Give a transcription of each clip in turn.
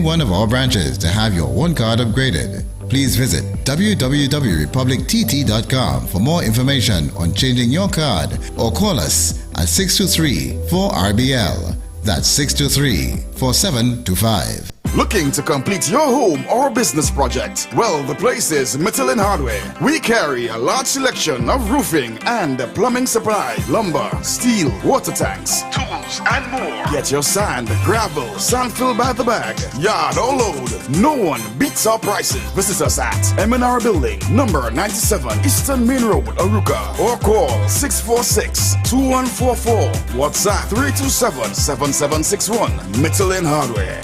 one of our branches to have your one card upgraded. Please visit www.republictt.com for more information on changing your card or call us at 623-4RBL. That's 623-4725. Looking to complete your home or business project? Well, the place is Michelin Hardware. We carry a large selection of roofing and plumbing supply, lumber, steel, water tanks, tools, and more. Get your sand, gravel, sand filled by the bag, yard or load. No one beats our prices. Visit us at M&R Building, number 97, Eastern Main Road, Aruka, or call 646-2144. WhatsApp 327-7761. Michelin Hardware.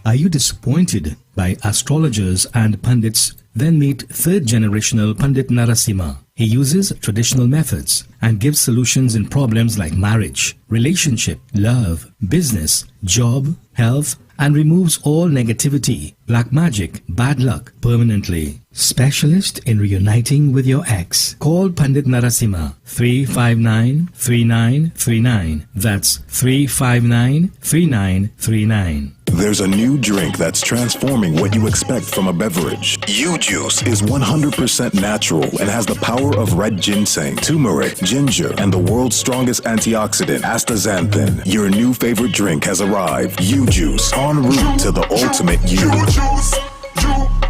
Are you disappointed by astrologers and pundits? Then meet third generational Pandit Narasimha. He uses traditional methods and gives solutions in problems like marriage, relationship, love, business, job, health, and removes all negativity, black magic, bad luck permanently. Specialist in reuniting with your ex. Call Pandit Narasimha 359-3939. That's 359-3939. There's a new drink that's transforming what you expect from a beverage. U-Juice is 100% natural and has the power of red ginseng, turmeric, ginger, and the world's strongest antioxidant, astaxanthin. Your new favorite drink has arrived. U-Juice, en route to the ultimate you. U-Juice,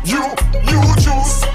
U-Juice,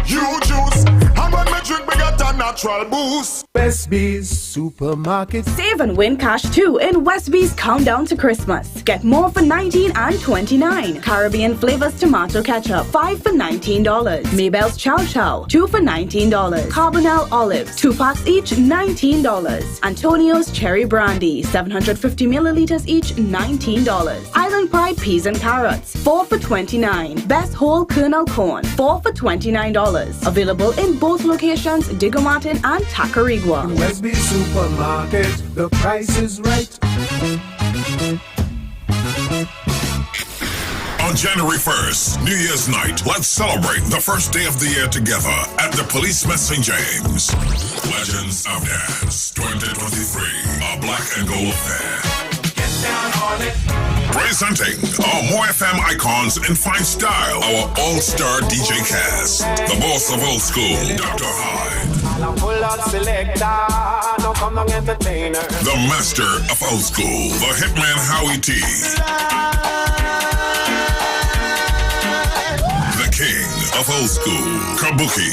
U-Juice. How about my drink, we got a natural boost. Westby's Supermarket. Save and win cash too in Westby's Countdown to Christmas. Get more for $19 and $29. Caribbean Flavors Tomato Ketchup, 5 for $19. Maybell's Chow Chow, 2 for $19. Carbonell Olives, 2 packs each, $19. Antonio's Cherry Brandy, 750 milliliters each, $19. Island Pride Peas and Carrots, 4 for $29. Best Whole Kernel Corn, 4 for $29. Available in both locations, Digger Martin and Tacarigua. Westby Supermarket, the price is right. On January 1st, New Year's night, let's celebrate the first day of the year together at the Police Mess St. James. Legends of Dance 2023, a black and gold affair. Get down on it. Presenting our More FM icons in fine style, our all-star DJ cast, the boss of old school, Dr. Hyde. The master of old school, the hitman Howie T. The king of old school, Kabuki.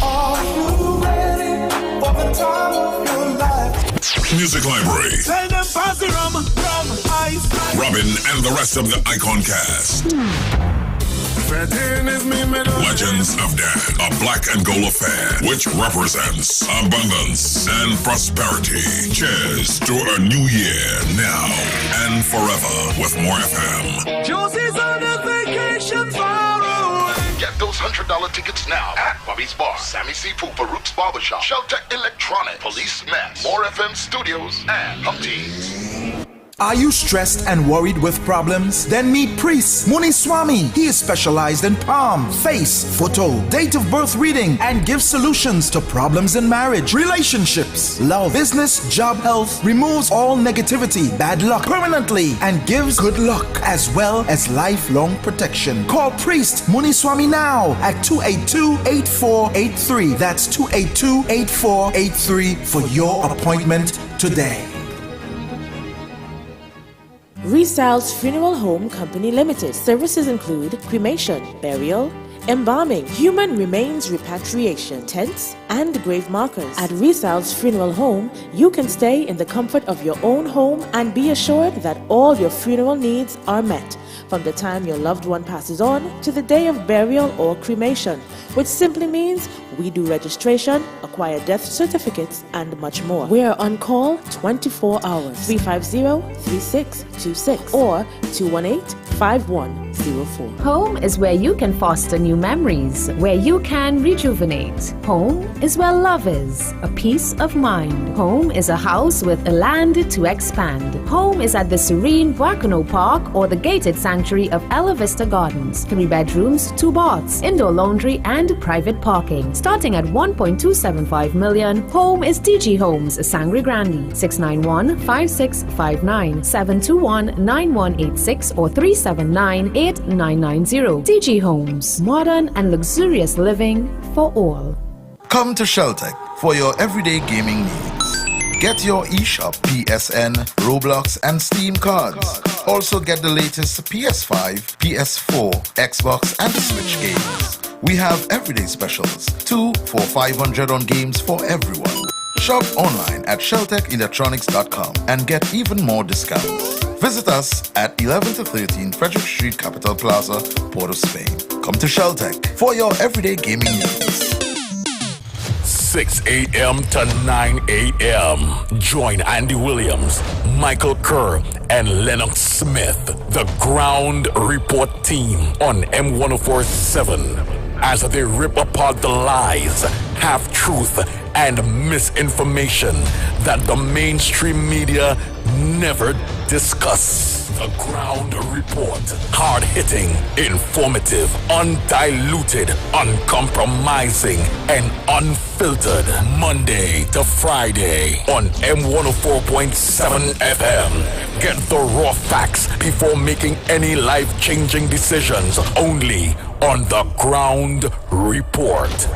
Are you ready for the time of your life? Music Library. Tell them pass the rum, ice. Robin and the rest of the icon cast. Legends of Dance, a black and gold affair which represents abundance and prosperity. Cheers to a new year now and forever with More FM. Josie's on a vacation far away. Get those $100 tickets now at Bobby's Bar, Sammy Seafood, Farouk's Barbershop, Sheltec Electronics, Police Mess, More FM Studios, and Humpties. Are you stressed and worried with problems? Then meet Priest Muniswamy. He is specialized in palm, face, photo, date of birth reading, and gives solutions to problems in marriage, relationships, love, business, job, health, removes all negativity, bad luck permanently, and gives good luck as well as lifelong protection. Call Priest Muniswamy now at 282-8483. That's 282-8483 for your appointment today. Resal's Funeral Home Company Limited. Services include cremation, burial, embalming, human remains repatriation, tents, and grave markers. At Resal's Funeral Home, you can stay in the comfort of your own home and be assured that all your funeral needs are met, from the time your loved one passes on to the day of burial or cremation, which simply means we do registration, acquire death certificates, and much more. We are on call 24 hours, 350-3626 or 218-5104. Home is where you can foster new memories, where you can rejuvenate. Home is where love is, a peace of mind. Home is a house with a land to expand. Home is at the serene Boacono Park or the gated sanctuary of Ella Vista Gardens. 3 bedrooms, 2 baths, indoor laundry and private parking. Starting at 1.275 million, home is DG Homes, Sangre Grande, 691-5659, 721-9186 or 379-8990. DG Homes, modern and luxurious living for all. Come to Sheltec for your everyday gaming needs. Get your eShop, PSN, Roblox, and Steam cards. Also get the latest PS5, PS4, Xbox, and Switch games. We have everyday specials, 2 for $500 on games for everyone. Shop online at sheltechelectronics.com and get even more discounts. Visit us at 11 to 13 Frederick Street, Capital Plaza, Port of Spain. Come to Sheltec for your everyday gaming needs. 6 a.m. to 9 a.m. Join Andy Williams, Michael Kerr, and Lennox Smith, the Ground Report team on M1047 as they rip apart the lies, half-truth, and misinformation that the mainstream media never discuss. The Ground Report. Hard-hitting, informative, undiluted, uncompromising, and unfiltered. Monday to Friday on M104.7 FM. Get the raw facts before making any life-changing decisions. Only on The Ground Report.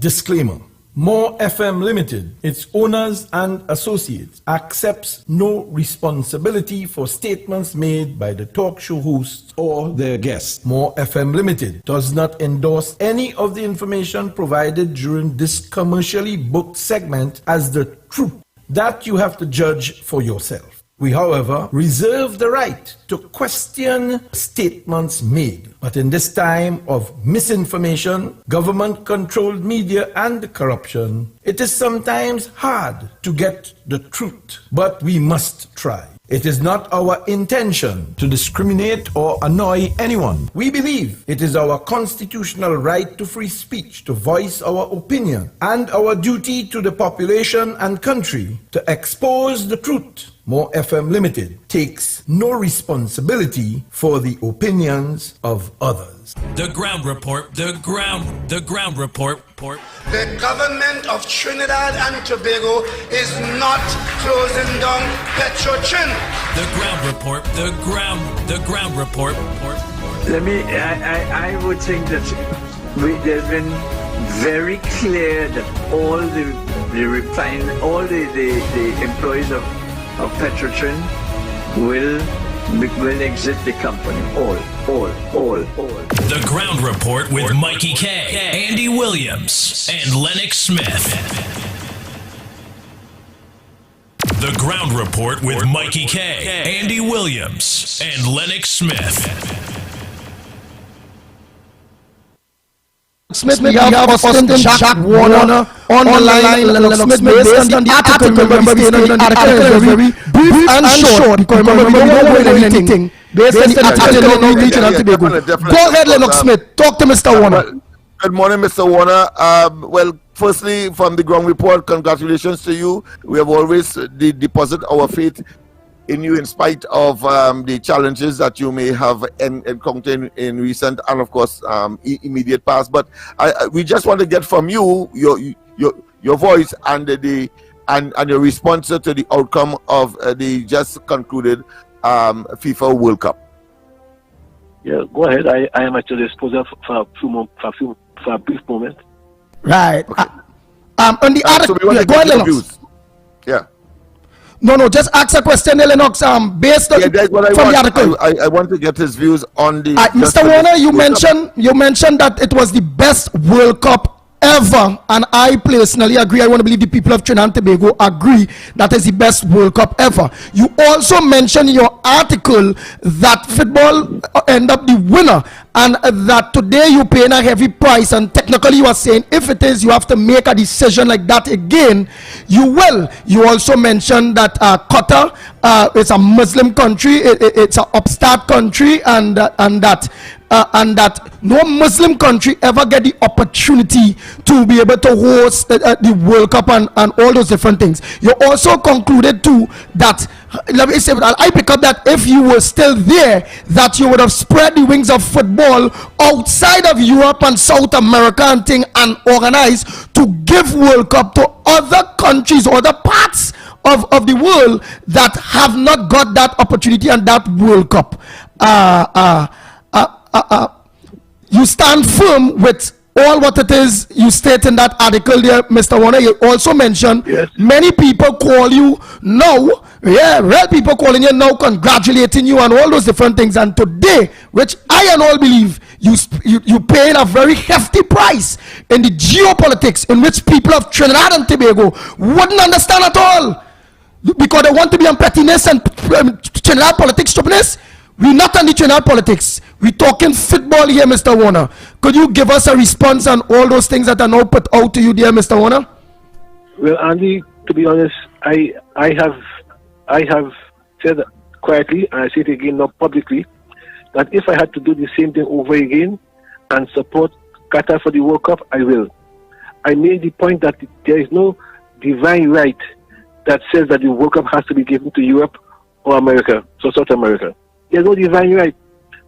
Disclaimer. More FM Limited, its owners and associates, accepts no responsibility for statements made by the talk show hosts or their guests. More FM Limited does not endorse any of the information provided during this commercially booked segment as the truth. That you have to judge for yourself. We, however, reserve the right to question statements made. But in this time of misinformation, government-controlled media and corruption, it is sometimes hard to get the truth. But we must try. It is not our intention to discriminate or annoy anyone. We believe it is our constitutional right to free speech, to voice our opinion, and our duty to the population and country to expose the truth. More FM Limited takes no responsibility for the opinions of others. The Ground Report, the Ground Report. The government of Trinidad and Tobago is not closing down Petrotrin. The Ground Report, the Ground Report. I would think that there's been very clear that all the employees of Petrotrin will exit the company. All. The Ground Report with Mikey K, Andy Williams, and Lennox Smith. The Ground Report with Mikey K, Andy Williams, and Lennox Smith. Smith, we have Austin Jack Warner on the line. Lennox Smith, based on the article, remember we stated the article is very brief and short, because remember we don't win anything based on the article on Trinidad and Tobago. Go ahead, Lennox Smith, talk to Mr. Warner. Good morning, Mr. Warner. Well, firstly, from the Ground Report, congratulations to you. We have always deposited our faith in you in spite of the challenges that you may have encountered in recent and of course immediate past. But we just want to get from you your voice and your response to the outcome of the just concluded FIFA World Cup. Yeah, go ahead. I am at your disposal for a brief moment. Right. Okay. On the so we want to get your views. Yeah. No, just ask a question, Lennox. Based on that's what from the article. I want to get his views on the. Mr. Warner, you mentioned that it was the best World Cup ever, and I personally agree. I want to believe the people of Trinidad and Tobago agree that is the best World Cup ever. You also mentioned in your article that football end up the winner, and that today you're paying a heavy price, and technically you are saying if it is, you have to make a decision like that again. You will. You also mentioned that Qatar is a Muslim country, it's an upstart country, and that no Muslim country ever get the opportunity to be able to host the World Cup and all those different things. You also concluded too that let me say that I pick up that if you were still there, that you would have spread the wings of football outside of Europe and South America and thing and organized to give World Cup to other countries, other parts of the world that have not got that opportunity and that World Cup. You stand firm with all what it is you state in that article there, Mr. Warner. You also mentioned many people call you now, real people calling you now, congratulating you and all those different things. And today, which I and all believe, you paying a very hefty price in the geopolitics in which people of Trinidad and Tobago wouldn't understand at all, because they want to be on pettiness and Trinidad politics, stupidness. We're not on the Trinidad politics. We're talking football here, Mr. Warner. Could you give us a response on all those things that are now put out to you, dear Mr. Warner? Well, Andy, to be honest, I have said quietly, and I say it again now publicly, that if I had to do the same thing over again and support Qatar for the World Cup, I will. I made the point that there is no divine right that says that the World Cup has to be given to Europe or America, so South America. There's no divine right.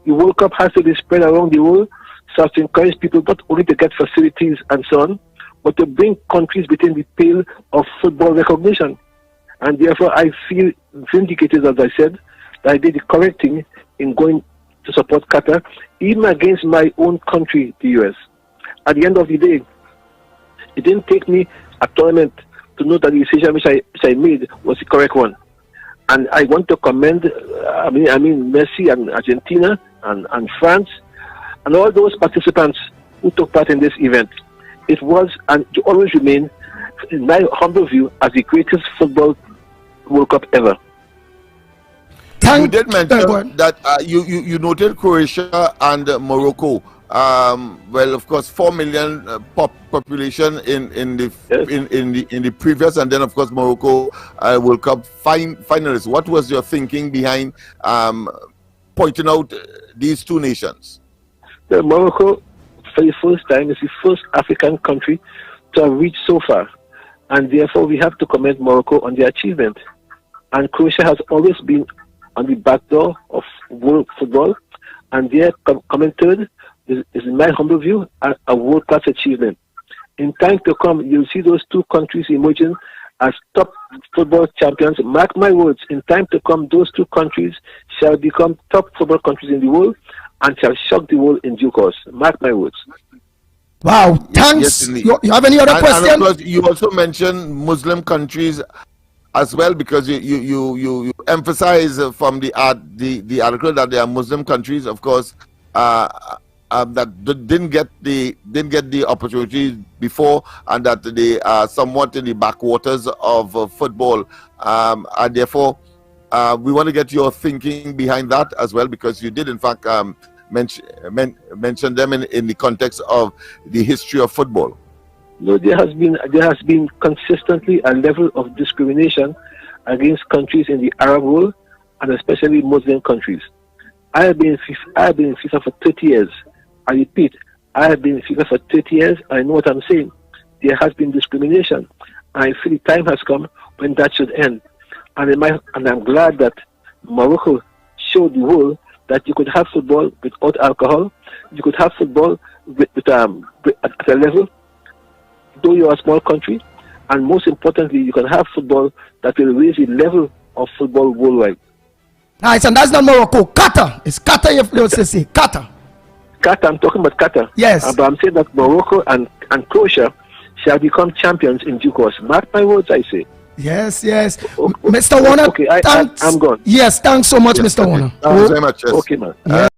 The World Cup has to be spread around the world so as to encourage people not only to get facilities and so on, but to bring countries within the pale of football recognition. And therefore, I feel vindicated, as I said, that I did the correct thing in going to support Qatar, even against my own country, the US. At the end of the day, it didn't take me a tournament to know that the decision which I made was the correct one. And I want to commend, Messi and Argentina and France and all those participants who took part in this event. It was and to always remain, in my humble view, as the greatest football World Cup ever. You did mention that you noted Croatia and Morocco. Well, of course, 4 million population in the previous, and then of course Morocco World Cup finalists. What was your thinking behind pointing out these two nations? Morocco, for the first time, is the first African country to have reached so far, and therefore we have to commend Morocco on their achievement. And Croatia has always been on the back door of world football, and their coming third is, in my humble view, a world-class achievement. In time to come, you'll see those two countries emerging as top football champions. Mark my words, in time to come, those two countries shall become top football countries in the world and shall shock the world in due course. Mark my words. Wow, thanks. Yes, you have any other questions? And of course, you also mentioned Muslim countries as well, because you emphasize from the article that there are Muslim countries, of course, that didn't get the opportunity before, and that they are somewhat in the backwaters of football, and therefore we want to get your thinking behind that as well, because you did in fact mention them in the context of the history of football. No, there has been consistently a level of discrimination against countries in the Arab world, and especially Muslim countries. I have been in FIFA for 30 years. I repeat, I have been in FIFA for 30 years. I know what I'm saying. There has been discrimination. I feel the time has come when that should end. And I'm glad that Morocco showed the world that you could have football without alcohol. You could have football at a level, though you're a small country, and most importantly, you can have football that will raise the level of football worldwide. Nice, and that's not Morocco. Qatar. It's Qatar, you say. Qatar. Qatar, I'm talking about Qatar. Yes. But I'm saying that Morocco and Croatia shall become champions in due course. Mark my words, I say. Yes. Mr. Warner, okay, thanks. I'm gone. Yes, thanks so much, Yes, Mr. Warner. Thank you very much. Yes. Okay, man. Yes.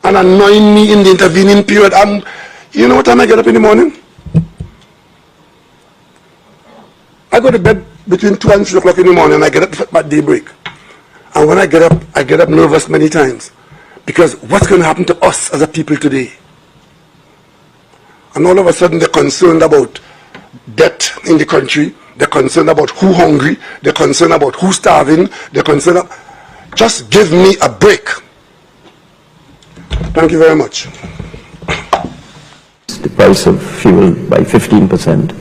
and annoying me in the intervening period. You know what time I get up in the morning? I go to bed between 2 and 3 o'clock in the morning, and I get up at daybreak. And when I get up nervous many times. Because what's going to happen to us as a people today? And all of a sudden they're concerned about debt in the country. They're concerned about who hungry. They're concerned about who's starving. They're concerned about... Just give me a break. Thank you very much. The price of fuel by 15%.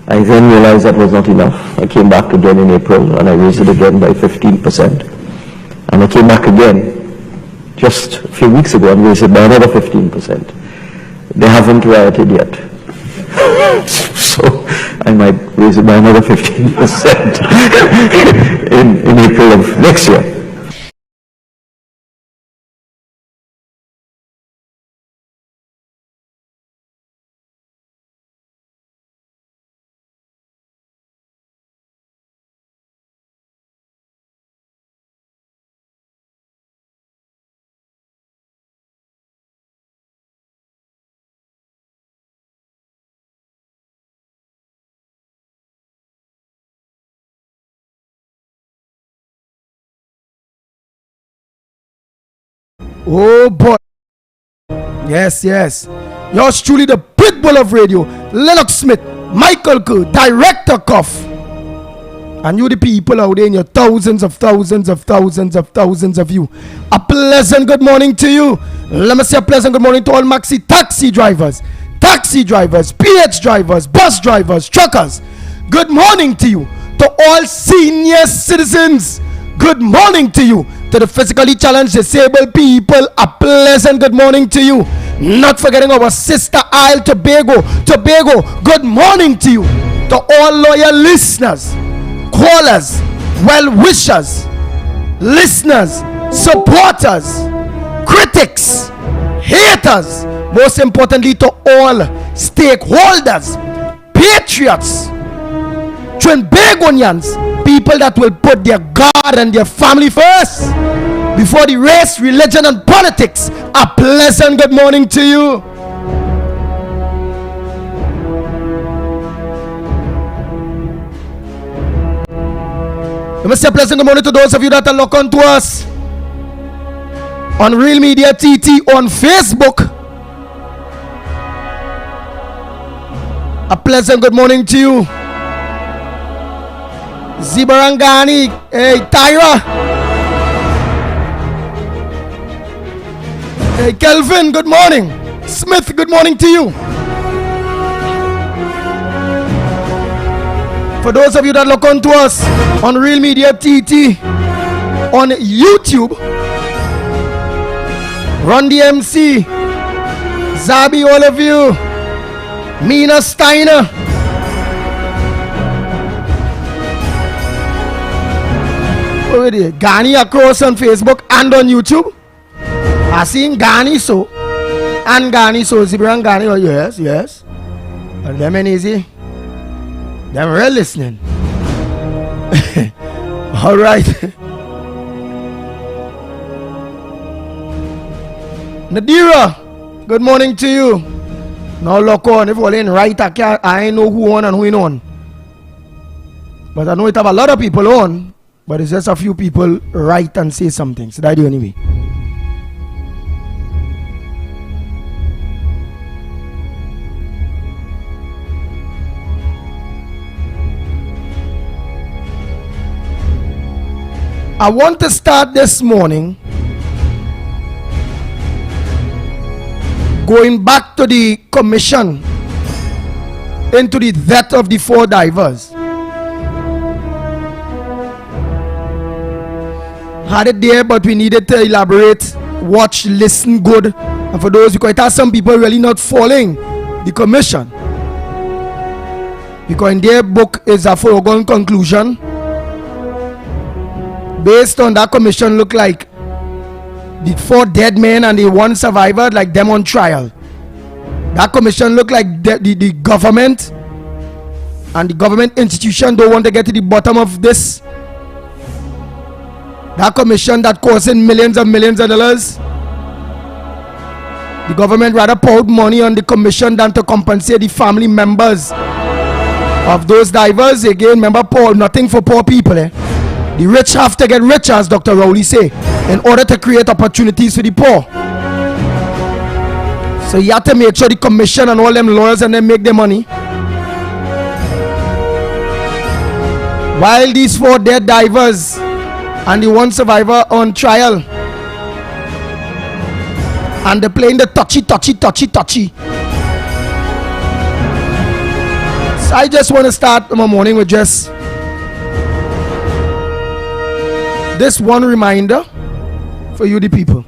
I then realized that was not enough. I came back again in April and I raised it again by 15%. And I came back again just a few weeks ago and raised it by another 15%. They haven't rioted yet. So I might raise it by another 15% in April of next year. Oh boy. Yes. Yours truly, the pitbull of radio, Lennox Smith, Michael Kerr, Director Cuff. And you the people out there in your thousands of you. A pleasant good morning to you. Let me say a pleasant good morning to all maxi taxi drivers, PH drivers, bus drivers, truckers. Good morning to you. To all senior citizens, good morning to you. To the physically challenged disabled people, a pleasant good morning to you. Not forgetting our sister Isle Tobago, good morning to you. To all loyal listeners, callers, well-wishers, listeners, supporters, critics, haters, most importantly to all stakeholders, patriots, Trinbagonians, people that will put their God and their family first before the race, religion and politics. A pleasant good morning to you. Let me say a pleasant good morning to those of you that are locked on to us on Real Media TT on Facebook. A pleasant good morning to you. Zibarangani, hey Tyra, hey Kelvin, good morning. Smith, good morning to you. For those of you that look on to us on Real Media TT on YouTube, Run DMC, Zabi, all of you, Mina Steiner, Ghani across on Facebook and on YouTube. I seen Ghani so and Ghani so Zibran Ghani. Oh yes. And them ain't easy. Them real listening. All right. Nadira, good morning to you. Now look on. If all ain't right, I ain't know who on and who ain't on. But I know it have a lot of people on. But it's just a few people write and say something. So that do anyway. I want to start this morning going back to the commission into the death of the 4 divers. Had it there, but we needed to elaborate, watch, listen good. And for those, because it has some people really not following the commission, because in their book is a foregone conclusion. Based on that commission, look like the 4 dead men and the 1 survivor, like them on trial. That commission look like the government and the government institution don't want to get to the bottom of this. That commission that costing millions of dollars The government rather poured money on the commission than to compensate the family members of those divers. Again, remember, poor, nothing for poor people. The rich have to get richer, as Dr. Rowley say, in order to create opportunities for the poor. So you have to make sure the commission and all them lawyers and them make their money. While these 4 dead divers and the 1 survivor on trial, and they're playing the touchy. So I just want to start my morning with just this one reminder for you, the people.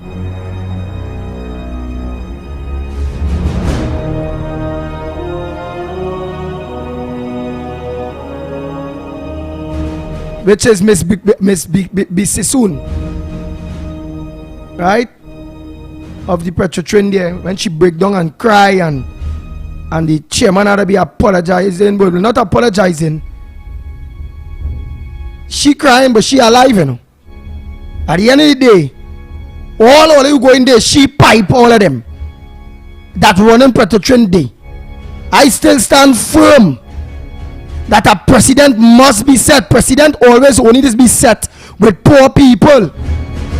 Which is Miss Sissoon, right? Of the Petrotrin there, when she break down and cry, and the chairman had to be apologizing, but not apologizing. She crying, but she alive, you know. At the end of the day, all you go in there, she pipe all of them that running Petrotrin day. I still stand firm that a president must be set. President always only this be set with poor people.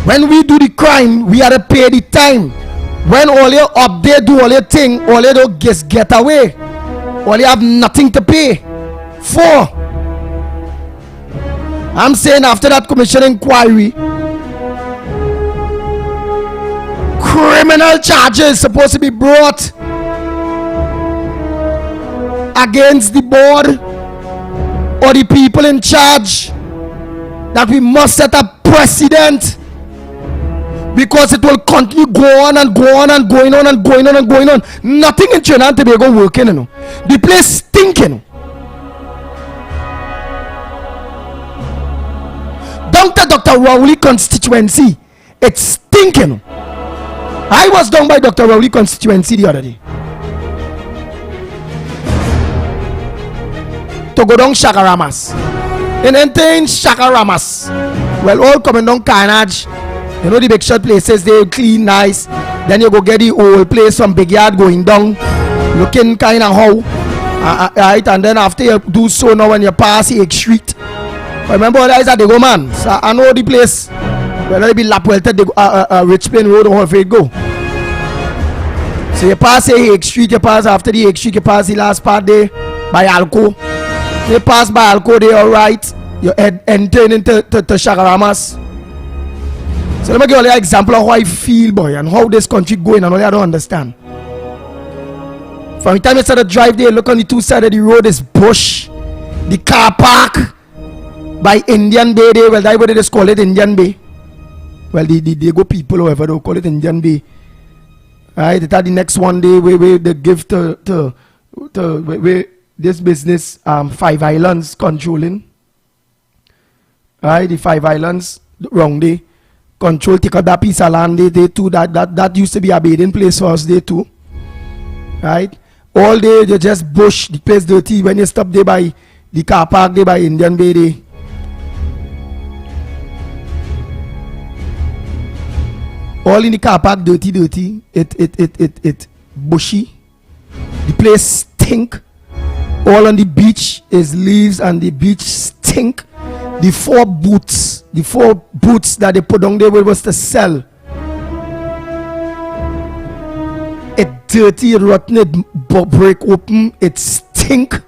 When we do the crime, we have to pay the time. When all you up there do all your thing, all you do just get away. All you have nothing to pay for. I'm saying after that commission inquiry, criminal charges supposed to be brought against the board or the people in charge, that we must set a precedent, because it will continue go on and go on and going on and going on and going on. Nothing in Trinidad and Tobago working, you know. The place stinking. Down to Dr. Rowley constituency, it's stinking. I was down by Dr. Rowley constituency the other day to go down Shakaramas. In entering Shakaramas, well, all coming down Carnage. You know the big shot places, they clean nice. Then you go get the old place from Big Yard going down, looking kind of how. Right, and then after you do so, now when you pass Egg Street, remember all guys at the go, man. So I know the place. Whether it be Lapwelter, Rich Plain Road, or wherever it go. So you pass Egg Street, you pass after the Egg Street, you pass the last part there by Alco. You pass by Alco there, alright. You enter into Shakaramas. So let me give you an example of how I feel, boy, and how this country going, and all I don't understand. From the time you start to drive there, look on the 2 sides of the road, is bush. The car park by Indian Bay there, well, that's what they just call it, Indian Bay. Well, they go people, whoever they call it, Indian Bay. Right, it's the next one day where they give to where this business, 5 Islands controlling. Right, the 5 Islands, wrong day. Control, take up that piece of land they too. That used to be a bathing place for us there too. Right? All day they just bush, the place dirty. When you stop there by the car park there by Indian Bay there. All in the car park dirty. It bushy. The place stink. All on the beach is leaves and the beach stink. The 4 boots that they put down there was to sell. It dirty, it rotten, it break open, it stink.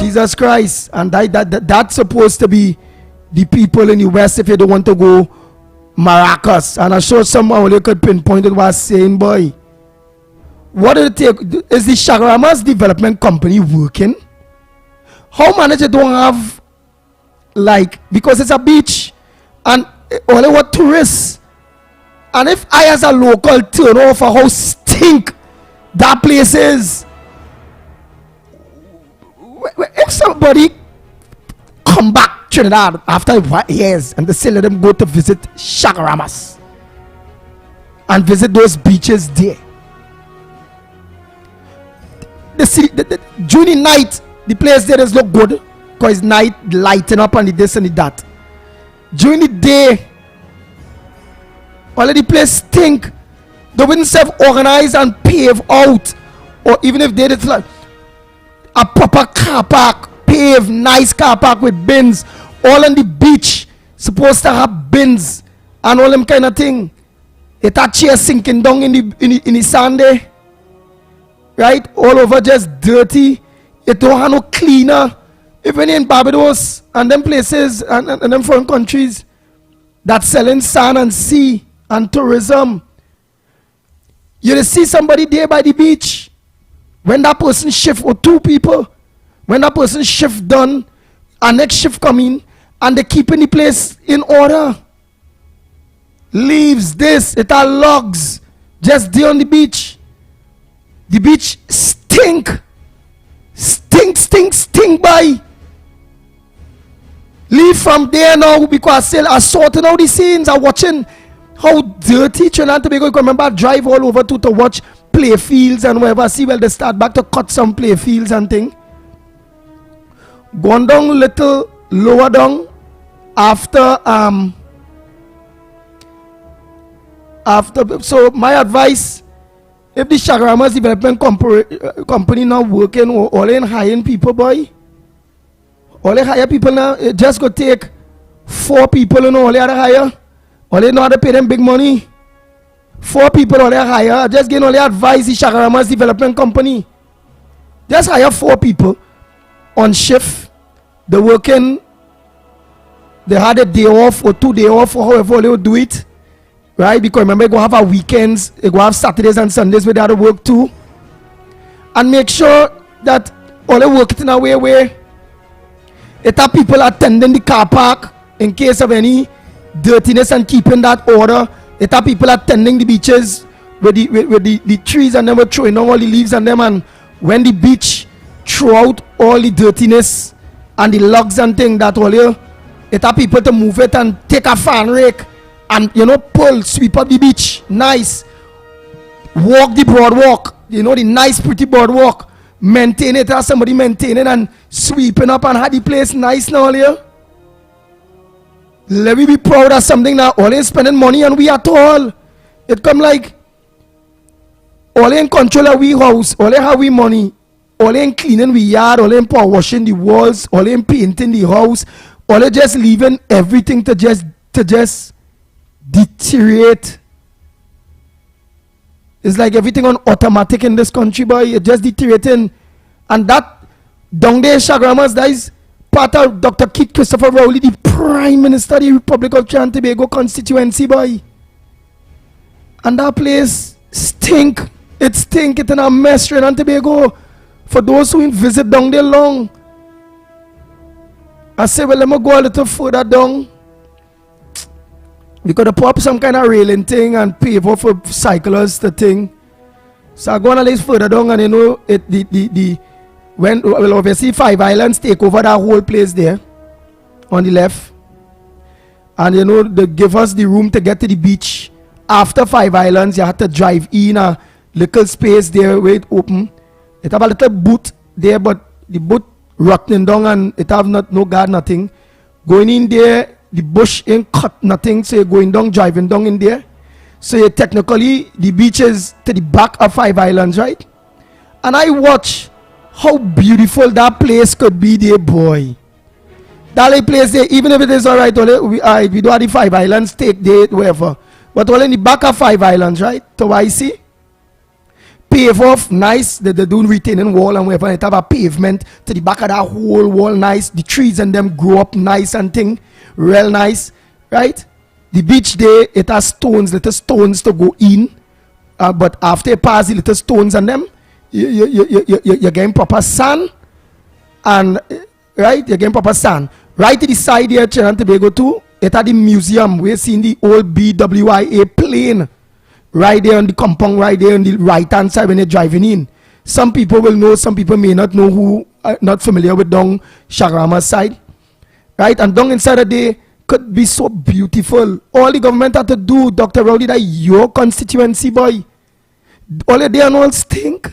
Jesus Christ. And that's supposed to be the people in the West if you don't want to go Maracas. And I'm sure someone you could pinpoint it was saying, boy, what did it take? Is the Shakaramas Development Company working? How manager don't have, like, because it's a beach and only what tourists, and if I as a local turn over how stink that place is, if somebody come back Trinidad after years and they say let them go to visit Shakaramas and visit those beaches there, during the night the place there is look good because night lighting up and the this and the that. During the day, All of the place stink. They wouldn't self-organize and pave out. Or even if they did like a proper car park, pave, nice car park with bins. All on the beach, supposed to have bins and all them kind of thing. It a chair sinking down in the sand there. Right? All over just dirty. It don't have no cleaner. Even in Barbados and them places and them foreign countries that selling sand and sea and tourism. You see somebody there by the beach. When that person shift, or two people, when that person shift done, and next shift come in, and they keeping the place in order. Leaves this, it are logs, just there on the beach. The beach stink. Stink by. Leave from there now because still are sorting out the scenes, are watching how dirty Trinidad and Tobago. You can remember drive all over to watch play fields and whatever. See well they start back to cut some play fields and thing. Gone down little lower down after so my advice, if the Chaguaramas Development company not working or ain't hiring people, boy, all they hire people now, it just go take 4 people and all they hire. All they know how to pay them big money. 4 people all they hire. Just get all they advise the Chaguaramas Development Company. Just hire 4 people on shift. They working. They had a day off or 2 days off or however they will do it. Right? Because remember, they go have our weekends. They go have Saturdays and Sundays where they have to work too. And make sure that all they work it in a way where it have people attending the car park in case of any dirtiness and keeping that order. It have people attending the beaches with the trees and them were throwing down all the leaves and them, and when the beach throw out all the dirtiness and the logs and thing that all here, it have people to move it and take a fan rake and pull, sweep up the beach, nice, walk the boardwalk, the nice pretty boardwalk, maintain it, have somebody maintain it and sweeping up and have the place nice now here. Let me be proud of something now. All ain't spending money on we at all. It come like all ain't control of we house, all ain't have we money, all ain't cleaning we yard, all ain't power washing the walls, all ain't painting the house, all ain't just leaving everything to just deteriorate. It's like everything on automatic in this country, boy. It just deteriorating. And that down there, Chaguaramas, that is part of Dr. Keith Christopher Rowley, the Prime Minister of the Republic of Trinidad and Tobago constituency, boy. And that place stink. It stink. It's in a mess, Trinidad and Tobago. For those who visit down there long, I say, well, let me go a little further down. We could have put up some kind of railing thing and pave off for cyclists, the thing. So I go on a little further down, and when obviously 5 Islands take over that whole place there on the left, and they give us the room to get to the beach. After 5 Islands, you have to drive in a little space there where it open. It have a little boot there, but the boot rotting down and it have no guard, nothing. Going in there, the bush ain't cut nothing, so you're going down, driving down in there. So technically the beach is to the back of 5 Islands, right? And I watch how beautiful that place could be there, boy. That place there, even if it is alright, we do have the 5 Islands, take there, whatever. But all in the back of 5 Islands, right? So I see pave off, nice. They do retaining wall and whatever. It have a pavement to the back of that whole wall, nice. The trees and them grow up nice and thing, real nice, right? The beach there, it has stones, little stones to go in. But after you pass the little stones and them, you're getting proper sand. And right, you're getting proper sand. Right to the side here, Trinidad and Tobago too, it had the museum. We're seeing the old BWIA plane right there on the compound, right there on the right hand side when you're driving in. Some people will know, some people may not know, who are not familiar with down Chaguaramas side. Right, and down inside of there could be so beautiful. All the government had to do, Dr. Rowley, that your constituency, boy. All of them all stink.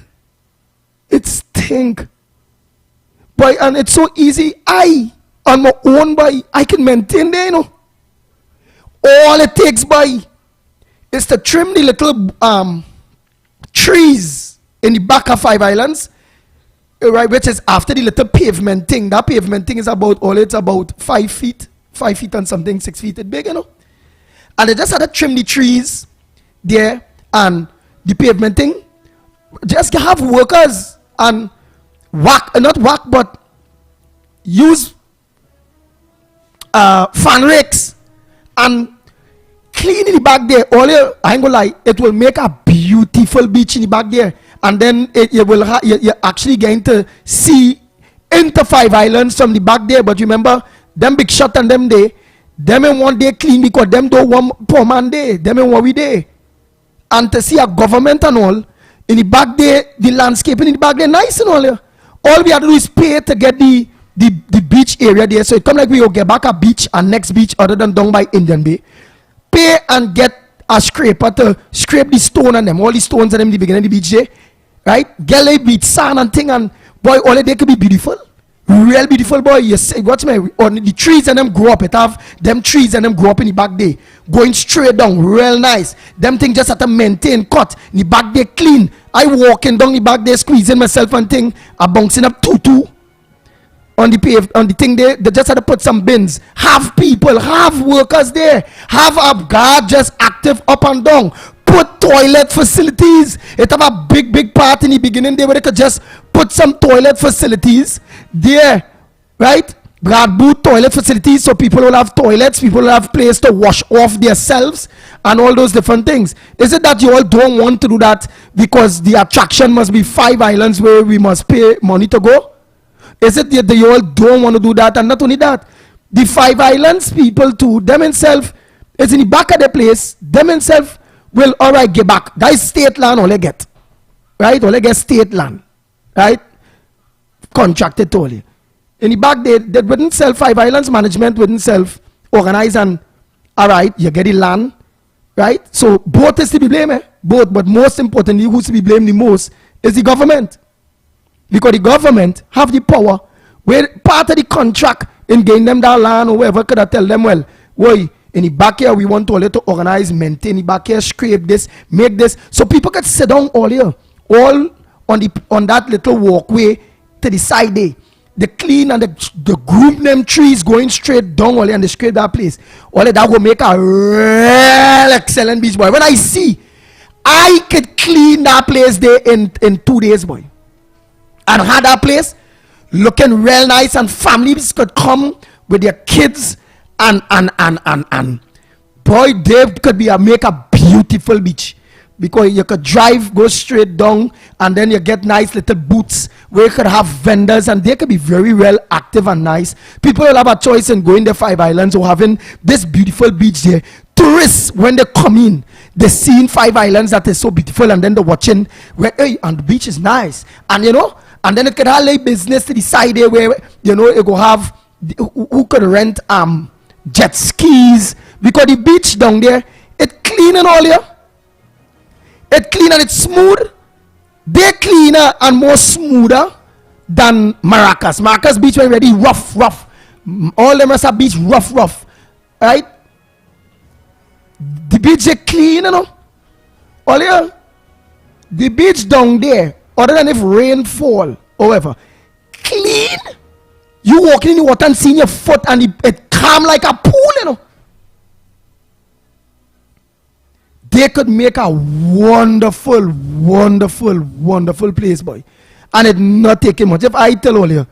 It stink. Boy, and it's so easy. On my own, boy, I can maintain there, All it takes, boy, is to trim the little trees in the back of Five Islands, right, which is after the little pavement thing. That pavement thing is about 5 feet and something, 6 feet it big, you know. And they just had to trim the trees there and the pavement thing. Just have workers and but use fan rakes and clean in the back there. I ain't gonna lie, it will make a beautiful beach in the back there. And then you're actually going to see into Five Islands from the back there. But remember, them big shot and them ain't want they clean because them don't want poor man there. Them ain't what we there. And to see a government and all in the back there, the landscaping in the back there nice and all there. All we have to do is pay to get the beach area there. So it come like we will get back a beach and next beach other than down by Indian Bay. Pay and get a scraper to scrape the stone and them, all the stones and them the beginning of the beach there. Right? Get like beach sand and thing, and boy, all of they could be beautiful. Real beautiful, boy. You say, watch me, on the trees and them grow up. It have them trees and them grow up in the back there. Going straight down, real nice. Them thing just have to maintain, cut. In the back there clean. I walking down the back there, squeezing myself and thing. I bouncing up 2-2 on the thing there. They just had to put some bins. Have people, have workers there. Have a guard just active up and down. Put toilet facilities. It have a big part in the beginning there where they could just put some toilet facilities there, right? Brad boot toilet facilities so people will have toilets, people will have place to wash off themselves and all those different things. Is it that you all don't want to do that because the attraction must be Five Islands where we must pay money to go? Is it that you all don't want to do that? And not only that, the Five Islands people too, them themselves, it's in the back of the place, them themselves will alright get back. That is state land all they get. Right? All they get state land. Right? Contracted totally. In the back they wouldn't sell Five Islands management, wouldn't self organize and alright, you get the land. Right? So both is to be blamed. Both, but most importantly, who's to be blamed the most is the government. Because the government have the power where part of the contract in getting them that land or whatever could I tell them, well, why? In the back here, we want to organize, maintain the back here, scrape this, make this. So people can sit down all here, all on that little walkway to the side there. They clean and they groom them trees going straight down all here and they scrape that place. All that will make a real excellent beach, boy. When I see, I could clean that place there in 2 days, boy. And have that place looking real nice and families could come with their kids and boy, Dave could make a beautiful beach because you could drive, go straight down, and then you get nice little booths where you could have vendors and they could be very well active and nice. People will have a choice in going to Five Islands or having this beautiful beach there. Tourists, when they come in, they see in Five Islands that is so beautiful, and then they're watching where, hey, and the beach is nice, and you know, and then it could have like business to the side there where, you know, you go have who could rent jet skis because the beach down there it clean and all here. It clean and it's smooth. They cleaner and more smoother than Maracas. Maracas beach when ready rough. All them rest of beach rough. Right? The beach is clean, you know. All here. The beach down there, other than if rain fall, however, clean. You walking in the water and seeing your foot and it calm like a pool, you know. They could make a wonderful place, boy. And it not taking much. If I tell all you,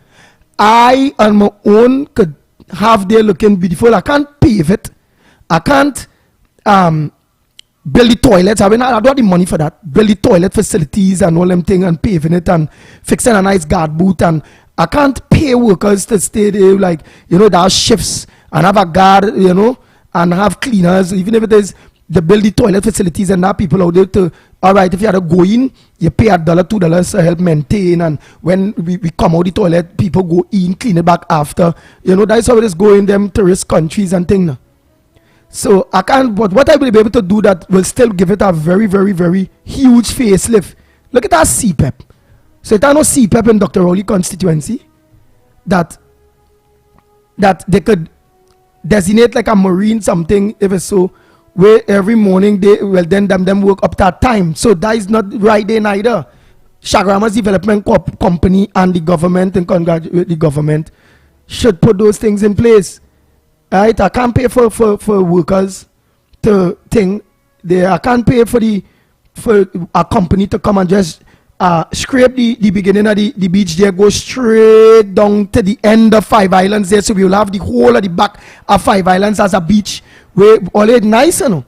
I on my own could have there looking beautiful. I can't pave it. I can't build the toilets. I mean, I don't have the money for that. Build the toilet facilities and all them things and paving it and fixing a nice guard booth, and I can't pay workers to stay there, like, you know, there are shifts and have a guard, you know, and have cleaners, even if it is they build the toilet facilities and have people out there to, all right, if you had to go in, you pay $1, $2 to help maintain, and when we come out the toilet, people go in, clean it back after, you know, that's how it is going in them tourist countries and things. So I can't, but what I will be able to do that will still give it a very huge facelift. Look at that CPEP. So it has no CPEP in Dr. Rowley constituency that they could designate like a marine something if it's so where every morning them work up that time. So that is not right there neither. Chaguaramas Development Company and the government, and congratulate the government, should put those things in place. Right? I can't pay for workers to think. I can't pay for a company to come and just scrape the beginning of the beach there, go straight down to the end of Five Islands there, so we will have the whole of the back of Five Islands as a beach where all it nice, you know.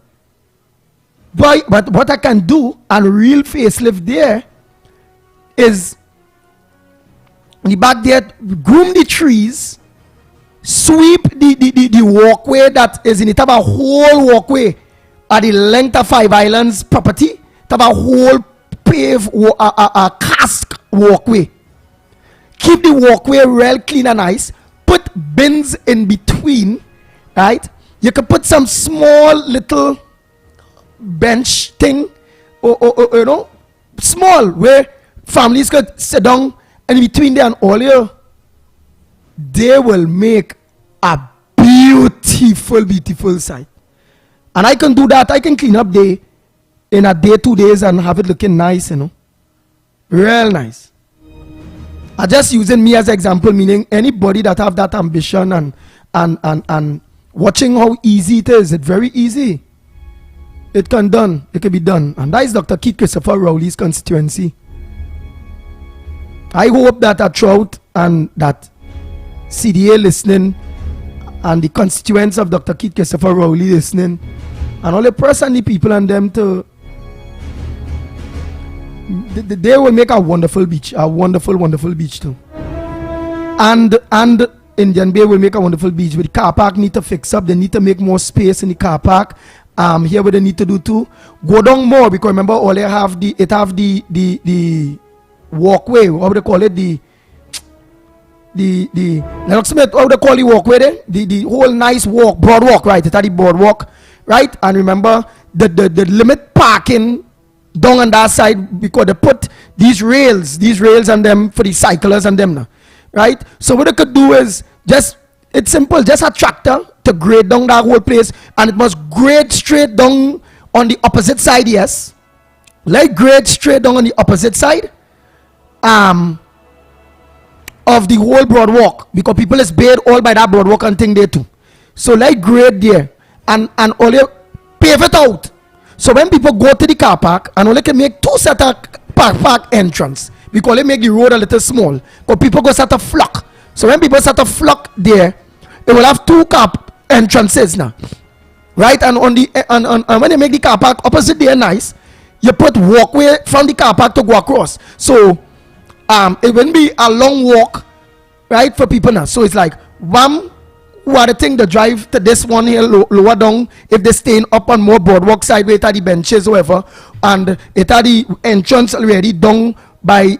But what I can do and real facelift there is in the back there, groom the trees, sweep the walkway that is in it, have a whole walkway at the length of Five Islands property, have a whole pave a cask walkway. Keep the walkway real clean and nice. Put bins in between, right? You can put some small little bench thing, or you know, small, where families could sit down, and in between there and all here, they will make a beautiful site. And I can do that. I can clean up there in a day, 2 days, and have it looking nice, you know, real nice. I just using me as an example, meaning anybody that have that ambition and watching how easy it is. It's very easy. It can be done, and that is Dr. Keith Christopher Rowley's constituency. I hope that a Trout and that CDA listening, and the constituents of Dr. Keith Christopher Rowley listening, and all the person, the people and them to, they will make a wonderful beach, a wonderful beach too. And Indian Bay will make a wonderful beach. But the car park need to fix up. They need to make more space in the car park. Here what they need to do too, go down more, because remember all they have the walkway, what would they call it, the Lennox Smith, what would they call the walkway there? The whole nice boardwalk, right? It had the boardwalk, right? And remember the limit parking down on that side, because they put these rails and them for the cyclists and them now, right? So what they could do is it's simple, just a tractor to grade down that whole place, and it must grade straight down on the opposite side, yes. Like grade straight down on the opposite side of the whole boardwalk, because people is paid all by that boardwalk and thing there too. So like grade there and only pave it out. So when people go to the car park, and only can make 2 set of park entrance, because they make the road a little small, because people go start to flock. So when people start to flock there, they will have 2 car entrances now, right? And on the and when they make the car park opposite there nice, you put walkway from the car park to go across. So it won't be a long walk, right, for people now. So it's like who are the thing to drive to this one here lower down, if they staying up on more boardwalk side where it are the benches or whatever, and it are the entrance already down by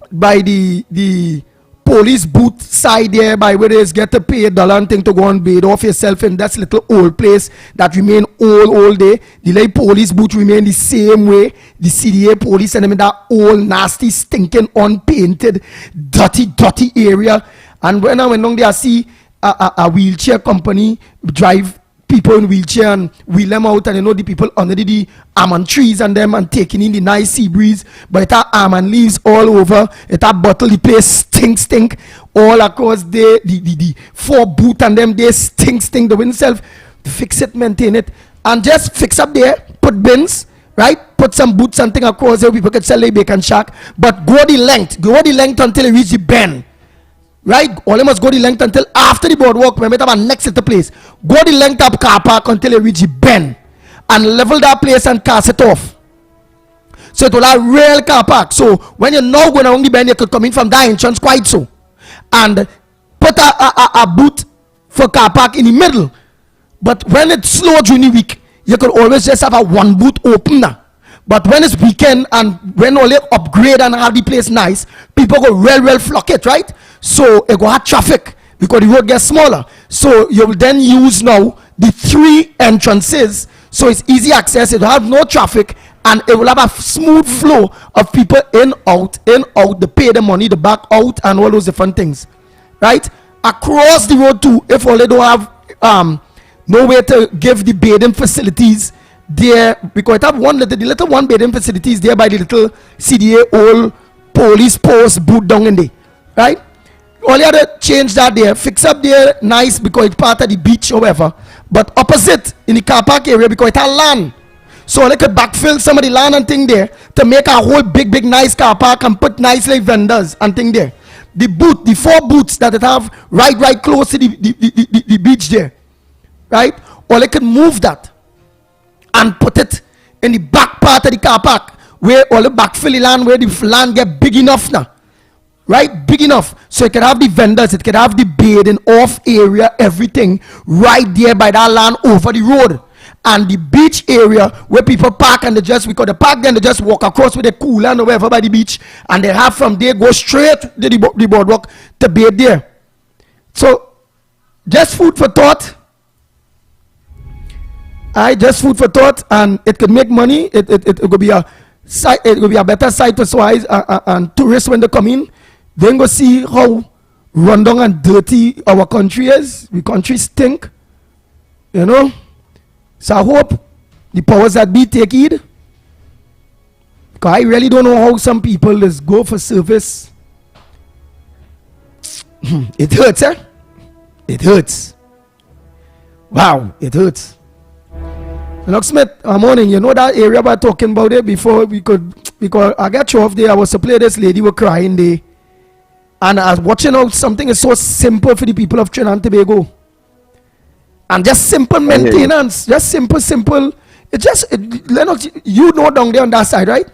the police booth side there, by where they get to pay $1 and thing to go and bathe off yourself in that little old place that remain all day. The like police booth remain the same way. The CDA police and them in that old nasty stinking unpainted dirty area. And when I went down there, I see a wheelchair company drive people in wheelchair and wheel them out, and you know the people under the almond trees and them, and taking in the nice sea breeze, but it have almond leaves all over. It have bottle, the place stink all across the 4 booth and them, they stink the wind self. Fix it, maintain it, and just fix up there, put bins, right, put some boots and thing across there, people can sell like bacon shack, but go the length until you reach the bend. Right, all you must go the length until after the boardwalk. Remember, it have a next little place. Go the length up car park until you reach the bend, and level that place and cast it off. So it will have real car park. So when you're now going along the bend, you could come in from that entrance quite so, and put a booth for car park in the middle. But when it's slow during the week, you could always just have a 1 booth open now. But when it's weekend and when only upgrade and have the place nice, people go real flock it, right? So it go have traffic because the road gets smaller. So you will then use now the 3 entrances, so it's easy access. It will have no traffic, and it will have a smooth flow of people in, out. They pay the money, the back out, and all those different things, right? Across the road too, if only don't have No way to give the bathing facilities there, because it have the little one bathing facilities there by the little CDA old police post boot down in there, right? All you have to change that there, fix up there nice because it's part of the beach or whatever. But opposite in the car park area because it has land. So they could backfill some of the land and thing there to make a whole big nice car park and put nice like vendors and thing there. The 4 booths that it have right close to the beach there, right? Or they could move that and put it in the back part of the car park where all the backfill the land, where the land get big enough now, right? Big enough so it can have the vendors, it can have the bathing off area, everything right there by that land over the road. And the beach area where people park and they just, because they park then they just walk across with a cooler and whatever by the beach, and they have from there go straight to the boardwalk to bathe there. So just food for thought. Just food for thought, and it could make money. It could be a site. It could be a better site for eyes and tourists when they come in. Then go see how rundown and dirty our country is. The country stink, you know. So I hope the powers that be take heed, because I really don't know how some people just go for service. It hurts, eh? It hurts. Wow, it hurts. Locksmith, morning. You know that area we're talking about it before because I got you off there. I was to play this lady was crying there, and I was watching out something is so simple for the people of Trinidad and Tobago, and just simple maintenance, just simple. It just Lennox, you know down there on that side, right?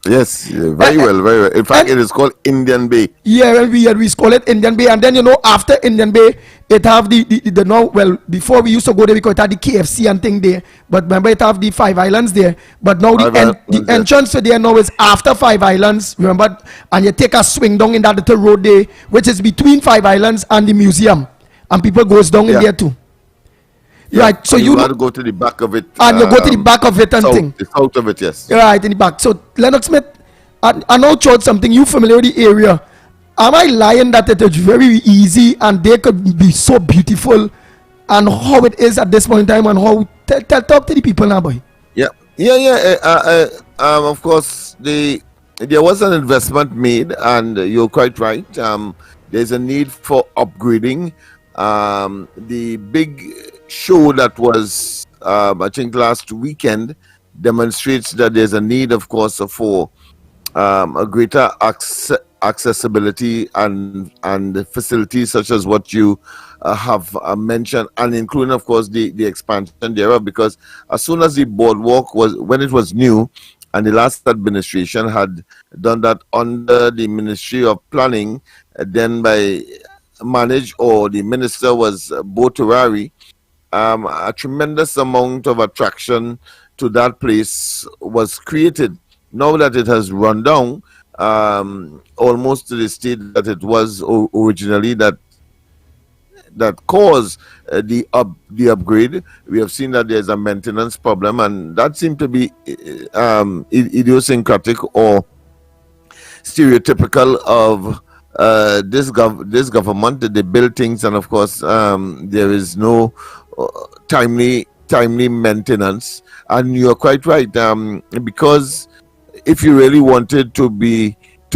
Yes, very well. In fact, it is called Indian Bay. Yeah, we call it Indian Bay, and then you know after Indian Bay, it have the now. Well, before we used to go there because it had the KFC and thing there, but remember it have the 5 Islands there. But now the entrance for there now is after 5 Islands. Remember, and you take a swing down in that little road there, which is between 5 Islands and the museum, and people goes down in there too. Yeah, right, so you got to go to the back of it, and you go to the back of it and thing. The south of it, yes. Right in the back. So Lennox Smith, I know Church something. You familiar with the area? Am I lying that it is very easy and they could be so beautiful, and how it is at this point in time, and how talk to the people now, boy? Yeah. Of course, there was an investment made, and you're quite right. There's a need for upgrading. The big show that was, I think, last weekend demonstrates that there's a need, of course, for a greater accessibility and facilities such as what you have mentioned, and including, of course, the expansion thereof. Because as soon as the boardwalk when it was new, and the last administration had done that under the Ministry of Planning, then by managed, or the minister was Bo Turari, a tremendous amount of attraction to that place was created. Now that it has run down almost to the state that it was originally, that caused the upgrade, we have seen that there's a maintenance problem, and that seemed to be idiosyncratic or stereotypical of this government. They build things, and of course there is no timely maintenance. And you're quite right, because if you really wanted to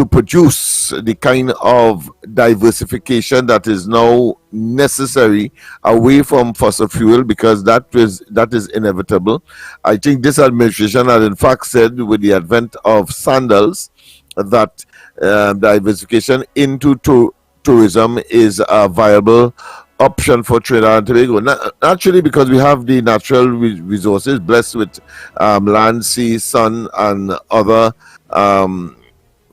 produce the kind of diversification that is now necessary away from fossil fuel, because that is inevitable. I think this administration had in fact said, with the advent of sandals, that diversification into tourism is a viable option for Trinidad and Tobago. Naturally, because we have the natural resources, blessed with land, sea, sun, and other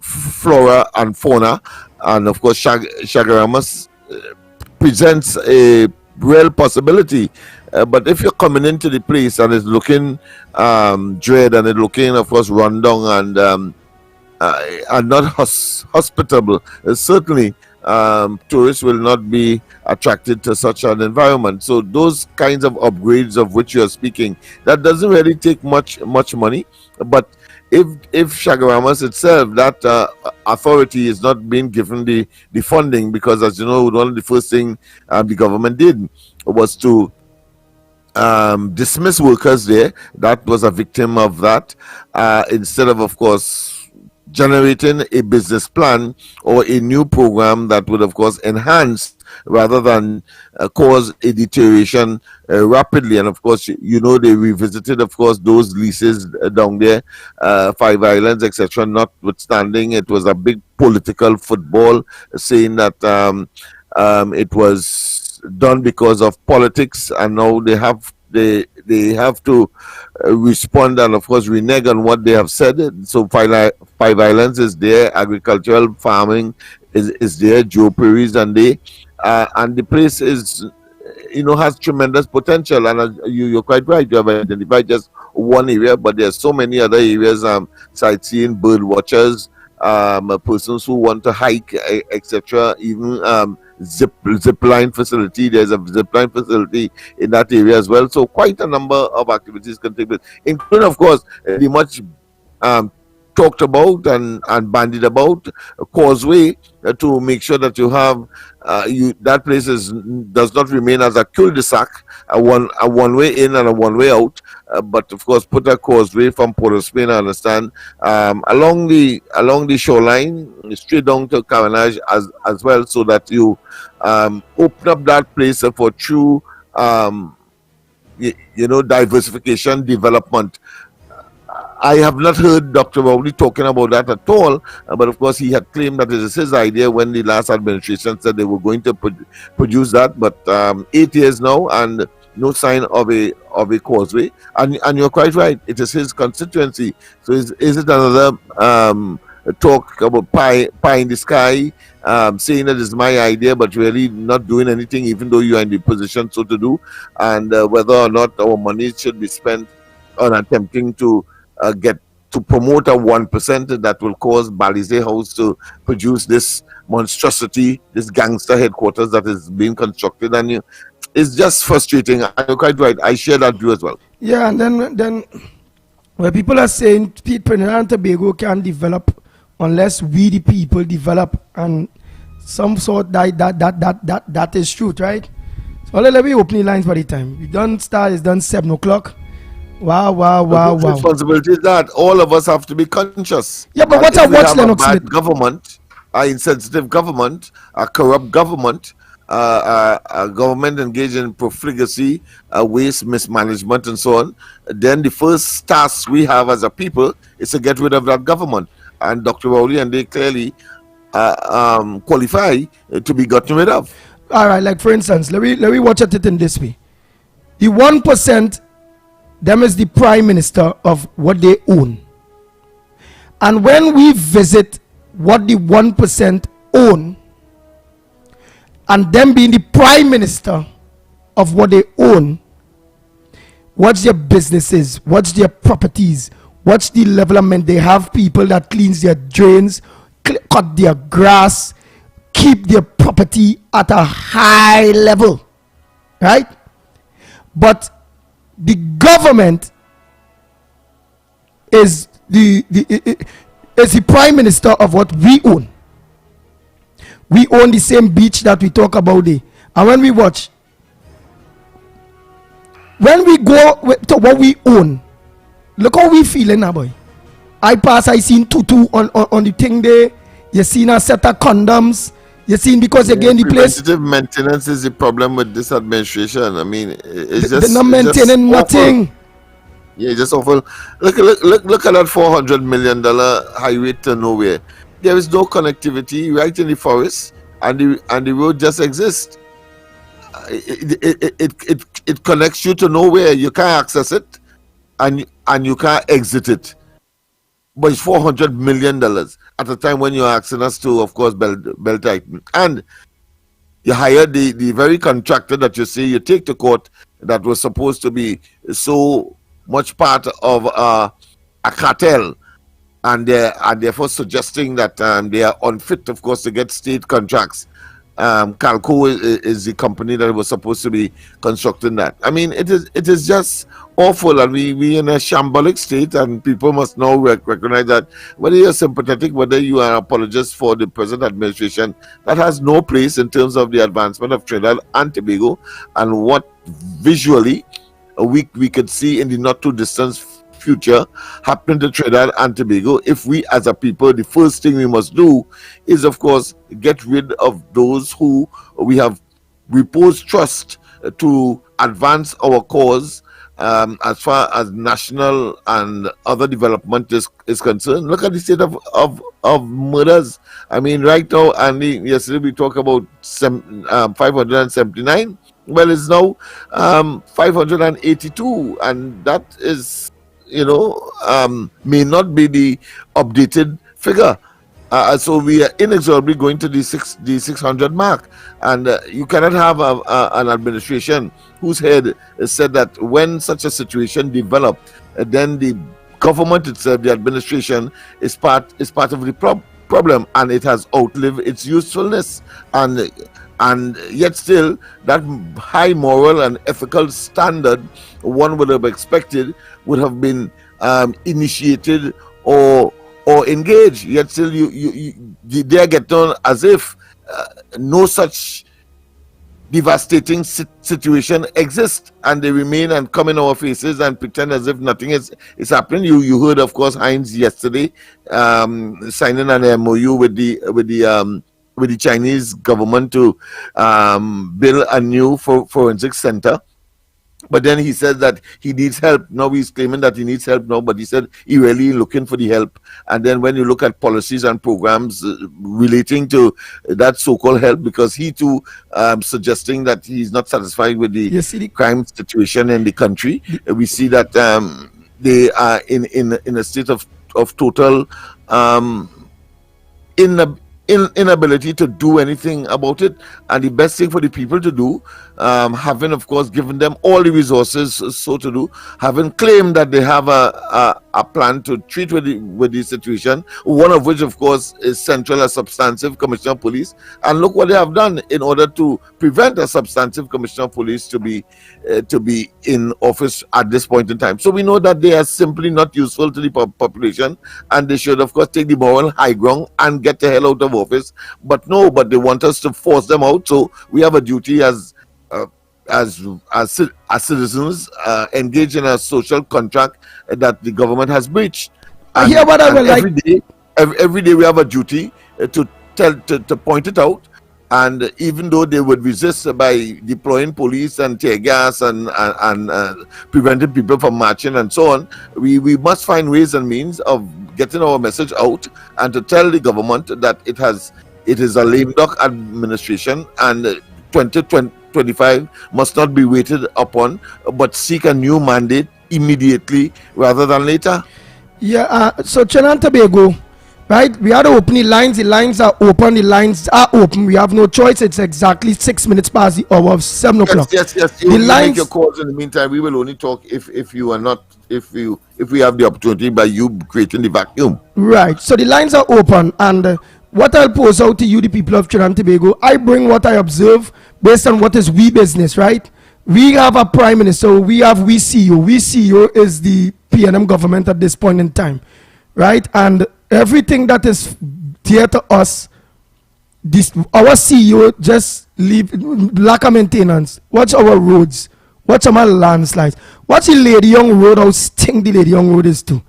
flora and fauna, and of course Chaguaramas presents a real possibility. But if you're coming into the place and it's looking dread, and it's looking, of course, rundown and not hospitable, certainly tourists will not be attracted to such an environment. So those kinds of upgrades of which you're speaking, that doesn't really take much money. But if Chaguaramas itself, that authority is not being given the funding, because as you know, one of the first thing the government did was to dismiss workers there. That was a victim of that. Instead of course, generating a business plan or a new program that would, of course, enhance rather than cause a deterioration rapidly. And of course, they revisited, of course, those leases down there, Five Islands, etc. Notwithstanding, it was a big political football, saying that it was done because of politics, and now they have to respond and of course renege on what they have said. So Five Islands is there, agricultural farming is there, Joe Perry's, and the place is has tremendous potential. And you're quite right, you have identified just one area, but there's so many other areas, sightseeing, bird watchers, persons who want to hike, etc. Even zip line facility. There's a zip line facility in that area as well. So quite a number of activities can take place, including, of course, the much talked about and bandied about causeway, to make sure that you have that place does not remain as a cul-de-sac, a one way in and a one way out, but of course put a causeway from Port of Spain, I understand, along the shoreline straight down to Cavenagh as well, so that you open up that place for true diversification development. I have not heard Dr. Rowley talking about that at all, but of course he had claimed that it is his idea when the last administration said they were going to produce that, but 8 years now and no sign of a causeway. And you're quite right, it is his constituency. So is it another talk about pie in the sky, saying that it's my idea, but really not doing anything, even though you are in the position so to do, and whether or not our money should be spent on attempting to get to promote a 1% that will cause Balize House to produce this monstrosity, this gangster headquarters that is being constructed, and it's just frustrating. You're quite right. I share that view as well. Yeah, and then where people are saying Trinidad and Tobago can develop unless we the people develop, and some sort that is truth, right? So let me open the lines by the time we done start. It's done 7 o'clock. Wow. Responsibility is that all of us have to be conscious. Yeah, but what's Lennox Smith? Government, insensitive government, a corrupt government, a government engaged in profligacy, waste, mismanagement, and so on. Then the first task we have as a people is to get rid of that government. And Dr. Rowley and they clearly qualify to be gotten rid of. All right, like for instance, let me watch it in this way. The 1%. Them is the prime minister of what they own. And when we visit what the 1% own, and them being the prime minister of what they own, what's their businesses, what's their properties, what's the development? They have people that cleans their drains, cut their grass, keep their property at a high level, right? But the government is the prime minister of what we own. We own the same beach that we talk about there. And when we watch, when we go to what we own, look how we feeling now, boy. I seen tutu on the thing there. You seen a set of condoms. You seen, because again the place. Preventative maintenance is the problem with this administration. I mean, it's just they're not maintaining nothing. Yeah, just awful. Look at that $400 million highway to nowhere. There is no connectivity right in the forest, and the road just exists. It connects you to nowhere. You can't access it, and you can't exit it. But it's $400 million at a time when you're asking us to, of course, belt tighten. And you hire the very contractor that you say you take to court that was supposed to be so much part of a cartel, and therefore suggesting that they are unfit, of course, to get state contracts. Calco is the company that was supposed to be constructing that. I mean, it is just awful, and we in a shambolic state, and people must now recognize that whether you're sympathetic, whether you are an apologist for the present administration, that has no place in terms of the advancement of Trinidad and Tobago, and what visually we could see in the not too distant future happening to Trinidad and Tobago, if we as a people, the first thing we must do is, of course, get rid of those who we have reposed trust to advance our cause as far as national and other development is concerned. Look at the state of murders. I mean, right now, and yesterday we talked about 579. Well, it's now 582, and that is, may not be the updated figure. So we are inexorably going to the 600 mark, and you cannot have an administration whose head said that when such a situation developed, then the government itself, the administration, is part of the problem, and it has outlived its usefulness, and yet still that high moral and ethical standard one would have expected would have been initiated or engage, yet still they get on as if no such devastating situation exists, and they remain and come in our faces and pretend as if nothing is happening. You heard, of course, Heinz yesterday signing an MOU with the Chinese government to build a new forensic center. But then he said that he needs help. Now he's claiming that he needs help now, but he said he really looking for the help. And then when you look at policies and programs relating to that so-called help, because he too suggesting that he's not satisfied with the crime situation in the country, we see that they are in a state of total inability to do anything about it. And the best thing for the people to do, having of course given them all the resources so to do, having claimed that they have a plan to treat with the situation, one of which of course is central, a substantive commissioner of police, and look what they have done in order to prevent a substantive commissioner of police to be in office at this point in time. So we know that they are simply not useful to the population, and they should of course take the moral high ground and get the hell out of office. But no, but they want us to force them out. So we have a duty as citizens engage in a social contract that the government has breached. And, hear what I would like. Every day we have a duty to point it out. And even though they would resist by deploying police and tear gas and preventing people from marching and so on, we must find ways and means of getting our message out and to tell the government that it is a lame duck administration, and 2025 must not be waited upon, but seek a new mandate immediately rather than later. Yeah, so Trinidad and Tobago, right? We are opening lines. The lines are open. We have no choice. It's exactly 6 minutes past the hour of 7 o'clock. Yes. You make your calls in the meantime. We will only talk if we have the opportunity by you creating the vacuum. Right. So the lines are open, and what I'll pose out to you, the people of Trinidad and Tobago, I bring what I observe based on what is we business, right? We have a prime minister. We have CEO. CEO is the PNM government at this point in time, right? And everything that is dear to us, our CEO just lack of maintenance. Watch our roads. Watch our landslides. Watch the Lady Young Road, how stink the Lady Young Road is too.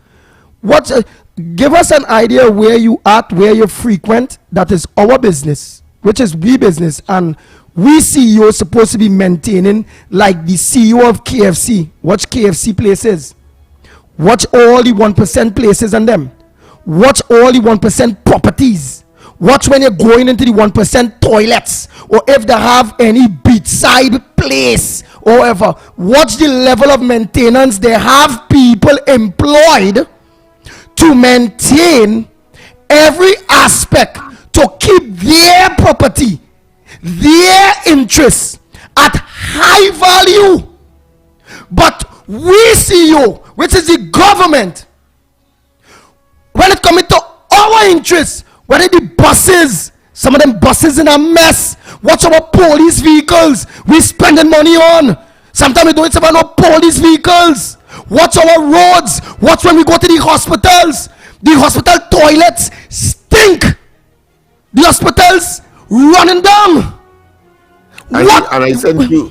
Give us an idea where you at, where you frequent. That is our business, which is we business. And we CEO supposed to be maintaining like the CEO of KFC. Watch KFC places. Watch all the 1% places and them. Watch all the 1% properties. Watch when you're going into the 1% toilets, or if they have any beachside place or whatever. Watch the level of maintenance. They have people employed to maintain every aspect to keep their property, their interests at high value. But we CEO, which is the government, when it comes to our interests, whether the buses, some of them buses in a mess. Watch our police vehicles we spending money on. Sometimes we don't even know police vehicles. Watch our roads. Watch when we go to the hospitals. The hospital toilets stink. The hospitals running down. And I sent you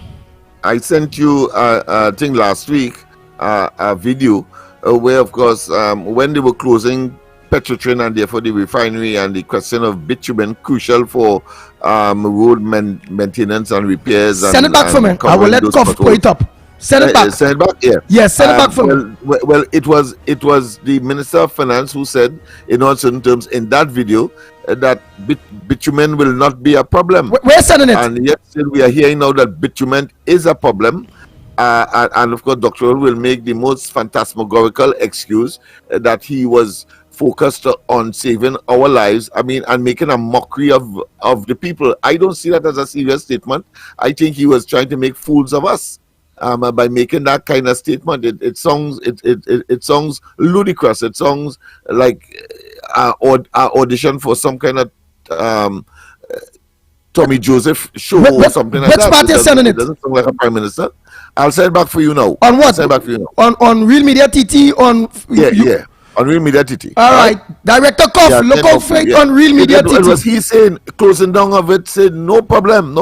I sent you I think last week a video where, of course, when they were closing Petrotrin and therefore the refinery, and the question of bitumen crucial for road maintenance and repairs. Send it back for me. I will let Kof put it up. Send it back. Send it back. Yeah. Yes, send it back for me. Well, it was the Minister of Finance who said, in all certain terms, in that video, that bitumen will not be a problem. We're sending it. And yet still we are hearing now that bitumen is a problem. And of course, Dr. Earl will make the most phantasmagorical excuse that he was focused on saving our lives, and making a mockery of the people. I don't see that as a serious statement. I think he was trying to make fools of us by making that kind of statement. It sounds ludicrous. It sounds like an audition for some kind of Tommy Joseph show or something like that. Which party is sending it? It doesn't sound like a prime minister. I'll send it back for you now. On what? I'll send it back for you now. On Real Media TT? Yeah. On Real Media TT. All right. Director Kof, look out for it on Real Media TT. It was he saying, closing down of it, said no problem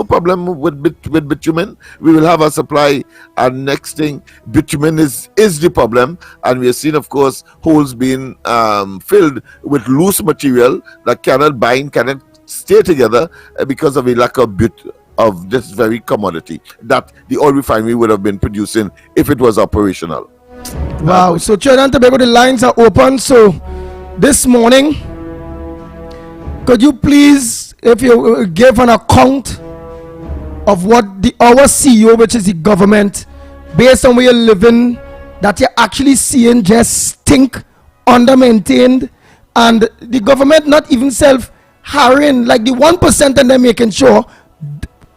with bitumen. We will have a supply. And next thing, bitumen is the problem. And we have seen, of course, holes being filled with loose material that cannot bind, cannot stay together because of a lack of this very commodity that the oil refinery would have been producing if it was operational. Wow. So Trinidad and Tobago, the lines are open. So this morning, could you please, if you give an account of what our CEO, which is the government, based on where you're living, that you're actually seeing just stink, under-maintained, and the government not even self-hiring, like the 1%, and they're making sure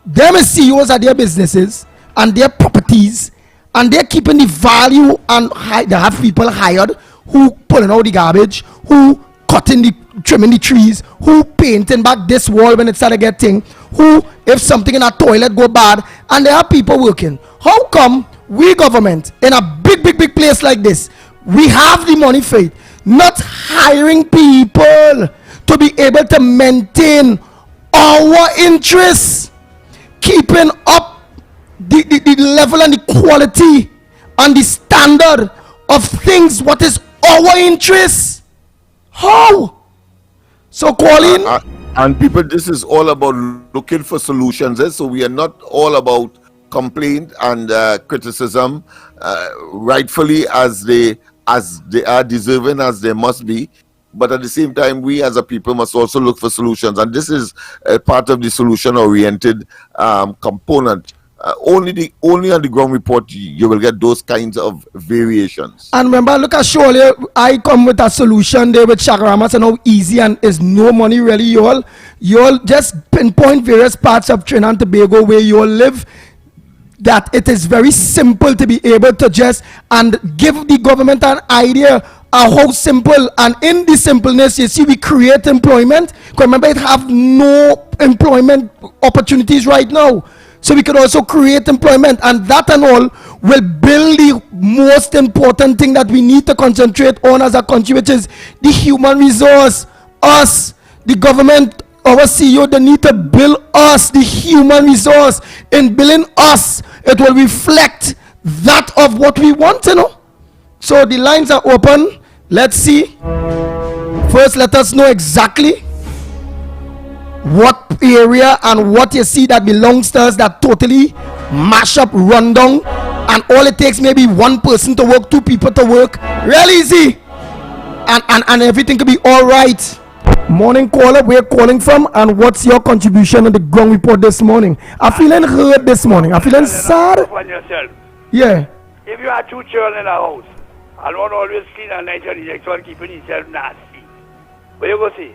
them as CEOs are their businesses and their properties, and they're keeping the value, and they have people hired who pulling out the garbage, who trimming the trees, who painting back this wall when it started getting, who if something in a toilet go bad, and there are people working. How come we government in a big place like this, we have the money for it, not hiring people to be able to maintain our interests, keeping up the level and the quality and the standard of things, what is our interest? How? So calling and people, this is all about looking for solutions, so we are not all about complaint and criticism, rightfully as they are deserving, as they must be. But at the same time, we as a people must also look for solutions, and this is a part of the solution-oriented component. Only on the ground report you will get those kinds of variations. And remember, look at surely I come with a solution there with Shagaramas and how easy and is no money really. You'll just pinpoint various parts of Trinidad and Tobago where you live, that it is very simple to be able to just and give the government an idea how simple, and in the simpleness you see we create employment. Remember, it have no employment opportunities right now, so we could also create employment, and that and all will build the most important thing that we need to concentrate on as a country, which is the human resource. Us, the government, our CEO, they need to build us the human resource. In building us, it will reflect that of what we want, So the lines are open. Let's see. First, let us know exactly what area and what you see that belongs to us, that totally mash up, run down, and all it takes maybe one person to work, two people to work, real easy, and everything could be all right. Morning caller, where calling from, and what's your contribution on the ground report this morning? I'm feeling hurt this morning. I'm feeling sad. Yeah. If you have two children in a house, and one always clean and nice, and the next one keeping himself nasty, what you go say?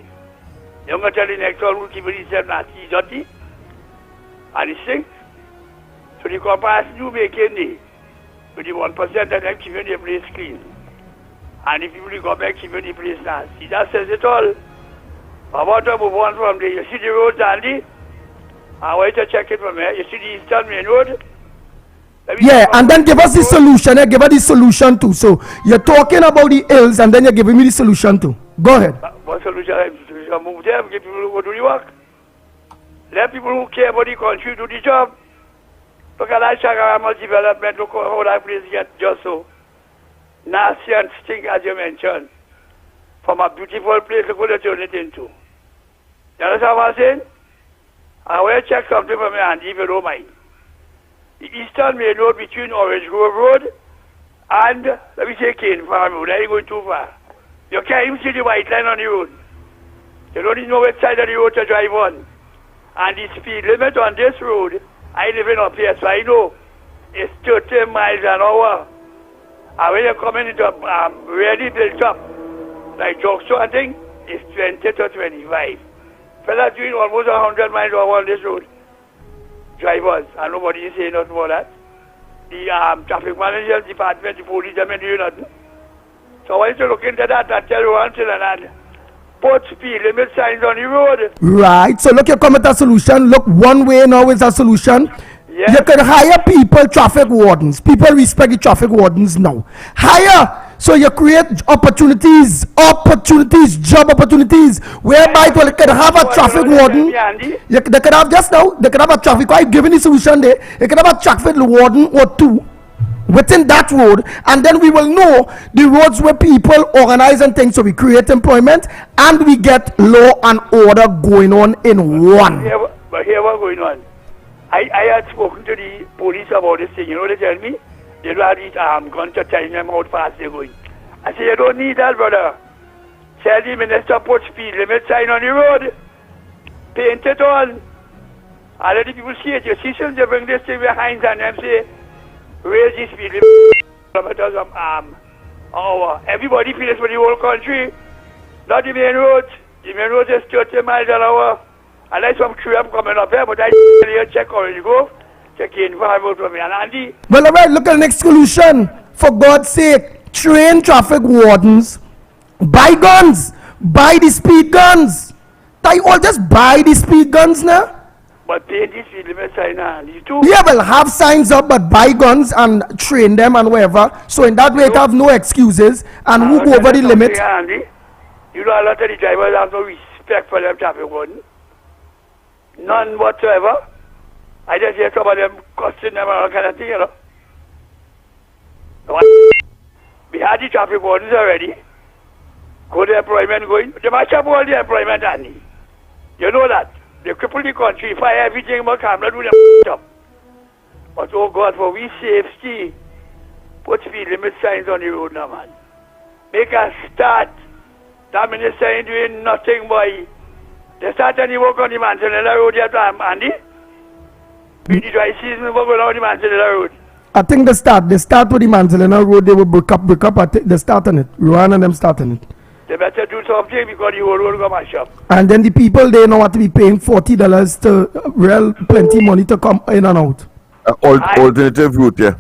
You're going to tell the next one who keeping himself nasty, dirty, and he stinks? So the comparison you make in there, with the 1% that them keeping the place clean, and the people who go back keeping the place nasty, that says it all. I want to move on from there. You see the roads, Andy? I want you to check it from here. You see the Eastern Main Road? Yeah, and then give us the solution. Give us the solution too. So you're talking about the ills, and then you're giving me the solution too. Go ahead. What solution? Move them, get people who go do the work. Let people who care about the country do the job. Because I check out development, look how that place get just so nasty and stink as you mentioned. From a beautiful place, look what they turn it into. You understand what I'm saying? I will check something for me and if you don't mind. The Eastern Main Road between Orange Grove Road and, let me say, Cane Farm Road. That ain't going too far. You can't even see the white line on the road. You don't even know which side of the road to drive on. And the speed limit on this road, I live in up here, so I know it's 30 miles an hour. And when you're coming into really built up, like Jokso and thing, it's 20 to 25. Fellas doing almost 100 miles an hour on this road. Drivers, and nobody is saying nothing about that. The traffic management department, the police, they may do nothing. So I want you to look into that and tell you one thing and that. Put speed limit signs on the road. Right. So look, you come with a solution. Look, one way now is a solution. Yes. You can hire people, traffic wardens. People respect the traffic wardens now. Hire. So you create opportunities, job opportunities, whereby you can have a traffic warden. They can have just now, they can have a traffic, I've given the solution there, they can have a traffic warden or two within that road, and then we will know the roads where people organize and things, so we create employment and we get law and order going on in one. But here what's going on? I had spoken to the police about this thing, you know, they tell me, they don't have these guns to tell them how fast they're going. I say, you don't need that, brother. Tell the minister put speed limit sign on the road. Paint it on. And let the people see it. You see some, they bring this thing behind and them say, raise the speed limit kilometers of hour. Everybody feels for the whole country. Not the main road. The main road is 30 miles an hour. Unless some tram coming up here, but I check already go. Check in for me and Andy. Well, all right, look at the next solution. For God's sake, train traffic wardens. Buy guns. Buy the speed guns. They all just buy the speed guns now. But pay the speed limit sign and you too. Yeah, well, have signs up, but buy guns and train them and whatever. So in that way, it have no excuses and who go over the limit. Andy, you know, a lot of the drivers have no respect for them traffic wardens. None whatsoever. I just hear some of them cussing them and all kind of thing, you know. We had the traffic wardens already. Go to employment going. They must have all the employment, Andy. You know that. They cripple the country, fire everything, but come not do them stuff. But oh God, for we safety, put speed limit signs on the road now, man. Make a start. That minister ain't doing nothing, boy. They start any work on the Manzanella Road yet, Andy? In the dry season, we're going on the Manzanella Road. I think they start with the Manzanella Road, they will break up. I think they start on it. Rowan and them start on it. They better do something because the whole road will mash up. And then the people, they know what to be paying $40 to real plenty money to come in and out. Alternative route, yeah.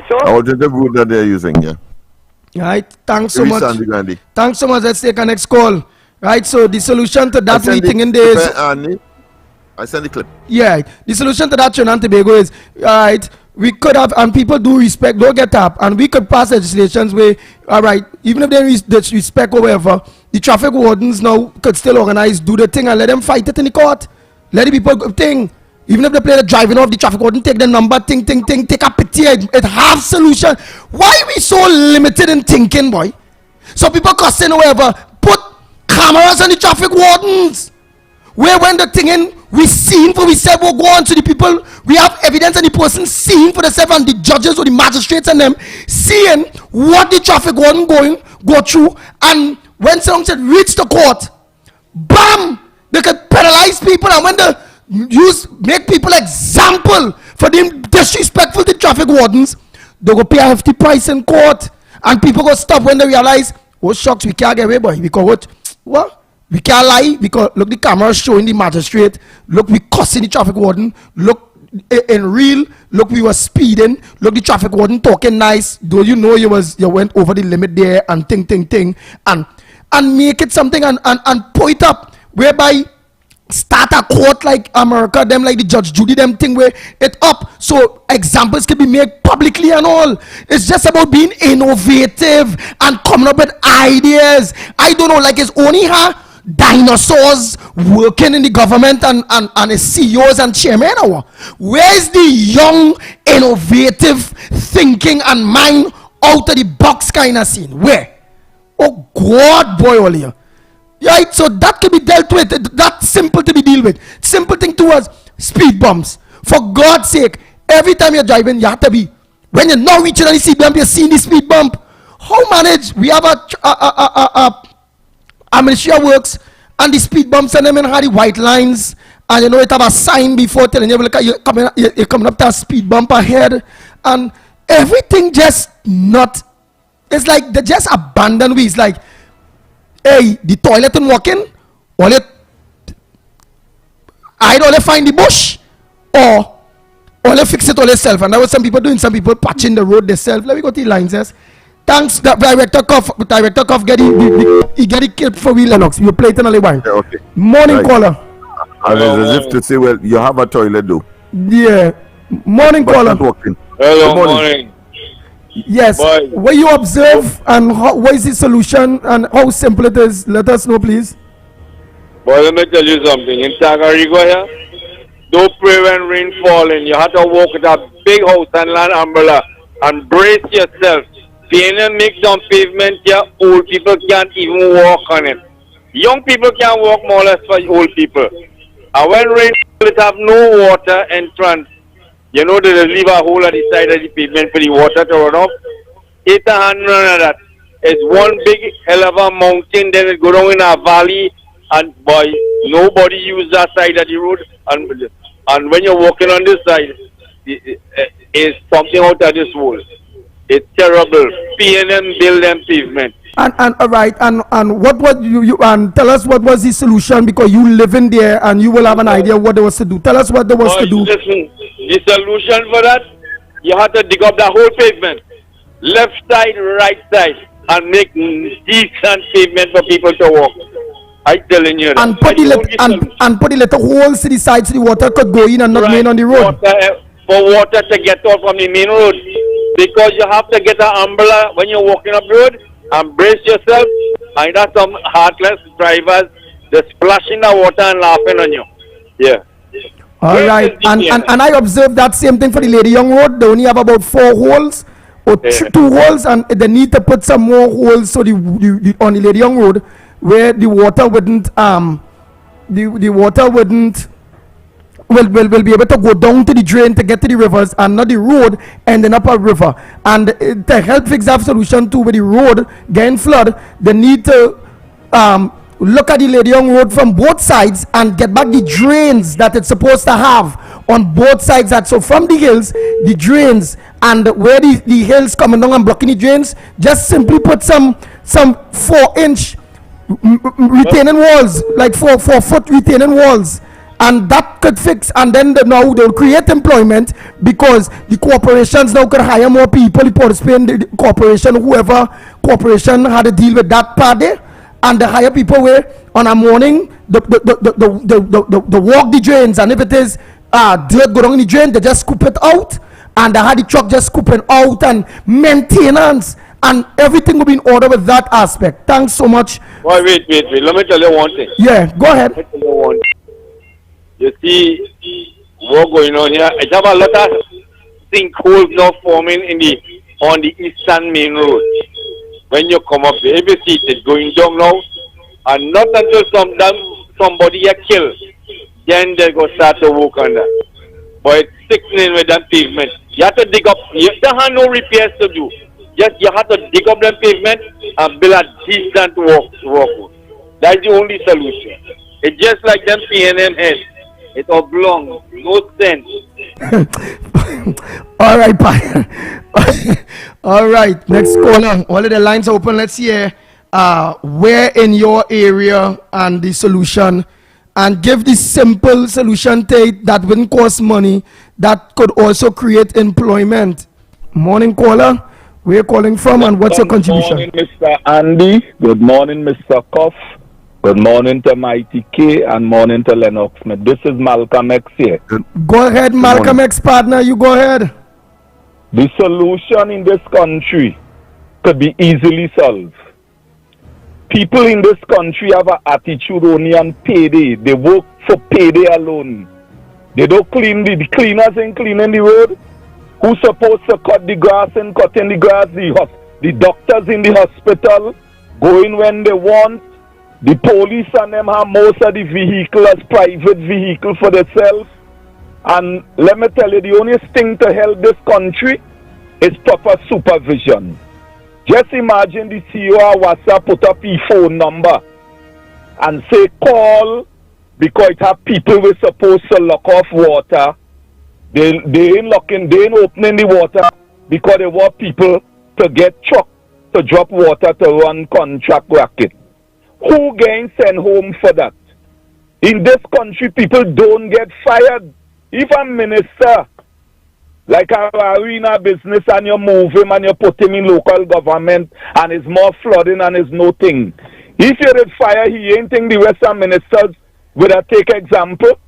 So? Alternative route that they're using, yeah. Right, thanks so much. Thanks so much. Let's take our next call. Right, so the solution to that meeting in there is... I send the clip. Yeah, the solution to that, Trinidad and Tobago, is, right, we could have, and people do respect, don't get up, and we could pass legislations where, all right, even if they respect or whatever, the traffic wardens now could still organize, do the thing, and let them fight it in the court. Let the people thing. Even if they play the driving off, the traffic warden take the number, take a pity, it have solution. Why are we so limited in thinking, boy? So people cussing or whatever, put cameras on the traffic wardens. Where when the thing in, we seen for we said we'll go on to the people, we have evidence and the person seeing for themselves and the judges or the magistrates and them seeing what the traffic warden go through, and when someone said reach the court, bam, they could penalize people, and when they make people example for them disrespectful to traffic wardens, they go pay a hefty price in court, and people go stop when they realize, oh shucks, we can't get away, boy, because what? We can't lie, because look, the camera showing the magistrate, look, we cussing the traffic warden, look, in real, look, we were speeding, look, the traffic warden talking nice, though you know you went over the limit there, and thing, and make it something, and point up, whereby start a court like America, them like the Judge Judy, them thing where it up, so examples can be made publicly and all. It's just about being innovative and coming up with ideas. I don't know, like it's only her. dinosaurs working in the government and the CEOs and chairmen? Or where is the young, innovative thinking and mind out of the box kind of scene? Where? Oh God, boy, all here. Right, so that can be dealt with. That's simple to be dealt with. Simple thing towards speed bumps. For God's sake, every time you're driving, you have to be. When you're not reaching any speed bump, you're seeing the speed bump. How manage? We have a militia works and the speed bumps and them and have the white lines, and you know it have a sign before telling you, look, you're coming up to a speed bump ahead, and everything just not. It's like they just abandon we. It's like, hey, the toilet and walking, or I don't find the bush, or they fix it all themselves. And that was some people doing, some people patching the road themselves. Let me go to the lines, yes. Thanks, Director Koff get it killed for we Lennox. You play it another while. Yeah, okay. Morning, right. Caller. And it's as if to say, well, you have a toilet though. Yeah. Morning, but Caller. Not working. Hello, morning. Yes. Boy. What you observe and what is the solution and how simple it is? Let us know, please. Boy, let me tell you something. In Tagarigo here, don't pray when rain falling. You have to walk with a big house and land umbrella and brace yourself. PNM make some pavement here, old people can't even walk on it. Young people can walk more or less for old people. And when rain falls, it have no water entrance. You know they leave a hole at the side of the pavement for the water to run off. It's a hand run of that. It's one big hell of a mountain, then it go down in a valley, and boy, nobody use that side of the road. And when you're walking on this side, it's something out of this world. It's terrible. PNM build them pavement. And all right, and what you and tell us what was the solution, because you live in there and you will have an idea what there was to do. Tell us what there was to do. Listen, the solution for that, you have to dig up the whole pavement, left side, right side, and make decent pavement for people to walk. I'm telling you. And put the little holes to the sides so the water could go in and not remain on the road. For water to get out from the main road, because you have to get an umbrella when you're walking up the road and brace yourself. I know some heartless drivers just splashing the water and laughing on you. Yeah. All right, and I observed that same thing for the Lady Young Road. They only have about 4 holes or 2 holes, and they need to put some more holes so the on the Lady Young Road where the water wouldn't the water wouldn't will be able to go down to the drain to get to the rivers, and not the road ending up a river. And to help fix that solution too, with the road getting flood, they need to look at the Lady Young Road from both sides and get back the drains that it's supposed to have on both sides. That so from the hills, the drains, and where the hills coming down and blocking the drains, just simply put some 4-inch retaining walls, like 4-foot retaining walls, and that could fix. And then now they'll create employment, because the corporations now could hire more people. The Port of Spain, the corporation, whoever corporation had to deal with that part there, and they hire people where on a morning the walk the drains, and if it is dirt go down in the drain, they just scoop it out, and they had the truck just scooping out, and maintenance and everything will be in order with that aspect. Thanks so much. Boy, wait. Let me tell you one thing. Yeah, go ahead. Let me tell you one thing. You see what going on here? I have a lot of sinkholes now forming on the eastern main road. When you come up there, every seat is going down now, and not until somebody get killed, then they go start to walk on that. But it's sickening with that pavement. You have to dig up. You don't have no repairs to do. Just you have to dig up them pavement and build a decent walk. That's the only solution. It's just like them PNM heads. It's oblong, no sense. All right, bye. All right, next caller. All of the lines are open. Let's hear where in your area and the solution, and give the simple solution that wouldn't cost money, that could also create employment. Morning, caller. Where are you calling from, and what's your contribution? Good morning, Mr. Andy. Good morning, Mr. Koff. Good morning to Mighty K, and morning to Lennox Smith. This is Malcolm X here. Go ahead, Malcolm X, partner. You go ahead. The solution in this country could be easily solved. People in this country have an attitude only on payday. They work for payday alone. They don't clean the cleaners ain't cleaning the road. Who's supposed to cut the grass and cutting the grass? The doctors in the hospital going when they want. The police and them have most of the vehicles as private vehicle for themselves. And let me tell you, the only thing to help this country is proper supervision. Just imagine the CEO of WhatsApp put up his phone number and say call because it have people who are supposed to lock off water. They ain't opening the water because they want people to get truck to drop water to run contract racket. Who getting sent home for that? In this country, people don't get fired. If a minister, like a arena business, and you move him and you put him in local government and it's more flooding and it's no thing. If you did fire, he ain't think the rest of ministers would take example.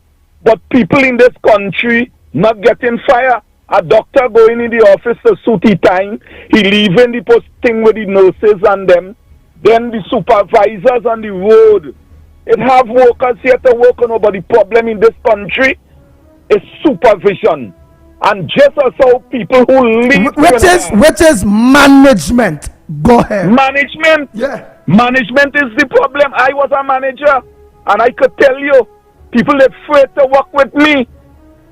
But people in this country not getting fired. A doctor going in the office to suit his time, he leaving the posting with the nurses and them. Then the supervisors on the road. It have workers here to work on, but the problem in this country is supervision. And just as how people who leave... Which is management. Go ahead. Management? Yeah. Management is the problem. I was a manager, and I could tell you, people are afraid to work with me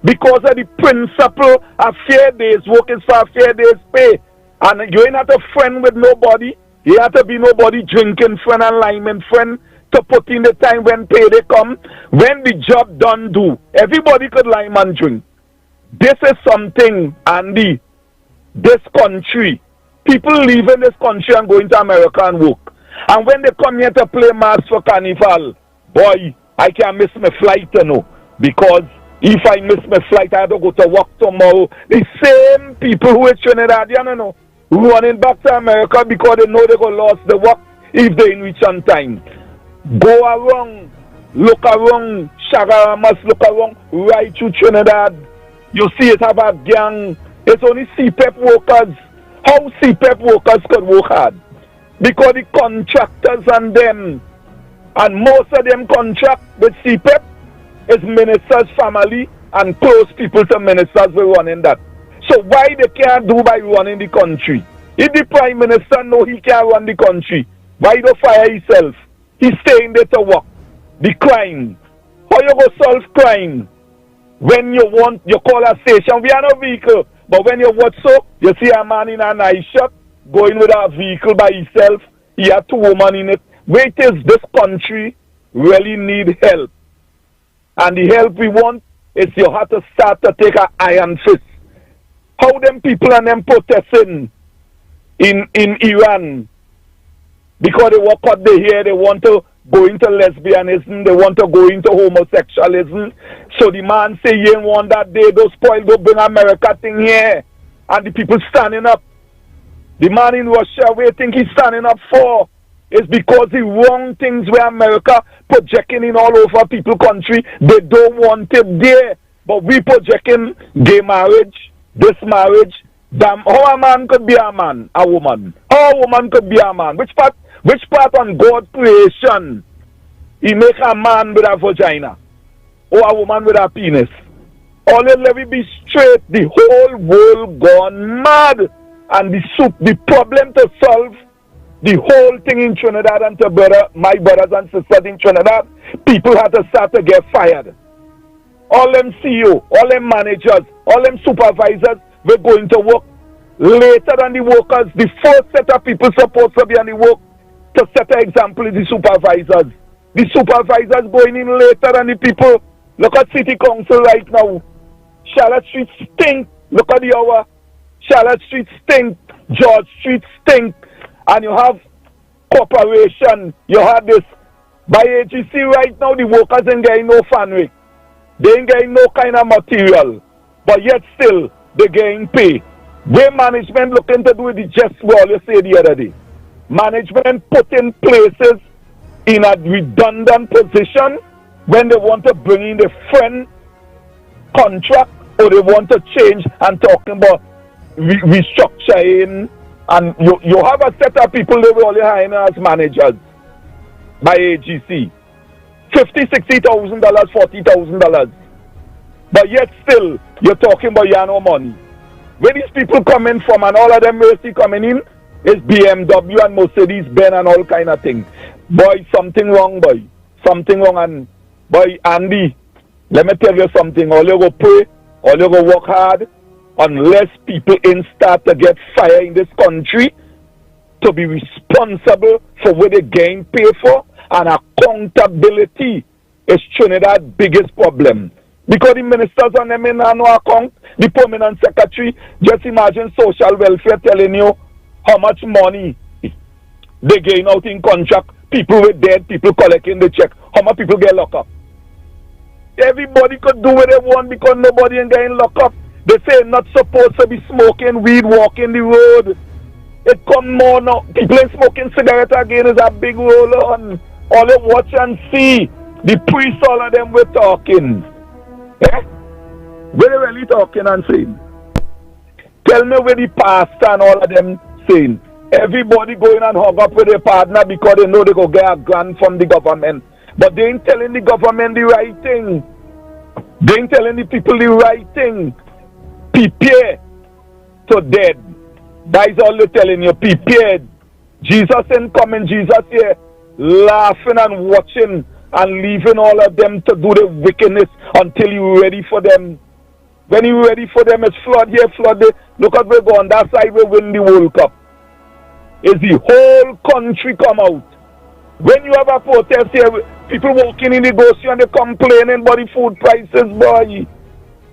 because of the principle of fair days. Work is for fair days pay. And you ain't have a friend with nobody. You have to be nobody drinking friend and liming friend to put in the time when payday come. When the job done do, everybody could lime and drink. This is something, Andy, this country, people leaving this country and going to America and work. And when they come here to play mass for carnival, boy, I can't miss my flight, you know, because if I miss my flight, I have to go to work tomorrow. The same people who are Trinidadian, you know, running back to America because they know they're going to lose the work if they in reach on time. Go around, look around, Shagaramas, look around, right to Trinidad. You see it have a gang. It's only CPEP workers. How CPEP workers could work hard? Because the contractors and them, and most of them contract with CPEP is ministers' family and close people to ministers were running that. So why they can't do by running the country? If the Prime Minister know he can't run the country, why don't fire himself? He's staying there to work. The crime. How you go solve crime? When you want, you call a station, we are no vehicle. But when you watch so, you see a man in a nice shop going with a vehicle by himself. He had 2 women in it. Wait is this country really need help. And the help we want is you have to start to take an iron fist. How them people and them protesting in Iran because they walk out the hair, they want to go into lesbianism, they want to go into homosexualism. So the man say, you ain't want that day, those spoil, go bring America thing here. And the people standing up. The man in Russia, where think he's standing up for is because the wrong things where America projecting in all over people country, they don't want it there. But we projecting gay marriage, this marriage. Damn, how a man could be a man, a woman? How a woman could be a man? Which part on God's creation he make a man with a vagina or a woman with a penis? All let me be straight. The whole world gone mad, and the problem to solve the whole thing in Trinidad and Tobago, my brothers and sisters in Trinidad, people had to start to get fired. All them CEO, all them managers, all them supervisors were going to work later than the workers. The first set of people supposed to be on the work to set an example is the supervisors. The supervisors going in later than the people. Look at City Council right now. Charlotte Street stink. Look at the hour. Charlotte Street stink. George Street stink. And you have corporation. You have this. By AGC right now, the workers ain't getting no fan rate. They ain't getting no kind of material. But yet still, they're getting pay. Where management looking to do it, just what you said the other day. Management put in places in a redundant position when they want to bring in a friend contract or they want to change and talking about restructuring. And you have a set of people they will only hire as managers. by AGC. $50,000, $60,000, $40,000. But yet still, you're talking about you have no money. Where these people coming from, and all of them mostly coming in, is BMW and Mercedes-Benz and all kind of things. Boy, something wrong, boy. Something wrong. And boy, Andy, let me tell you something. All you go pray, all you go work hard, unless people start to get fire in this country to be responsible for what they getting paid for, and accountability is Trinidad's biggest problem. Because the ministers and them in no account, the permanent secretary, just imagine social welfare telling you how much money they gain out in contract, people with dead, people collecting the check, how much people get locked up. Everybody could do what they want because nobody ain't getting locked up. They say not supposed to be smoking weed, walking the road. It come more now. People ain't smoking cigarette again is a big roll on. All you watch and see, the priests, all of them were talking. Eh? Where they really talking and saying? Tell me where the pastor and all of them saying. Everybody going and hug up with their partner because they know they go get a grant from the government. But they ain't telling the government the right thing. They ain't telling the people the right thing. Prepare to dead. That is all they're telling you. Prepared. Jesus ain't coming. Jesus here laughing and watching and leaving all of them to do the wickedness until you're ready for them. When you're ready for them, it's flood here, flood there. Look at where go on that side we win the World Cup. Is the whole country come out. When you have a protest here, people walking in the grocery and they complaining about the food prices, boy.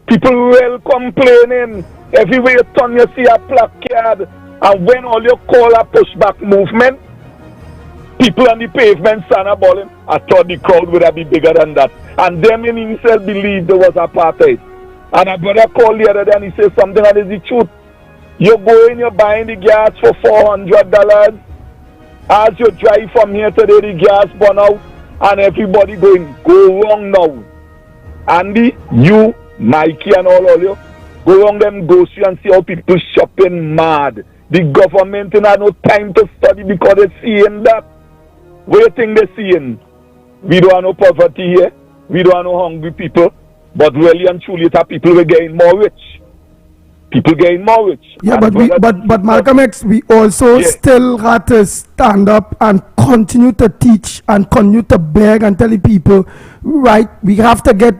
People real complaining. Everywhere you turn, you see a placard. And when all you call a pushback movement, people on the pavement stand up balling. I thought the crowd would have been bigger than that. And them in himself believed there was apartheid. And a brother called the other day and he said something that is the truth. You go in, you're buying the gas for $400. As you drive from here today, the gas burn out. And everybody go wrong now. Andy, you, Mikey and all of you, go around them grocery and see how people shopping mad. The government ain't have no time to study because they're seeing that. What do you think they're seeing? We don't have no poverty here. We don't have no hungry people. But really and truly, it's people who are getting more rich. People getting more rich. Yeah, but Malcolm X, we also still have to stand up and continue to teach and continue to beg and tell the people, right, we have to get,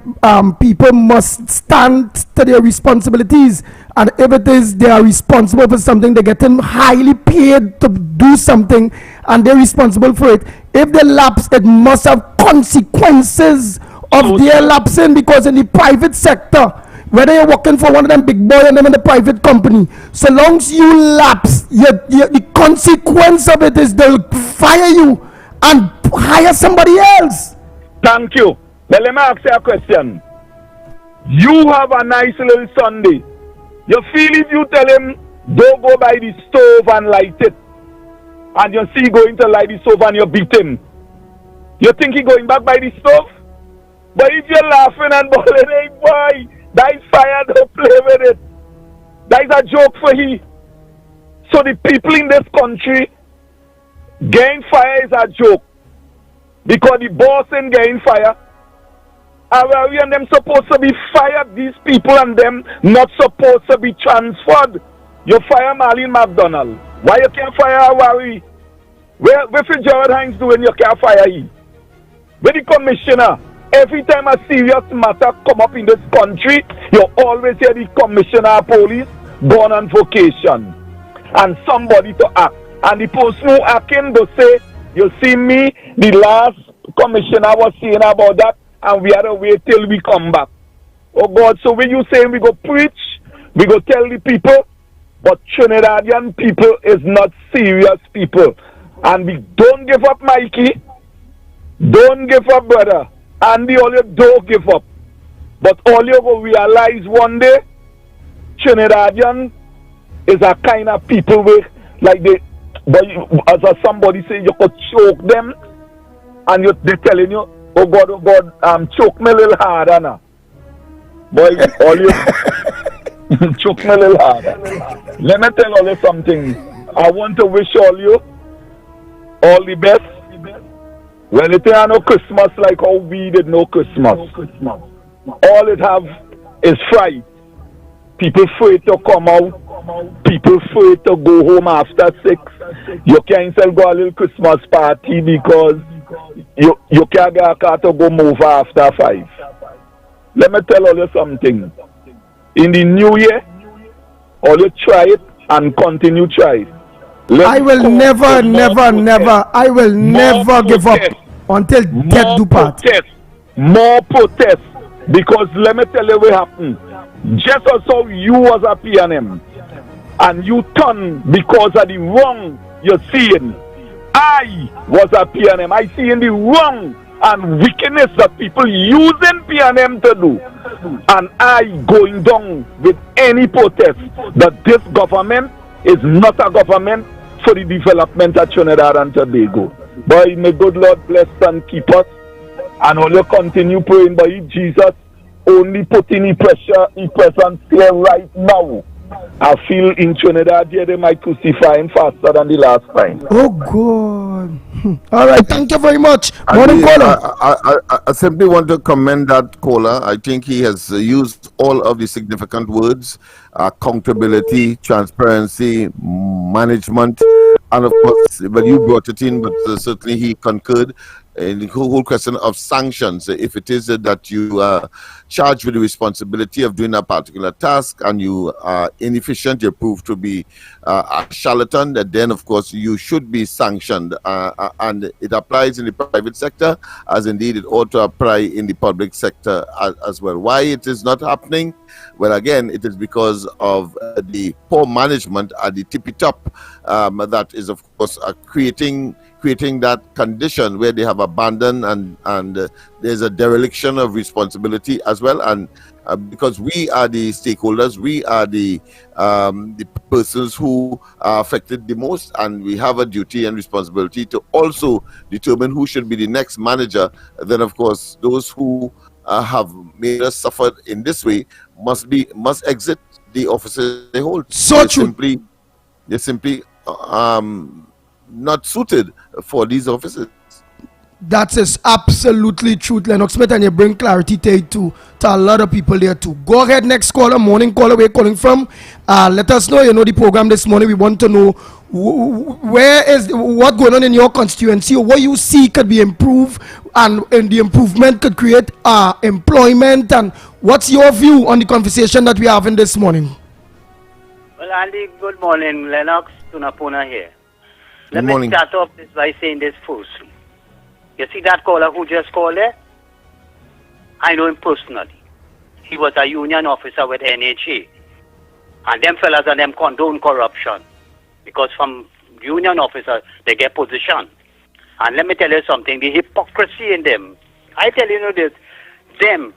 people must stand to their responsibilities. And if it is they are responsible for something, they're getting highly paid to do something and they're responsible for it. If they lapse, it must have consequences of their lapsing, because in the private sector, whether you're working for one of them big boys and them in the private company, so long as you lapse, the consequence of it is they'll fire you and hire somebody else. Thank you. But let me ask you a question. You have a nice little Sunday. You feel if you tell him, don't go by the stove and light it, and you see going to light the stove and you beat him, you think he going back by the stove? But if you're laughing and bawling, hey boy, that is fire, don't play with it. That is a joke for he. So the people in this country, getting fire is a joke. Because the boss ain't getting fire. Are we and them supposed to be fired? These people and them not supposed to be transferred. You fire Marlene McDonald. Why you can't fire Awari? Where Gerald Hines doing you can't fire him? Where the commissioner? Every time a serious matter come up in this country, you always hear the commissioner of police gone on vacation. And somebody to act. And the person who acting to say, you see me, the last commissioner was saying about that, and we had to wait till we come back. Oh God, so when you say we go preach, we go tell the people, but Trinidadian people is not serious people. And we don't give up, Mikey. Don't give up, brother. Andy, all you don't give up. But all you will realize one day, Trinidadian is a kind of people with, like they, but as somebody say, you could choke them, and they're telling you, oh God, choke me a little harder now. Boy, all you, choke me a little harder. Let me tell all you something. I want to wish all you all the best. Well, it ain't no Christmas like how we did no Christmas. All it have is fright. People afraid to come out. People afraid to go home after 6. You can't still go a little Christmas party because you can't get a car to go move after 5. Let me tell you something. In the new year, all you try it and continue try it. I will never give up until death do part. More protests. Because let me tell you what happened. Just also you was a PNM and you turn because of the wrong you're seeing. I was a PNM. I see in the wrong and wickedness that people using PNM to do. And I going down with any protest that this government is not a government for the development of Trinidad and Tobago. Boy, may good Lord bless and keep us. And all you continue praying by Jesus. Only putting the pressure and fear right now. I feel in Trinidad here they might crucify him faster than the last time. Oh God. All right, thank you very much. Morning caller. I simply want to commend that caller. I think he has used all of the significant words: accountability, transparency, management, and of course, well, you brought it in, but certainly he concurred in the whole question of sanctions. If it is that you are charged with the responsibility of doing a particular task and you are inefficient, you prove to be a charlatan, then of course you should be sanctioned. And it applies in the private sector as indeed it ought to apply in the public sector as well. Why it is not happening? Well, again, it is because of the poor management at the tippy top that is of course creating that condition where they have abandoned and there's a dereliction of responsibility as well. And because we are the stakeholders, we are the persons who are affected the most, and we have a duty and responsibility to also determine who should be the next manager. Then of course those who have made us suffer in this way must exit the offices they hold. So true. They're simply not suited for these offices. That is absolutely true, Lennox Smith, and you bring clarity to a lot of people there too. Go ahead, next caller, morning caller, where you calling from? Let us know, the program this morning. We want to know what going on in your constituency, or what you see could be improved, and the improvement could create employment. And what's your view on the conversation that we're having this morning? Well, Andy, good morning. Lennox Tunapuna here. Let Good morning. me start off this by saying this first. You see that caller who just called there? I know him personally. He was a union officer with NHA. And them fellas and them condone corruption. Because from union officers, they get position. And let me tell you something, the hypocrisy in them. I tell you this, them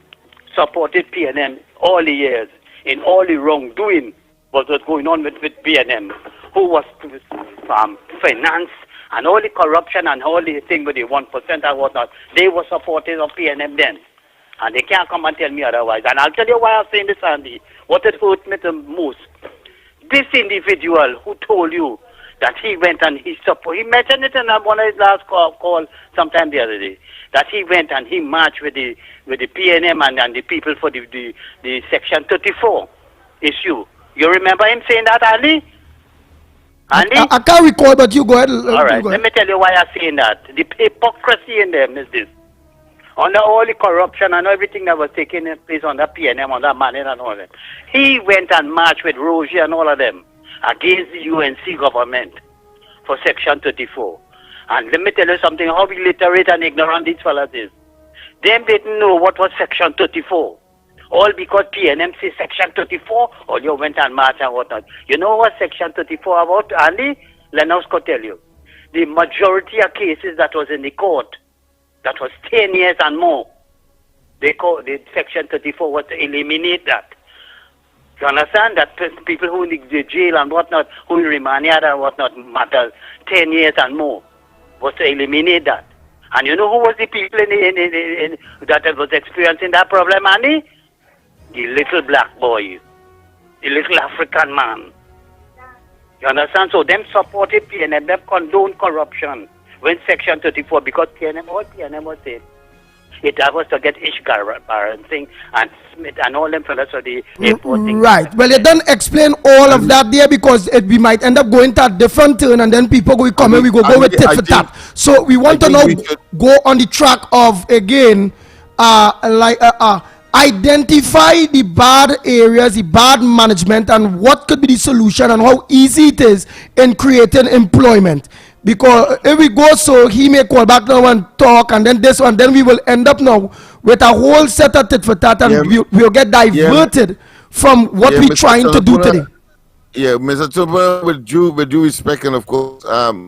supported PNM all the years in all the wrongdoing what was going on with PNM, who was finance and all the corruption and all the thing with the 1% and whatnot. They were supporters of PNM then. And they can't come and tell me otherwise. And I'll tell you why I'm saying this, Andy. What it hurt me the most. This individual who told you that he went and he mentioned it in one of his last call sometime the other day, that he went and he marched with the PNM and the people for the Section 34 issue. You remember him saying that, Andy? Andy? I can't recall, but you go ahead. All right, let me tell you why I'm saying that. The hypocrisy in them is this. Under all the corruption and everything that was taking place on the PNM, on that man and all that, he went and marched with Roger and all of them against the UNC government for Section 34. And let me tell you something, how illiterate and ignorant these fellas is. Them didn't know what was Section 34. All because PNM says Section 34, or you went and marched and whatnot. You know what Section 34 about, Andy? Lennox could tell you. The majority of cases that was in the court, that was 10 years and more, the Section 34 was to eliminate that. You understand? That people who in the jail and whatnot, who in remand and whatnot, matters 10 years and more, was to eliminate that. And you know who was the people that was experiencing that problem, Andy? The little black boy, the little African man. You understand? So them supported PNM, them condoned corruption. when Section 34, because PNM, all PNM was saying, it was to get Ishgar thing and Smith and all them fellas for the airport thing. Right. Well, you don't explain all of that there because we might end up going to a different turn and then people will come and we go with tit for tat. So we want to now go on the track of, again, identify the bad areas, the bad management, and what could be the solution and how easy it is in creating employment. Because if we go so, he may call back now and talk, and then this one, then we will end up now with a whole set of tit for tat, and we'll get diverted from what we're trying to do today. Yeah, Mr. Tuber, with due respect, and of course, I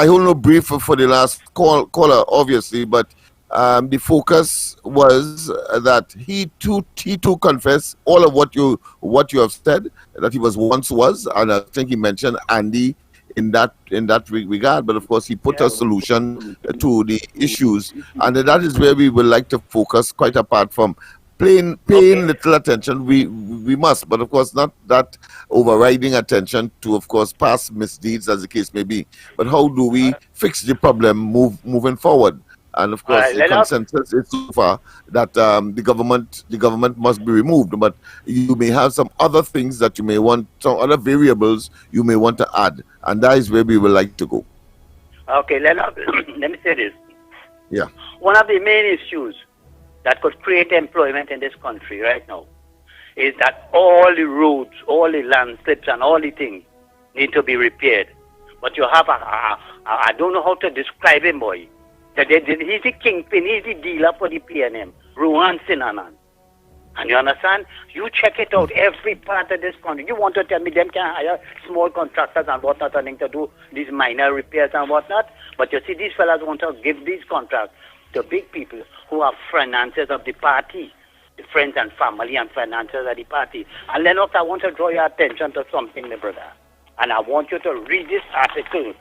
hold no brief for the last caller, obviously, but the focus was that he too confessed all of what you have said, that he once was, and I think he mentioned Andy in that regard. But of course, he put a solution to the issues, and that is where we would like to focus. Quite apart from paying little attention, we must, but of course not that overriding attention to, of course, past misdeeds, as the case may be. But how do we fix the problem moving forward? And of course, the consensus is so far that the government must be removed. But you may have some other things that you may want, some other variables you may want to add, and that is where we would like to go. Okay, let me say this. Yeah. One of the main issues that could create employment in this country right now is that all the roads, all the landslips, and all the things need to be repaired. But you have I don't know how to describe him, boy. He's the kingpin, he's the dealer for the PNM, Ruhan Sinanan. And you understand? You check it out, every part of this country. You want to tell me them can hire small contractors and whatnot and to do these minor repairs and whatnot? But you see, these fellas want to give these contracts to big people who are financiers of the party, the friends and family and financiers of the party. And Lennox, I want to draw your attention to something, my brother. And I want you to read this article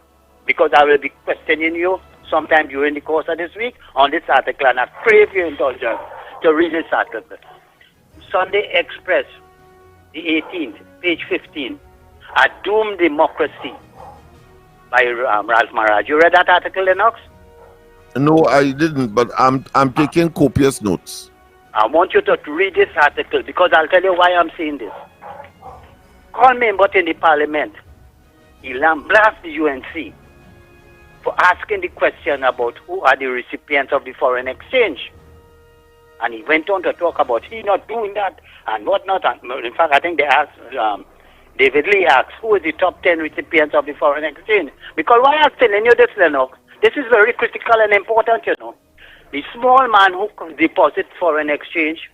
because I will be questioning you sometime during the course of this week on this article, and I crave your indulgence to read this article. Sunday Express, the 18th, page 15, A Doomed Democracy by Ralph Maraj. You read that article, Lennox? No, I didn't, but I'm taking copious notes. I want you to read this article because I'll tell you why I'm saying this. Call me but in the parliament. He lambasted the UNC for asking the question about who are the recipients of the foreign exchange. And he went on to talk about he not doing that and whatnot. And in fact, I think they asked, David Lee asked, who is the top 10 recipients of the foreign exchange? Because why I'm telling you this, Lennox, this is very critical and important, you know. The small man who deposits foreign exchange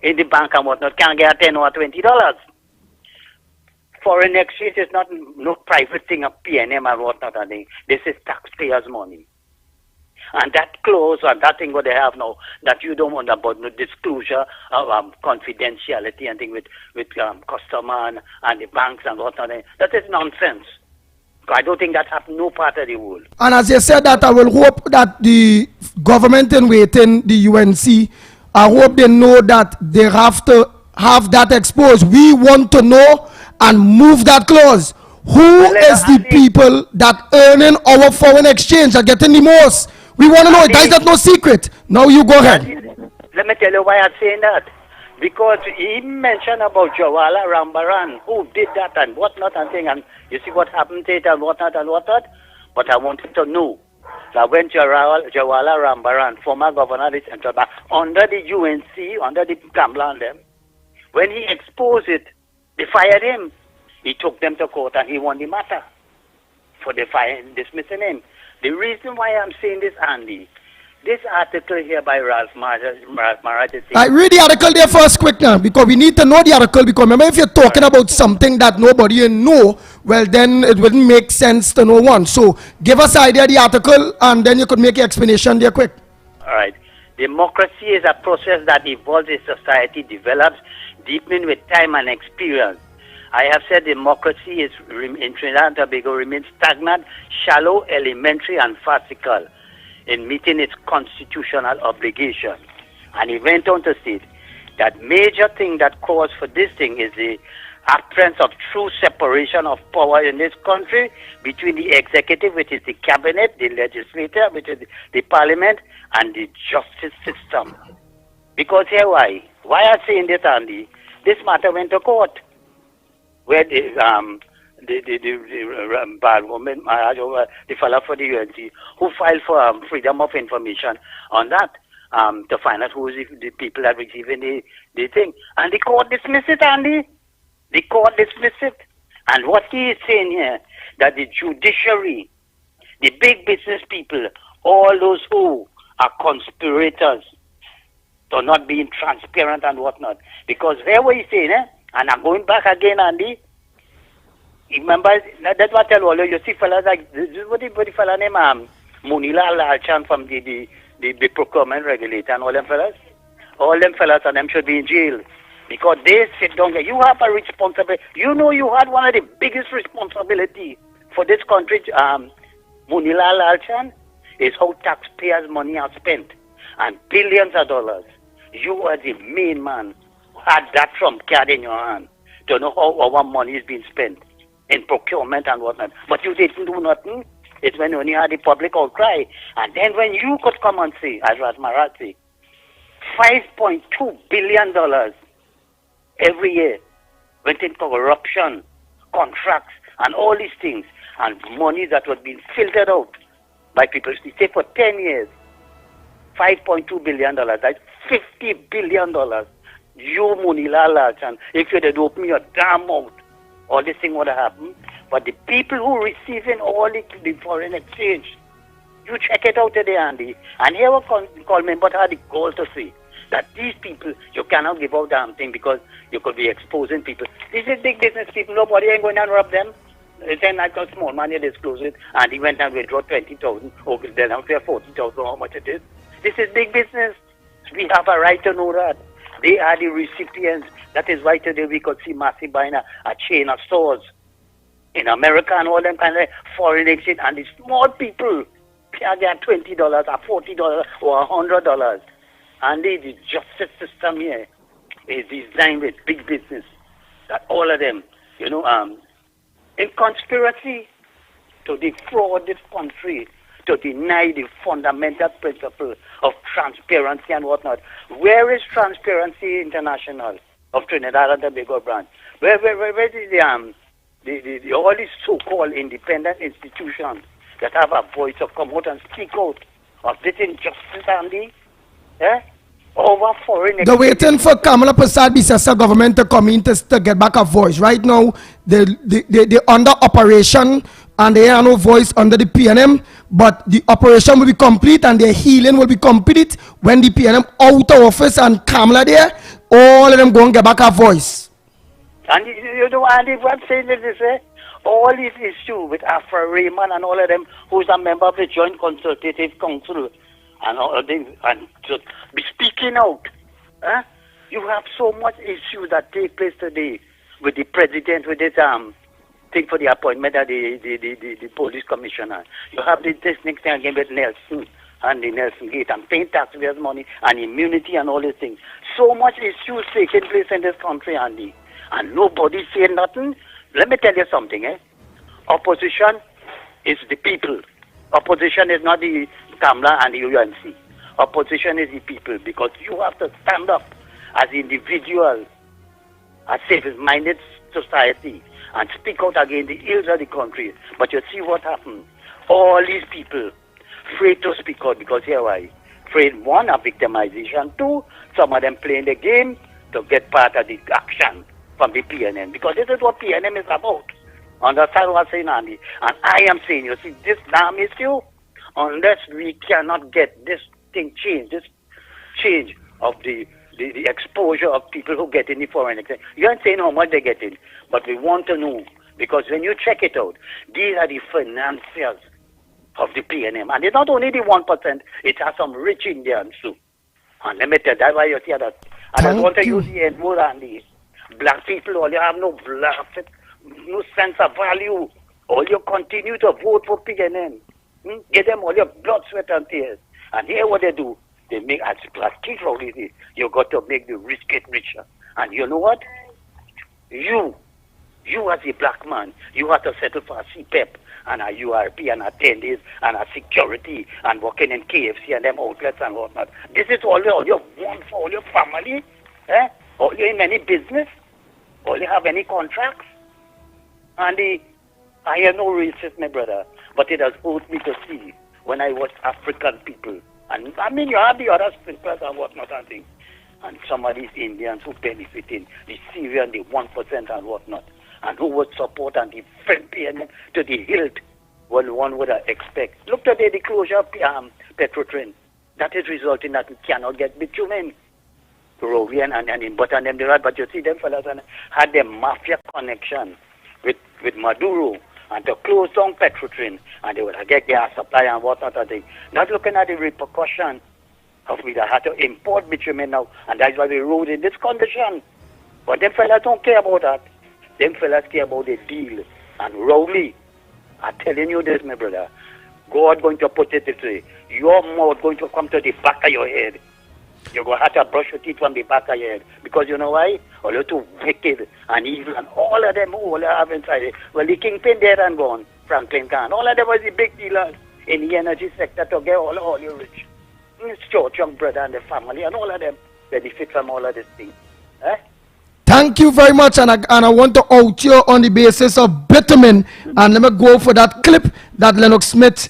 in the bank and whatnot can get $10 or $20. Foreign exchange is not no private thing of PNM and whatnot. This is taxpayers' money. And that clause and that thing what they have now, that you don't want about no disclosure of confidentiality and thing with customer and the banks and whatnot, that is nonsense. I don't think that happens no part of the world. And as you said that, I will hope that the government in waiting, the UNC, I hope they know that they have to have that exposed. We want to know and move that clause. Who is the people that earning our foreign exchange are getting the most? We want to know it. That is not no secret. Now you go ahead. Let me tell you why I'm saying that. Because he mentioned about Jawala Rambaran, who did that and whatnot and thing, and you see what happened to it and whatnot and whatnot. But I wanted to know that when Jawala Rambaran, former governor of the Central Bank, under the UNC, under the Kamla and them, when he exposed it, they fired him. He took them to court and he won the matter for the dismissing him. The reason why I'm saying this, Andy, this article here by Ralph Maraj is I read the article there first quick now because we need to know the article, because remember if you're talking about something that nobody know, well then it wouldn't make sense to no one. So give us an idea of the article and then you could make your explanation there quick. All right. Democracy is a process that evolves as society develops, deepening with time and experience. I have said democracy is in Trinidad and Tobago remains stagnant, shallow, elementary, and farcical in meeting its constitutional obligation. And he went on to state that major thing that calls for this thing is the absence of true separation of power in this country between the executive, which is the cabinet, the legislature, which is the parliament, and the justice system. Because here why? Why I'm saying this, Andy? This matter went to court, where the bad woman, the fellow for the UNC, who filed for freedom of information on that, to find out who is the people that receiving the thing. And the court dismissed it, Andy. The court dismissed it. And what he is saying here, that the judiciary, the big business people, all those who are conspirators, to not being transparent and whatnot. Because here what he's saying, and I'm going back again, Andy. Remember, that's what I tell all you see fellas like, what the fella name, Munila Lalchan from the procurement regulator and all them fellas? All them fellas and them should be in jail. Because they sit down there. You have a responsibility. You know you had one of the biggest responsibility for this country, Munila Lalchan, is how taxpayers' money are spent. And billions of dollars. You are the main man who had that trump card in your hand to know how our money is being spent in procurement and whatnot. But you didn't do nothing. It's when you only had the public outcry. And then when you could come and say, as Rasmarat say, $5.2 billion every year went in corruption, contracts, and all these things, and money that was being filtered out by people. They say for 10 years, $5.2 billion, that's $50 billion. You, Munila Lalchan, if you did open your damn mouth, all this thing would have happened. But the people who receiving all the foreign exchange, you check it out today, Andy. And here we call me, but had the goal to say that these people, you cannot give out damn thing because you could be exposing people. These are big business people, nobody ain't going to rob them. Then I got small money, disclose it, and he went and withdraw 20,000. Okay, then I'm fair 40,000, how much it is. This is big business. We have a right to know that. They are the recipients. That is why today we could see massive buying a chain of stores in America and all them kind of foreign exchange. And the small people, they are $20 or $40 or $100. And the justice system here is designed with big business. That all of them, in conspiracy to defraud this country, to deny the fundamental principle of transparency and whatnot. Where is Transparency International of Trinidad and Tobago branch? Where is all these so-called independent institutions that have a voice to come out and speak out of this injustice, Andy? Over foreign. They're waiting for Kamala Prasad Bisesa government to come in to get back a voice. Right now, they're under operation and they have no voice under the PNM, but the operation will be complete and their healing will be complete when the PNM out of office and Kamala there, all of them go and get back a voice. And you know, Andy, what saying this, all these issues with Afra Raymond and all of them, who's a member of the Joint Consultative Council, and all of them, and to be speaking out. You have so much issues that take place today with the president, with this thing for the appointment of the police commissioner. You have this next thing again with Nelson and the Nelson Gate and paying taxpayers' money and immunity and all these things. So much issues taking place in this country, Andy, and nobody saying nothing. Let me tell you something, Opposition is the people. Opposition is not the Kamala and the UNC. Opposition is the people, because you have to stand up as individuals, as civic-minded society, and speak out against the ills of the country. But you see what happened. All these people afraid to speak out because here why? Afraid, one, of victimization. Two, some of them playing the game to get part of the action from the PNM. Because this is what PNM is about. Understand what I'm saying, Andy? And I am saying, you see, this damn issue, unless we cannot get this thing changed, this change of the exposure of people who get in the foreign exchange. You aren't saying how much they get in, but we want to know, because when you check it out, these are the financiers of the PNM. And it's not only the 1%, it has some rich Indians too. And let me tell you, that's why you see that. I don't want to use the N word on the black people, all you have no sense of value. All you continue to vote for PNM. Give them all your blood, sweat, and tears. And here what they do, they make, as Keith Rowley, you got to make the rich get richer. And you know what? You You as a black man, you have to settle for a CPEP and a URP and a 10 days and a security and working in KFC and them outlets and whatnot. This is all you want for all your family? Eh? All you in any business? All you have any contracts? And I am no racist, my brother, but it has hurt me to see when I watch African people. And I mean, you have the other speakers and whatnot and things. And some of these Indians who benefiting, the Syrian, the 1% and whatnot, and who would support and defend PNM to the hilt, what one would expect. Look today, the closure of Petrotrin. That is resulting that we cannot get bitumen. Peruvian and in Bhutan, them, but you see them fellas had their mafia connection with Maduro and to close down Petrotrin, and they would get their supply and whatnot. Not looking at the repercussion of we had to import bitumen now, and that's why we rode in this condition. But them fellas don't care about that. Them fellas care about the deal. And Rowley, I'm telling you this, my brother, God going to put it this way. Your mouth going to come to the back of your head. You're going to have to brush your teeth from the back of your head. Because you know why? All you're too wicked and evil, and all of them who all have inside it. Well, the kingpin there and gone, Franklin Khan. All of them was the big dealers in the energy sector to get all you rich. It's George, young brother and the family, and all of them benefit from all of this thing. Eh? Thank you very much, and I want to out you on the basis of bitumen, and let me go for that clip that Lennox Smith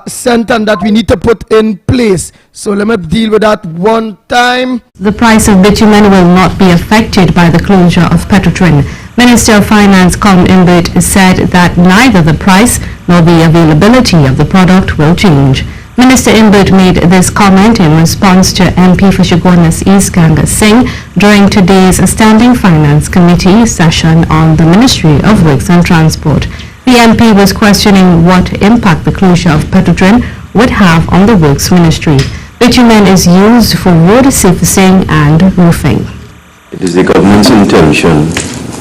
sent and that we need to put in place. So let me deal with that one time. The price of bitumen will not be affected by the closure of Petrotrin. Minister of Finance Com Imbert said that neither the price nor the availability of the product will change. Minister Imbert made this comment in response to MP for Chaguanas East Ganga Singh during today's Standing Finance Committee session on the Ministry of Works and Transport. The MP was questioning what impact the closure of Petrotrin would have on the Works Ministry. Bitumen is used for road surfacing and roofing. It is the government's intention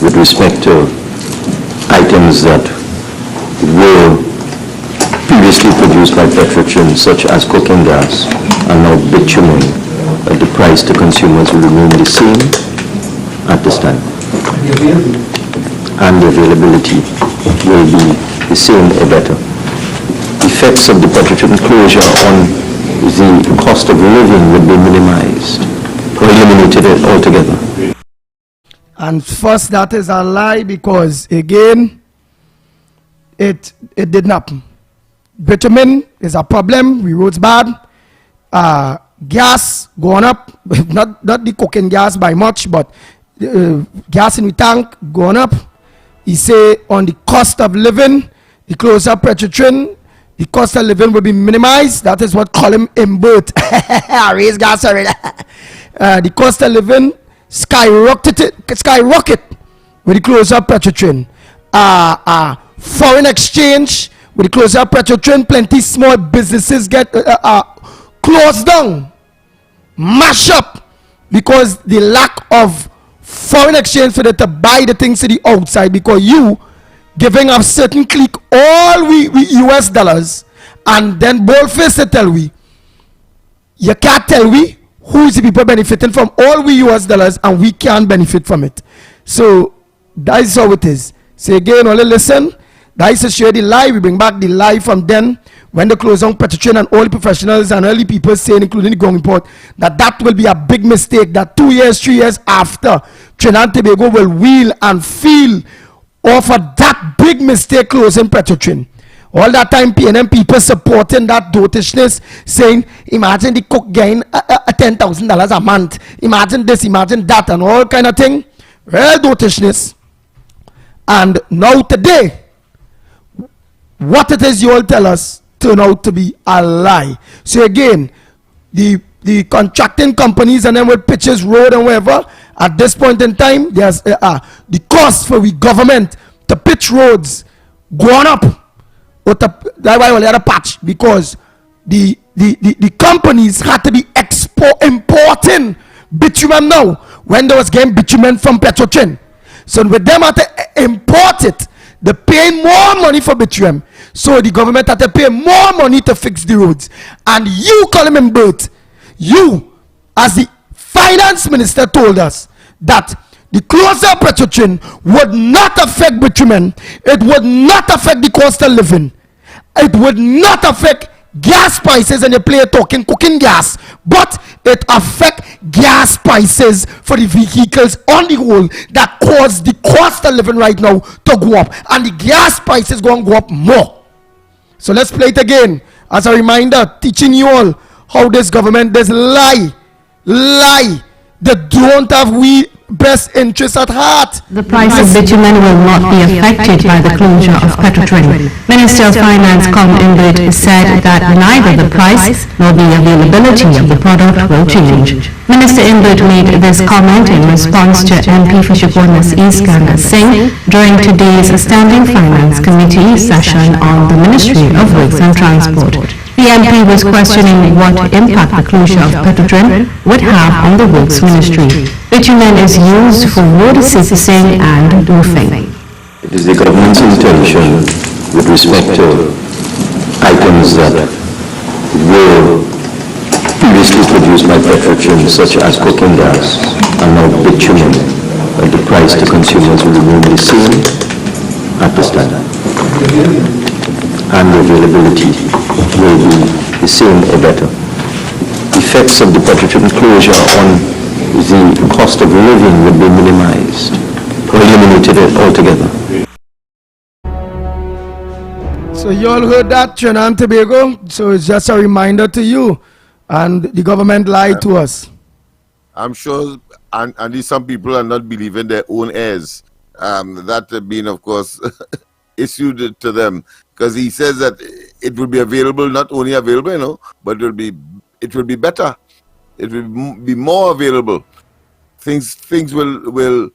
with respect to items that were previously produced by Petrotrin, such as cooking gas, and now bitumen, the price to consumers will remain the same at this time. And the availability will be the same or better. Effects of the Petrotrin closure on the cost of living would be minimized or eliminated altogether. And first, that is a lie, because again, it didn't happen. Bitumen is a problem. We roads bad. Gas going up. Not the cooking gas by much, but gas in the tank going up. He say on the cost of living, the closer Petrotrin, the cost of living will be minimized. That is what Colin Imbert raise gas already. The cost of living skyrocket with the closer Petrotrin. Foreign exchange. With the closure of Petrotrin, plenty small businesses get closed down, mash up, because the lack of foreign exchange for them to buy the things to the outside, because you giving up certain clique all we US dollars, and then boldface to tell we, you can't tell we who is the people benefiting from all we US dollars, and we can't benefit from it. So that is how it is. So again, only listen. That is to share the lie. We bring back the lie from then when they close down Petrotrin, and all the professionals and early people saying, including the ground report, that will be a big mistake, that 2 years, 3 years after, Trinidad and Tobago will wheel and feel off of that big mistake closing Petrotrin. All that time, PNM people supporting that dotishness, saying, imagine the cook getting $10,000 a month, imagine this, imagine that, and all kind of thing. Real dotishness. And now today, what it is you all tell us turn out to be a lie. So again, the contracting companies and then with pitches, road and whatever, at this point in time, there's the cost for the government to pitch roads going up. That's why we had a patch, because the companies had to be importing bitumen now when they was getting bitumen from Petrotrin. So with them had to import it, they pay more money for bitumen. So the government had to pay more money to fix the roads. And you, Colin Imbert, you as the finance minister told us that the closure of Petrotrin would not affect bitumen. It would not affect the cost of living. It would not affect gas prices, and you play talking cooking gas, but it affect gas prices for the vehicles on the whole that cause the cost of living right now to go up, and the gas prices going to go up more. So let's play it again as a reminder, teaching you all how this government does lie. They don't have we best interests at heart. The price of bitumen will not be affected by the closure of Petrotrin. Minister of Finance Com Imbit said that neither the price nor the availability of the product will change. Minister Imbit made this comment in response to MP for Chaguanas East Ganga Singh during today's Standing Finance Committee session on the Ministry of Works and Transport. The MP was questioning what impact the closure of Petrotrin would have on the Works Ministry. Bitumen is used for road surfacing and roofing. It is the government's intention with respect to items that were previously produced by Petrotrin, such as cooking gas, and now bitumen, but the price to consumers will remain the same at this time. And the availability will be the same or better. Effects of the Petrotrin closure on the cost of living would be minimized or eliminated altogether. So you all heard that, Trinidad and Tobago. So it's just a reminder to you, and the government lied to us. I'm sure, and some people are not believing their own ears. That being, of course, issued to them, because he says that it will be available, not only available, but it will be better. It will be more available. Things will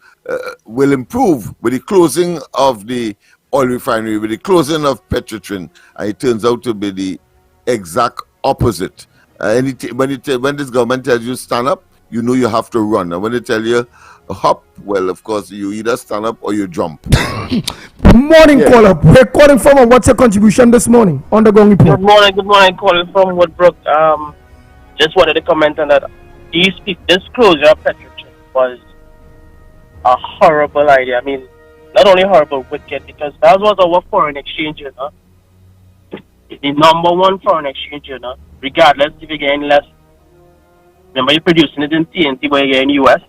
improve with the closing of the oil refinery, with the closing of Petrotrin, and it turns out to be the exact opposite. When this government tells you stand up, you know you have to run, and when they tell you hop, well, of course, you either stand up or you jump. Morning, caller. We're calling from, and what's your contribution this morning on the Gong Report? Good morning, calling from Woodbrook. Just wanted to comment on that. This closure of Petrotrin was a horrible idea. I mean, not only horrible, wicked, because that was our foreign exchange, the number one foreign exchange, regardless if you're getting less. Remember, you're producing it in TNT, but you're getting US,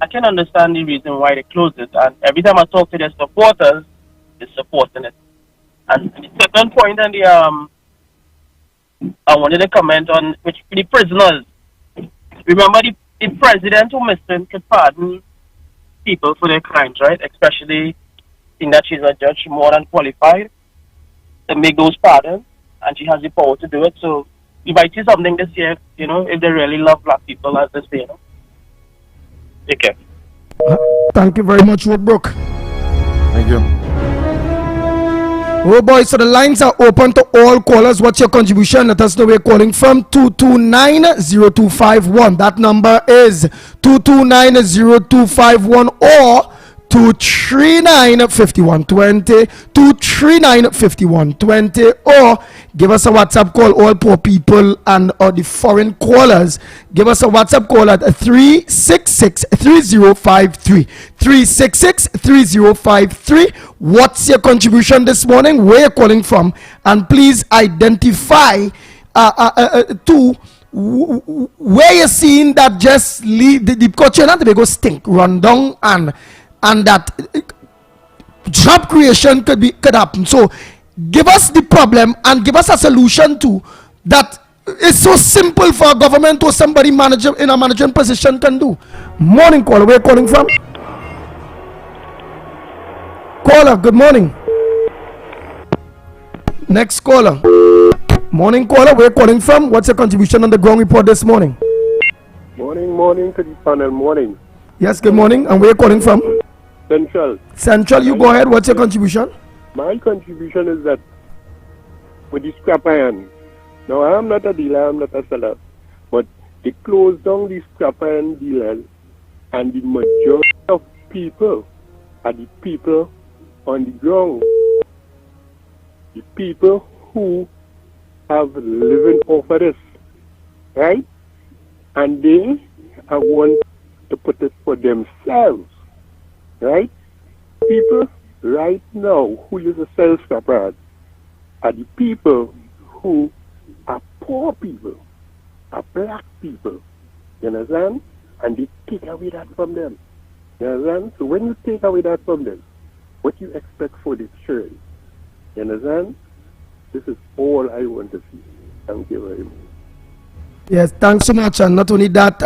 I can understand the reason why they closed it, and every time I talk to their supporters, they're supporting it. And the second point, and I wanted to comment on which the prisoners. Remember, the president who missing could pardon people for their crimes, right? Especially in that she's a judge more than qualified to make those pardons, and she has the power to do it. So you might see something this year, if they really love black people, as they say, Take care. Thank you very much, Woodbrook. Thank you. Oh boy, so the lines are open to all callers. What's your contribution? Let us know where you're calling from. 229-0251. That number is 229-0251 or 239-5120, 239-5120, or give us a WhatsApp call, all poor people and or the foreign callers. Give us a WhatsApp call at 366-3053, 366-3053. What's your contribution this morning? Where you're calling from? And please identify where you're seeing that just leave the culture and they go stink, run down, and that job creation could happen. So give us the problem and give us a solution to that. It's so simple for a government or somebody manager in a management position can do. Morning, caller. Where are you calling from? Caller, good morning. Next caller. Morning, caller. Where are you calling from? What's your contribution on the Ground Report this morning? Morning to the panel. Morning. Yes, good morning. And where are you calling from? Central, you go ahead. What's your contribution? My contribution is that with the scrap iron. Now, I am not a dealer, I am not a seller, but they closed down the scrap iron dealers, and the majority of people are the people on the ground. The people who have living off of this, right? And they are one to put it for themselves, right? People right now who use a self-scrapper are the people who are poor people, are black people, you understand? And they take away that from them, you understand? So when you take away that from them, what you expect for the church, you understand? This is all I want to see. Thank you very much. Yes, thanks so much. And not only that,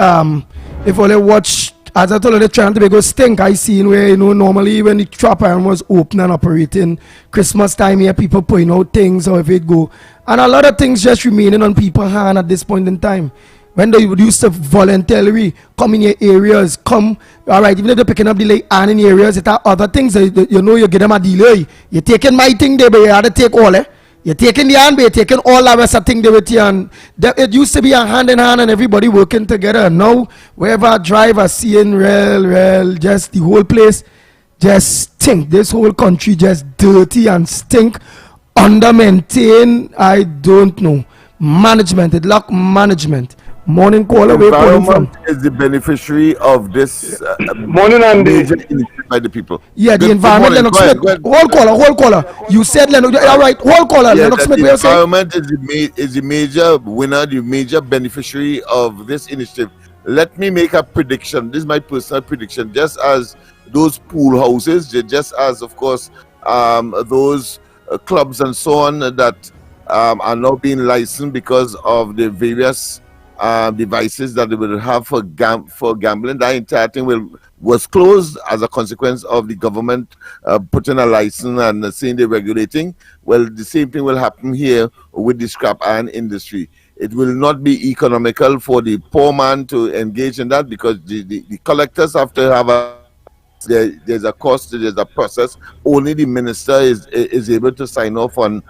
if only watch, as I told you, the Trinidad and Tobago stink I seen where, you know, normally when the trap iron was open and operating, Christmas time here, people putting out things, or if it go. And a lot of things just remaining on people's hand at this point in time. When they used to voluntarily come in your areas, come, all right, even if they're picking up the late and in areas, it are other things, that, you know, you get them a delay. You're taking my thing there, but you had to take all, eh? You're taking the hand, but you're taking all the rest of thing there with you. And it used to be a hand in hand and everybody working together. Now, wherever I drive, I see in real, just the whole place just stink. This whole country just dirty and stink, under-maintained, I don't know. Management, it lack management. Morning caller, where calling from? Is the beneficiary of this morning and major initiative by the people. Yeah, the environment, Lennox Smith. Whole caller. You said Lennox, all right, whole caller, Yeah, Lennox Smith. the environment is the major winner, the major beneficiary of this initiative. Let me make a prediction. This is my personal prediction. Just as those pool houses, just as, of course, those clubs and so on that are now being licensed because of the various devices that they will have for gambling. That entire thing was closed as a consequence of the government putting a license and saying they're regulating. Well, the same thing will happen here with the scrap iron industry. It will not be economical for the poor man to engage in that because the collectors have to have there's a cost, there's a process. Only the minister is able to sign off on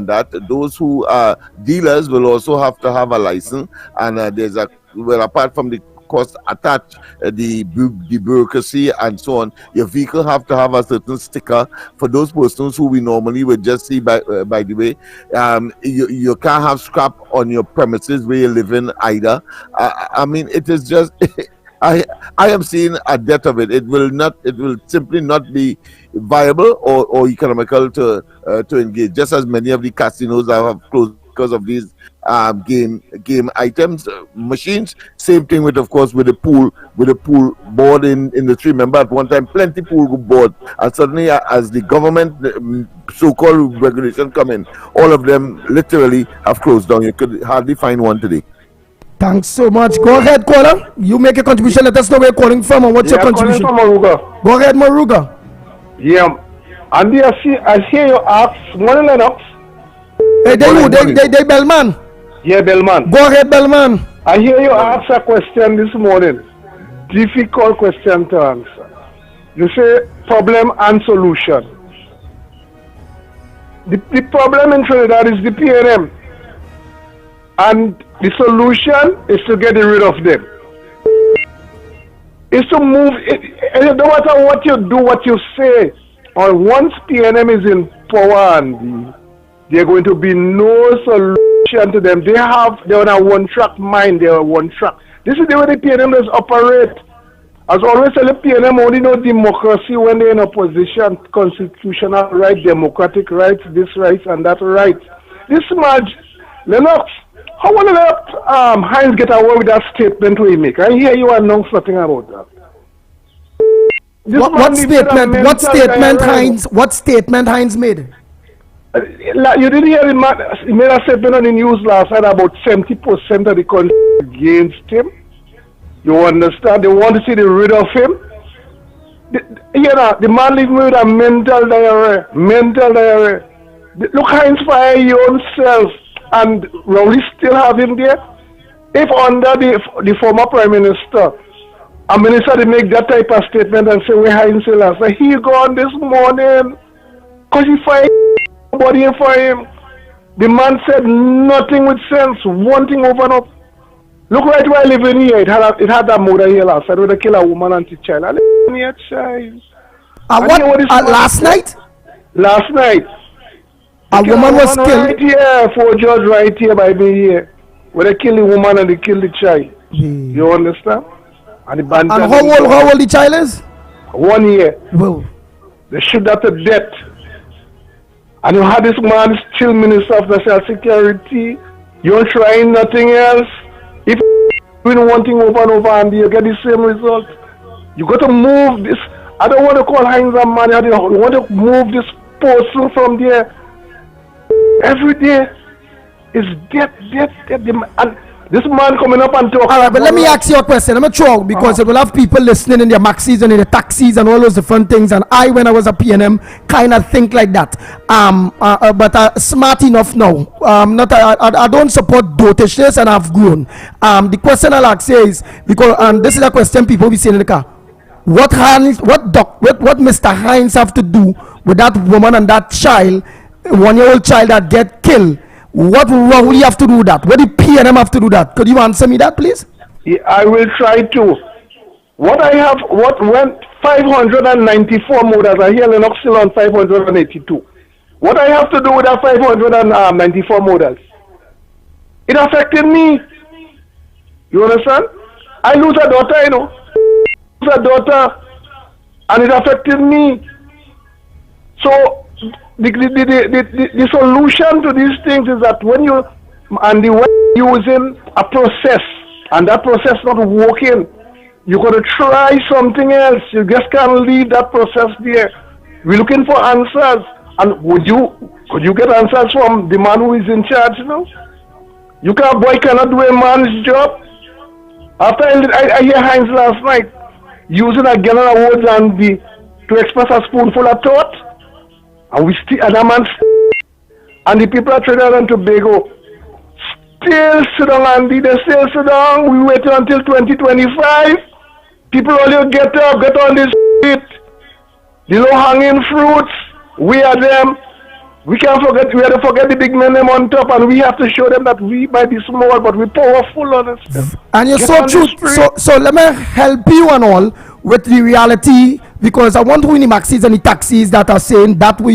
that. Those who are dealers will also have to have a license, and there's apart from the cost attached, the bureaucracy and so on, your vehicle have to have a certain sticker for those persons who we normally would just see by the way. You can't have scrap on your premises where you live in either. I mean, it is just I am seeing a death of it. It will simply not be viable or economical to engage. Just as many of the casinos have closed because of these game items, machines. Same thing with, of course, with the pool board in the tree. Remember, at one time, plenty pool board, and suddenly, as the government so-called regulation come in, all of them literally have closed down. You could hardly find one today. Thanks so much. Go ahead, caller. You make a contribution. Let us know where you're calling from and what's your contribution. Calling from Moruga. Go ahead, Moruga. Yeah. And I hear you ask one Lennox. Hey, they Bellman. Yeah, Bellman. Go ahead, Bellman. I hear you ask a question this morning. Difficult question to answer. You say problem and solution. The problem in Trinidad is the PNM. And the solution is to get rid of them. It's to move it. No matter what you do, what you say, or once PNM is in power, and there going to be no solution to them. They're on a one-track mind. They're one track. This is the way the PNM does operate. As always, the PNM only know democracy when they're in opposition, constitutional rights, democratic rights, this rights and that rights. This merge, Lennox. How will Hines get away with that statement we make? I hear you announce something about that. What statement Hines made? You didn't hear him. He made a statement on the news last night about 70% of the country against him. You understand? They want to see the rid of him. The man living with a mental diarrhea. Look, Hines, fire your own self. And will we still have him there? If under the former Prime Minister, a minister to make that type of statement and say, we Hines last night, he gone this morning because he fired nobody for him. The man said nothing with sense, one thing over and up. Look right where I live in here. It had that murder here last night where they kill a woman and a child. I live in here, child. Last night? Last night. A woman was killed? Right here, for a judge right here by me here. Where they kill the woman and they kill the child. You understand? And the band And how old the child is? 1 year. Well, they shoot that to death. And you had this man still Minister of National Security. You're trying nothing else. If you're doing one thing over and over and you get the same result, you got to move this. I don't want to call Heinz a man. I want to move this person from there. Every day is death. And this man coming up and talking. All right, but let me ask you a question. Let me throw, because it will have people listening in their maxis and in the taxis and all those different things. And I, when I was a PNM, kind of think like that. But smart enough now. I don't support dotishness, and I've grown. The question I'll ask is, because this is a question people be saying in the car. What Mr. Heinz have to do with that woman and that child, 1-year-old child that get killed? What wrong would you have to do that? What the PNM have to do that? Could you answer me that, please? Yeah, I will try to. What went 594 murders? I hear Lennox still on 582. What I have to do with that 594 murders? It affected me. You understand? I lose a daughter, you know. Lose a daughter, and it affected me. So the solution to these things is that when you using a process and that process not working, you got to try something else. You just can't leave that process there. We're looking for answers, and could you get answers from the man who is in charge now? Boy cannot do a man's job. After I hear Heinz last night using a gallon of words and to express a spoonful of thought. And and the people of Trinidad and Tobago still sit down, Andy. They still sit down. We wait until 2025. People only get on this street. The low-hanging fruits, we are them. We have to forget the big men them on top, and we have to show them that we might be small, but we're powerful on this. And you're so true. So let me help you and all with the reality, because I want to win the maxis and the taxis that are saying that what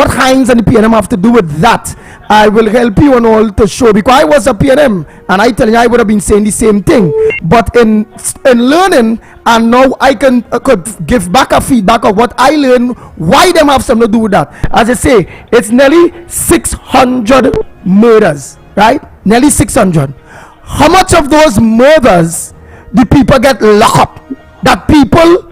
Heinz and the PNM have to do with that. I will help you and all to show, because I was a PNM and I tell you I would have been saying the same thing. But in learning, and now I could give back a feedback of what I learned, why them have something to do with that. As I say, it's nearly 600 murders, right? Nearly 600. How much of those murders the people get locked up? That people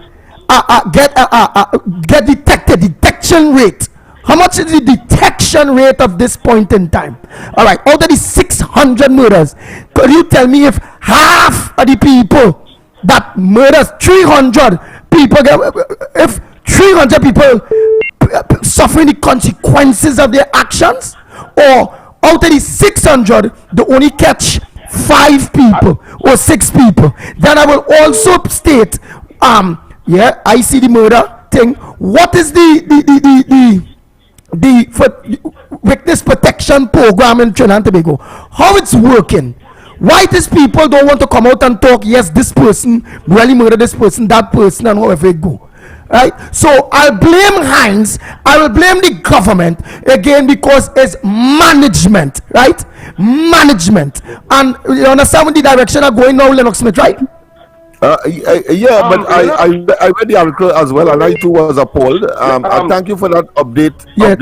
get detected, detection rate. How much is the detection rate of this point in time? All right, out of the 600 murders, could you tell me if half of the people that murders 300 people, if 300 people suffering the consequences of their actions, or out of the 600 they only catch 5 people or 6 people? Then I will also state, I see the murder thing. What is the witness protection program in Trinidad and Tobago? How it's working? Why these people don't want to come out and talk? Yes, this person really murdered this person, that person, and however it go. Right? So I'll blame Heinz, I will blame the government again, because it's management, right? Management. And you understand what the direction are going now, Lennox Smith, right? Yeah, but I read the article as well, and I too was appalled. Thank you for that update. Yeah.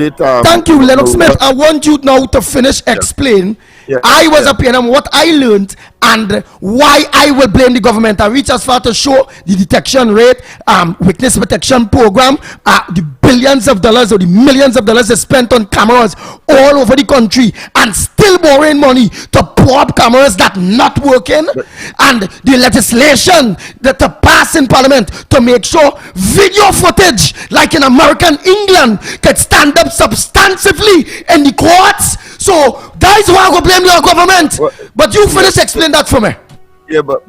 Thank you, Lennox Smith. I want you now to finish explain. I was a PNM, what I learned, and why I will blame the government. I reach as far to show the detection rate, witness protection program, the billions of dollars or the millions of dollars they spent on cameras all over the country, and still borrowing money to prop cameras that not working, and the legislation that to pass in Parliament to make sure video footage like in American England could stand up substantively in the courts. So that is why I go blame your government. But you finish explain that for me. Yeah, but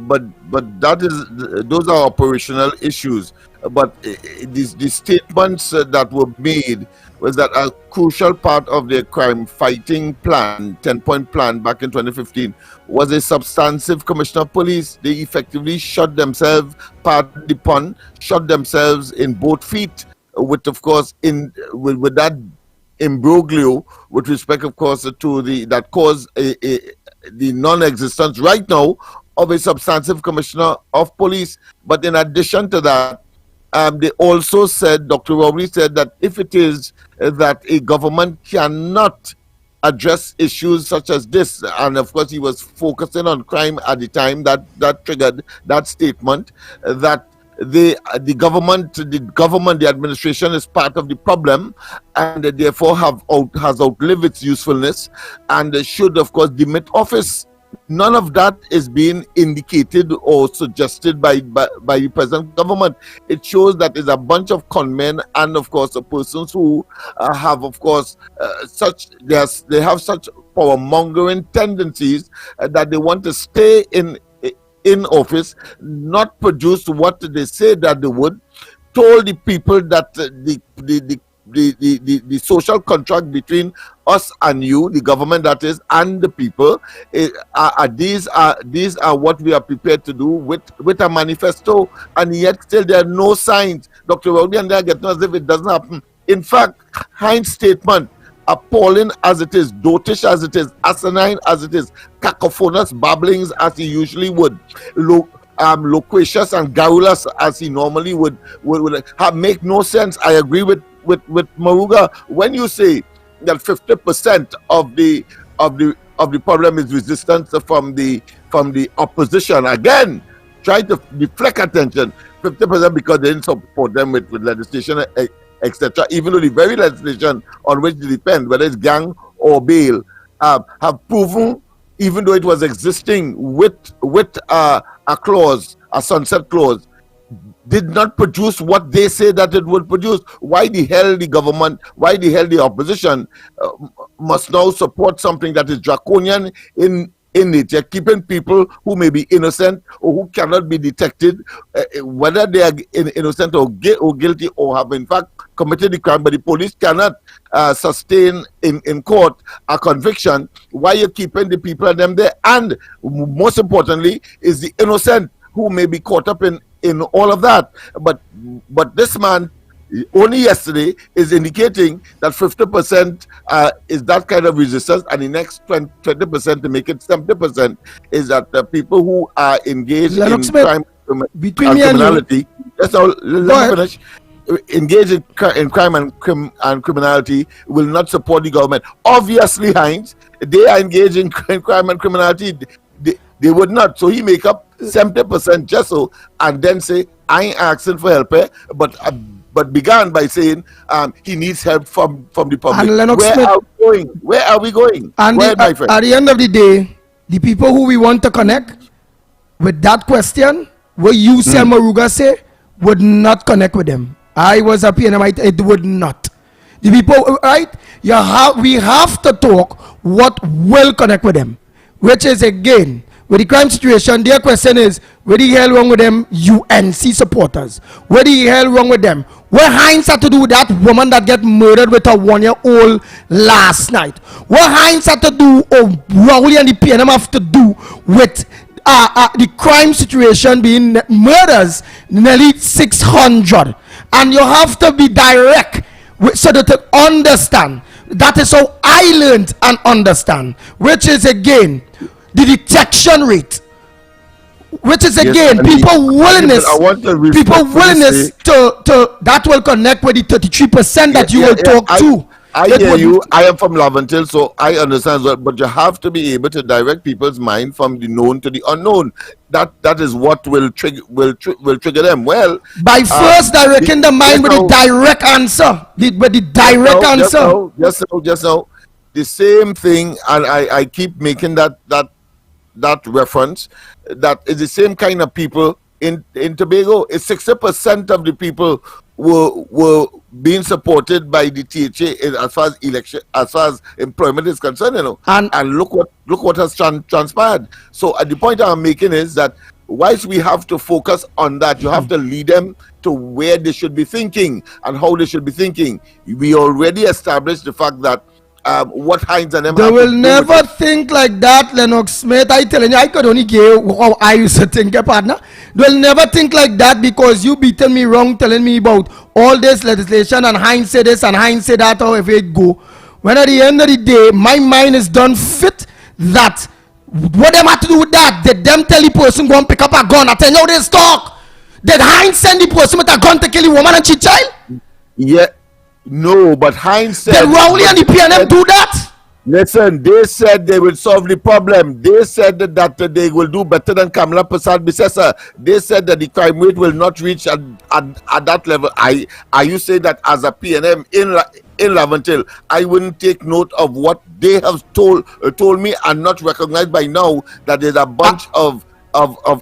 those are operational issues. But the statements that were made was that a crucial part of their crime fighting plan, 10-point plan back in 2015, was a substantive commissioner of police. They effectively shot themselves, pardon the pun, shot themselves in both feet, with of course with that imbroglio with respect of course to that caused the non-existence right now of a substantive commissioner of police. But in addition to that, they also said, Dr. Rowery said that if it is that a government cannot address issues such as this, and of course he was focusing on crime at the time that triggered that statement, that the government, the administration is part of the problem, and therefore has outlived its usefulness, and should of course demit office. None of that is being indicated or suggested by the present government. It shows that there's a bunch of conmen and of course the persons who have of course they have such power mongering tendencies that they want to stay in office, not produce what they say that they would, told the people that the social contract between us and you, the government that is, and the people, these are what we are prepared to do with a manifesto, and yet still there are no signs. Dr. Rowley and they are getting as if it doesn't happen. In fact, Hines' statement, appalling as it is, dotish as it is, asinine as it is, cacophonous babblings as he usually would, loquacious and garrulous as he normally would make no sense. I agree with Maruga when you say that 50% of the problem is resistance from the opposition. Again, try to deflect attention. 50% because they didn't support them with legislation, etc. Even though the very legislation on which they depend, whether it's gang or bail, have proven, even though it was existing with a clause, a sunset clause, did not produce what they say that it would produce. Why the hell the government, why the hell the opposition must now support something that is draconian in nature, keeping people who may be innocent or who cannot be detected, whether they are innocent or guilty or have in fact committed the crime, but the police cannot sustain in court a conviction. Why are you keeping the people and them there? And most importantly, is the innocent who may be caught up in all of that. But this man, only yesterday, is indicating that 50% is that kind of resistance, and the next 20% to make it 70% is that the people who are engaged in crime and criminality. That's all. Let me finish. Engaged in crime and criminality will not support the government. Obviously, Hines, they are engaged in crime and criminality. They would not. So he make up 70% just so, and then say, I ain't asking for help, but began by saying he needs help from the public. Where are we going? And at the end of the day, the people who we want to connect with that question, what you say, Maruga say, would not connect with them. I was a PNM, it would not. The people, right? We have to talk what will connect with them, which is again, with the crime situation, their question is, what the hell wrong with them UNC supporters? What the hell wrong with them? What Hines had to do with that woman that get murdered with a 1-year-old last night? What Hines had to do, or Rowley and the PNM have to do with the crime situation being murders, nearly 600? And you have to be direct so that to understand. That is how I learned and understand, which is again, the detection rate, which is again people willingness to that will connect with the 33% that you will talk to. I hear you. I am from Laventille, so I understand that. But you have to be able to direct people's mind from the known to the unknown. That is what will trigger them. Well, by first directing the mind with the direct answer, Just now, the same thing, and I keep making that reference. That is the same kind of people in Tobago. It's 60% of the people were being supported by the THA as far as election, as far as employment is concerned, and look what has transpired. So the point I'm making is that whilst we have to focus on that, you have to lead them to where they should be thinking and how they should be thinking. We already established the fact that what Hines and them they will never think like that, Lennox Smith. I telling you, I could only give how I used to think, partner. They'll never think like that because you beaten me wrong telling me about all this legislation and Hines said this and Hines said that, however it go. When at the end of the day, my mind is done fit that What them have to do with that? Did them tell the person go and pick up a gun? I tell you this talk. Did Heinz send the person with a gun to kill the woman and she child? Yeah, no, but Heinz said. Did Rowley and the PNM do that? Listen, they said they will solve the problem. They said that they will do better than Kamala Persad-Bissessar. They said that the crime rate will not reach at that level. Are you saying that as a PNM in Laventille, I wouldn't take note of what they have told me and not recognize by now that there's a bunch of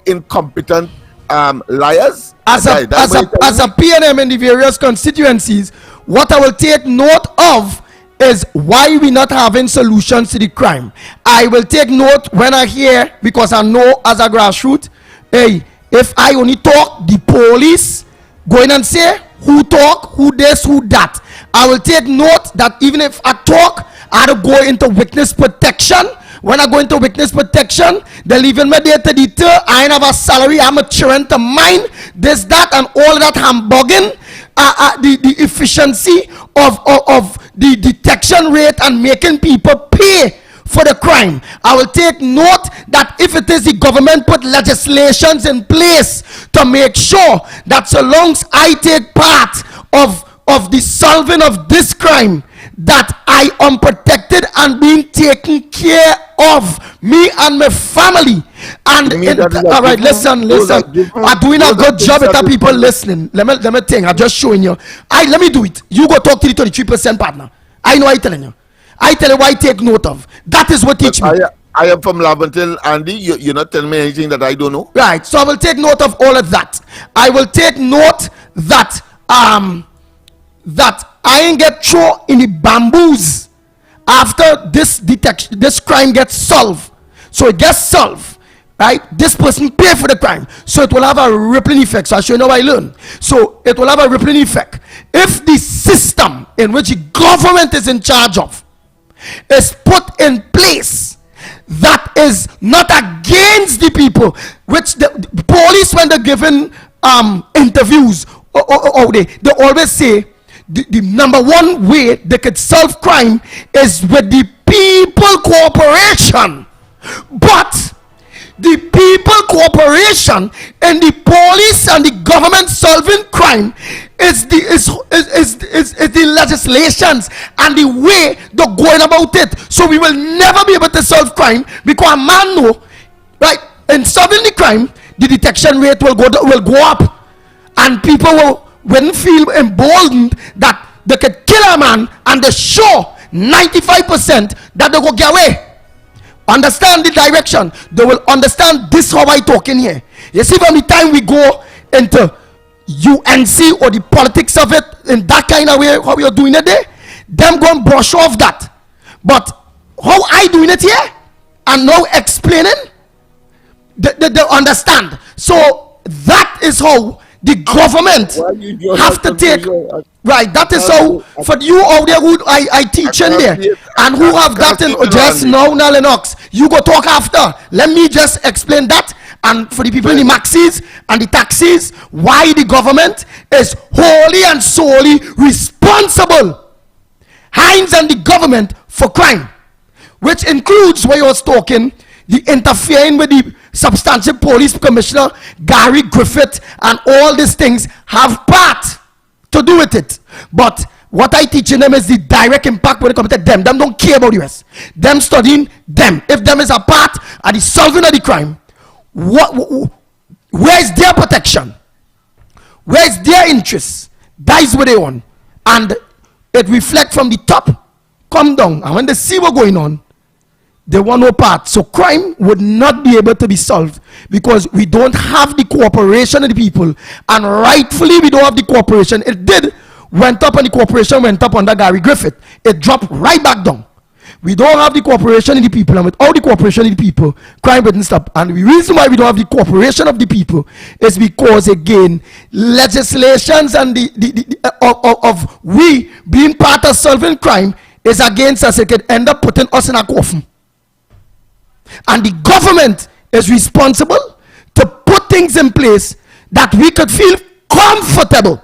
incompetent liars? As a PNM in the various constituencies, what I will take note of is why we not having solutions to the crime. I will take note when I hear, because I know as a grassroots, hey, if I only talk, the police go in and say who talk, who this, who that. I will take note that even if I talk, I have to go into witness protection. When I go into witness protection, they're leaving me there to deter. I ain't have a salary, I'm a children to mine, this, that, and all that hamburging. The efficiency of the detection rate and making people pay for the crime. I will take note that if it is the government put legislations in place to make sure that so long as I take part of the solving of this crime, that I am protected and being taken care of, me and my family. And all right, listen. I'm doing a good job with the people listening. Let me think. I'm just showing you. Let me do it. You go talk to the 23% partner. I know I telling you. I tell you what I take note of. That is what teach me. I am from Laventille, Andy. You're not telling me anything that I don't know. Right. So I will take note of all of that. I will take note that that I ain't get thrown in the bamboos after this crime gets solved. So it gets solved, right? This person pay for the crime, so it will have a rippling effect. So I'll show you how I learn. So it will have a rippling effect. If the system in which the government is in charge of is put in place that is not against the people, which the police, when they're given interviews, they always say the number one way they could solve crime is with the people cooperation. But the people cooperation and the police and the government solving crime is the legislations and the way they're going about it. So we will never be able to solve crime, because a man know, right, in solving the crime, the detection rate will go up, and people wouldn't feel emboldened that they could kill a man and they show 95% that they go get away. Understand the direction. They will understand this how I talk in here. You see, from the time we go into UNC or the politics of it in that kind of way, how we are doing it there, them go and brush off that. But how I doing it here and now explaining, they understand. So that is how the government have to take, right? That is how, for you out there who I teach in there and who have that in just now, Lennox, you go talk after. Let me just explain that, and for the people in the maxis and the taxis, why the government is wholly and solely responsible, Heinz and the government, for crime, which includes where you was talking, the interfering with the substantive police commissioner Gary Griffith, and all these things have part to do with it. But what I teaching them is the direct impact when it comes to them. Them don't care about the rest. Them studying them. If them is a part of the solving of the crime, where is their protection? Where is their interest? That is what they want. And it reflects from the top, come down. And when they see what's going on, they want no part. So crime would not be able to be solved because we don't have the cooperation of the people, and rightfully we don't have the cooperation. It went up, and the cooperation went up under Gary Griffith. It dropped right back down. We don't have the cooperation of the people, and without the cooperation of the people, crime wouldn't stop. And the reason why we don't have the cooperation of the people is because, again, legislations and of we being part of solving crime is against us. It could end up putting us in a coffin. And the government is responsible to put things in place that we could feel comfortable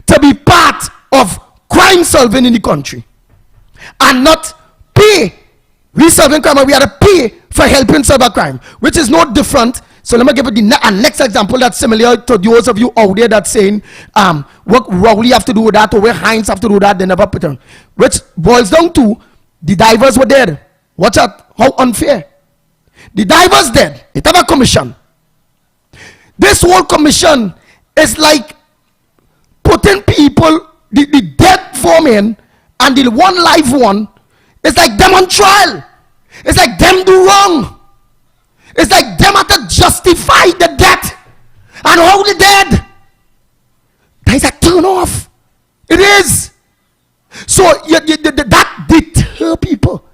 to be part of crime solving in the country, and not pay We solving crime and we have to pay for helping cybercrime, which is no different. So let me give you the next example that's similar to those of you out there that's saying, what Rowley have to do with that, or where Hines have to do that, they never put on. Which boils down to, the divers were dead. Watch out, how unfair. The divers dead, it have a commission. This whole commission is like putting people, the dead foreman and the one live one, it's like them on trial. It's like them do wrong. It's like them have to justify the death and hold the dead. That is a turn off. It is. So that deter people.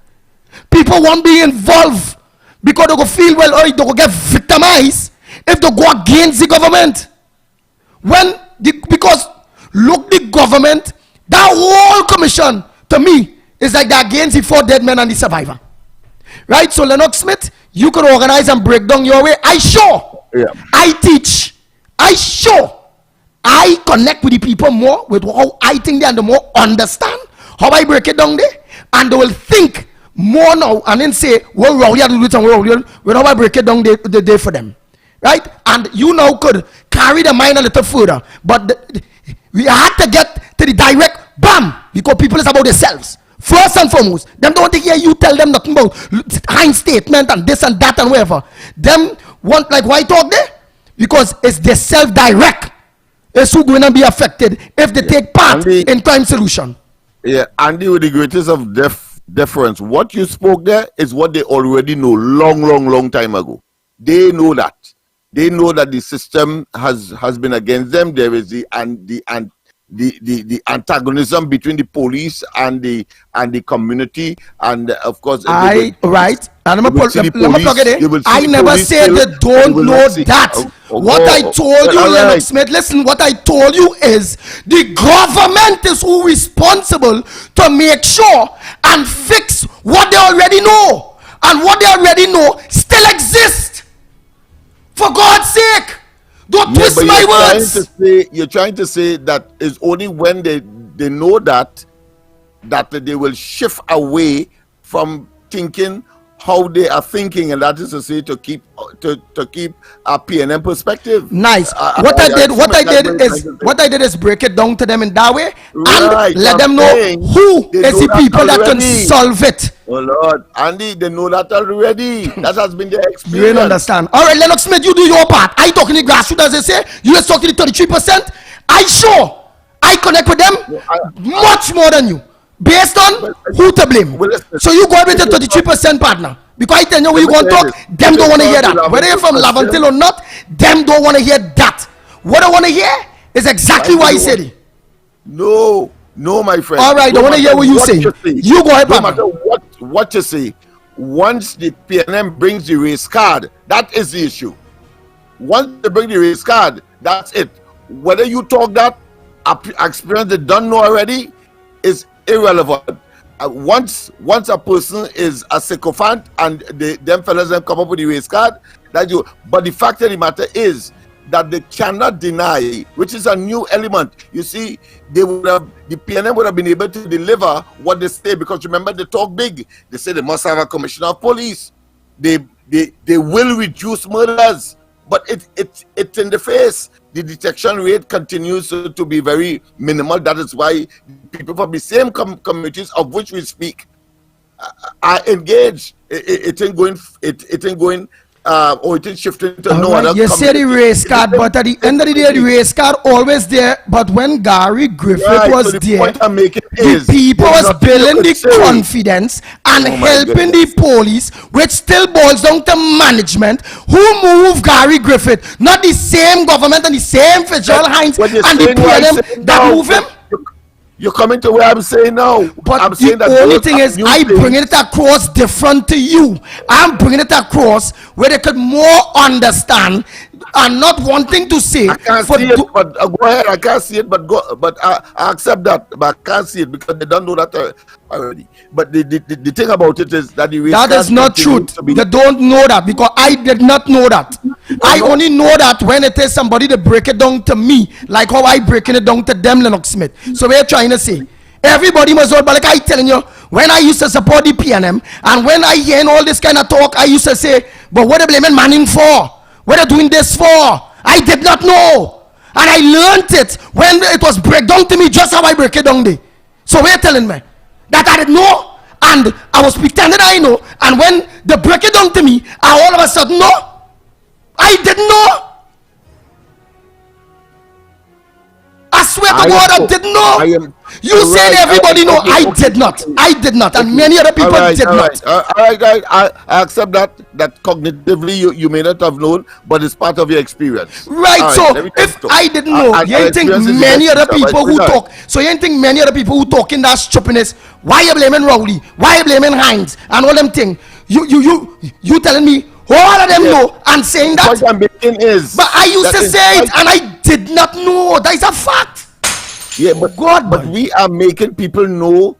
People won't be involved because they go feel well, or they go get victimized if they go against the government. Because look, the government, that whole commission to me is like they're against the 4 dead men and the survivor. Right? So Lennox Smith, you can organize and break down your way. I teach. I connect with the people more with how I think they, and the more understand how I break it down there, and they will think more now and then say, well, Rowley do it and Rowley, when I break it down the day for them. Right? And you now could carry the mind a little further, but we had to get to the direct bam, because people is about themselves. First and foremost, them don't want to hear you tell them nothing about Heinz statement and this and that and whatever. Them want, like, why talk there? Because it's the self-direct. It's who going to be affected if they take part in crime solution. Yeah, Andy, with the greatest of deference, what you spoke there is what they already know long time ago. They know that. They know that the system has been against them. There is the antagonism between the police and the community, and of course, right. And let me plug it in. I never said they don't know that. What I told you, Lennox Smith, listen, what I told you is the government is who responsible to make sure and fix what they already know, and what they already know still exists. For God's sake, don't twist my words. You're trying to say that it's only when they know that they will shift away from thinking how they are thinking, and that is to say to keep a PNM perspective. Nice. What I did is break it down to them in that way, and let them know who is the people that can solve it. Oh Lord, Andy, they know that already. That has been their experience. You didn't understand. All right, Lennox Smith, you do your part. I talking to the grassroots, as they say. You just talking to the 33%. I connect with them much more than you, based on who to blame. So you go with the 33% partner, because I tell you when you go and talk, them don't want to hear that. Whether you're from Laventille or not, them don't want to hear that. What I want to hear is exactly why I said it. No, my friend. All right, I want to hear what you say. You go ahead, no matter what you say. Once the PNM brings the race card, that is the issue. Once they bring the race card, that's it. Whether you talk that experience they don't know already is irrelevant. Once a person is a sycophant and them fellas come up with the race card, that you. But the fact of the matter is that they cannot deny, which is a new element. You see, the PNM would have been able to deliver what they say, because remember, they talk big. They say they must have a commissioner of police. They will reduce murders, but it's in the face. The detection rate continues to be very minimal. That is why people from the same communities of which we speak are engaged. It ain't going. Or it is shifting to no other. You say the race card, but at the end of the day, the race card always there. But when Gary Griffith was there, the people was building the confidence and helping the police, which still boils down to management. Who moved Gary Griffith? Not the same government and the same Fitzgerald Hines and the PNM that move him. You're coming to where I'm saying now. But I'm saying the only thing is, I bring it across different to you. I'm bringing it across where they could more understand and not wanting to say. I can't see it, but go ahead. I can't see it, but I accept that. But I can't see it because they don't know that already. But the thing about it is that that is not truth. They don't know that, because I did not know that. I only know that when it is somebody to break it down to me, like how I breaking it down to them, Lennox Smith. So we're trying to say everybody must know, but like I telling you, when I used to support the PNM, and when I hear all this kind of talk, I used to say, but what are they blaming Manning for? What are they doing this for? I did not know. And I learned it when it was break down to me just how I break it down there. So we're telling me that I didn't know, and I was pretending I know, and when they break it down to me, I all of a sudden know. I didn't know. I swear to God, I didn't know. You said everybody know. I did not. I did not, and many other people did not. All right. I accept that cognitively you may not have known, but it's part of your experience. Right. So if I didn't know, you think many other people who talk. So you think many other people who talk in that stupidness. Why you blaming Rowley? Why you blaming Hines and all them things? You telling me all of them know and saying that? What I'm making is. But I used to say it, and I did not know. That is a fact. Yeah, but we are making people know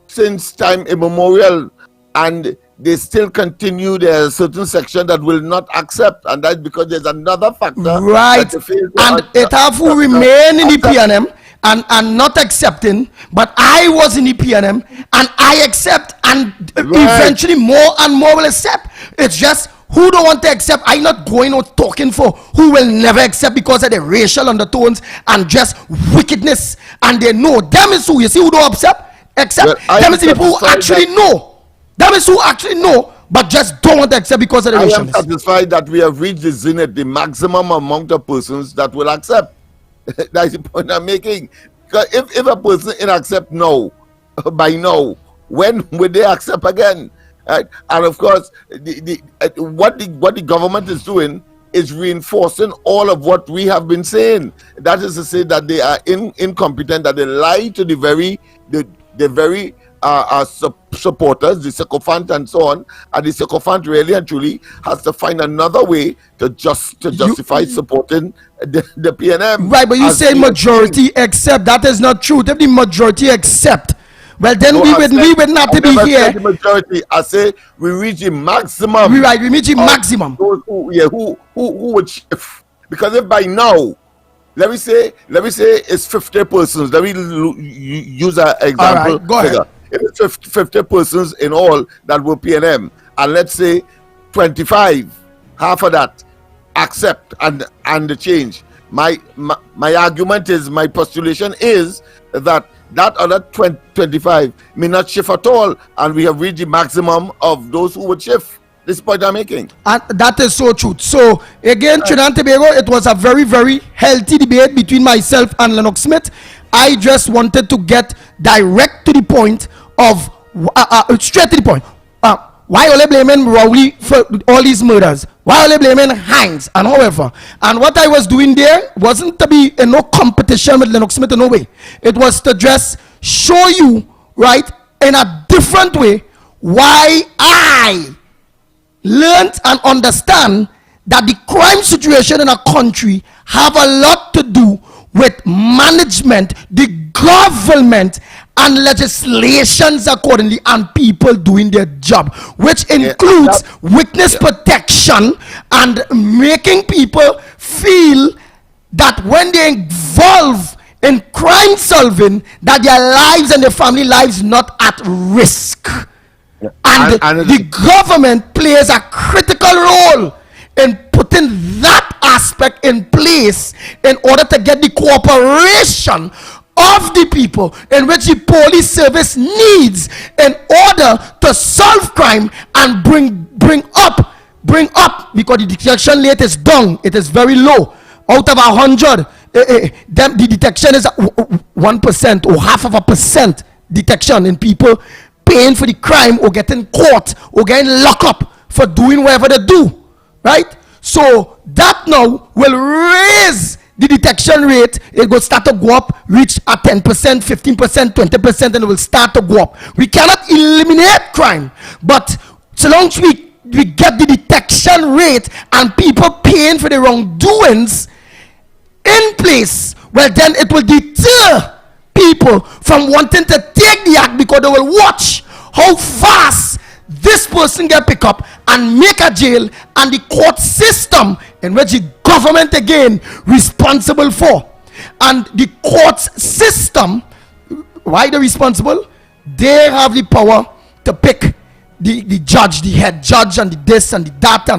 since time immemorial, and they still continue. There's a certain section that will not accept, and that's because there's another factor. Right, and it have to remain in the PNM and not accepting. But I was in the PNM, and I accept, and eventually more and more will accept. It's just who don't want to accept. I'm not going out talking for who will never accept because of the racial undertones and just wickedness, and they know them is who. You see who don't accept them is the people who actually know. Them is who actually know, but just don't want to accept because of the racial. I am satisfied that we have reached the zenith, the maximum amount of persons that will accept. That's the point I'm making. Because if a person in accept now, by now, when will they accept again? And of course, what the government is doing is reinforcing all of what we have been saying. That is to say that they are incompetent, that they lie to the very supporters, the sycophant and so on, and the sycophant really and truly has to find another way to justify supporting the PNM. Right, but you say majority accept. That is not true. If the majority accept, well, then we would not to be here. The majority, I say we reach the maximum. We reach the maximum. Who would shift? Because if by now, let me say it's 50 persons. Let me use an example. All right, go ahead. If it's 50 persons in all that were PNM, and let's say 25, half of that accept and the change. My argument is, my postulation is that other 25 may not shift at all, and we have reached the maximum of those who would shift. This point I'm making. And that is so true. So again, Trinidad and Tobago, it was a very, very healthy debate between myself and Lennox Smith. I just wanted to get direct to the point of straight to the point. Why are they blaming Rowley for all these murders? Why are they blaming Hines? And however, and what I was doing there wasn't to be in no competition with Lennox Smith in no way. It was to just show you, right, in a different way, why I learned and understand that the crime situation in a country have a lot to do with management, the government, and legislations accordingly, and people doing their job, which includes witness protection and making people feel that when they involve in crime solving, that their lives and their family lives not at risk. And the government plays a critical role in putting that aspect in place in order to get the cooperation of the people, in which the police service needs in order to solve crime and bring up, because the detection rate is down. It is very low. Out of 100, the detection is 1% or 0.5% detection in people paying for the crime or getting caught or getting locked up for doing whatever they do, right? So that now will raise the detection rate. It will start to go up, reach a 10%, 15%, 20%, and it will start to go up. We cannot eliminate crime, but so long as we get the detection rate and people paying for the wrongdoings in place, well, then it will deter people from wanting to take the act, because they will watch how fast this person get picked up and make a jail, and the court system in which the government again responsible for. And the court system, why they're responsible? they have the power to pick the judge, the head judge, and the this and the that,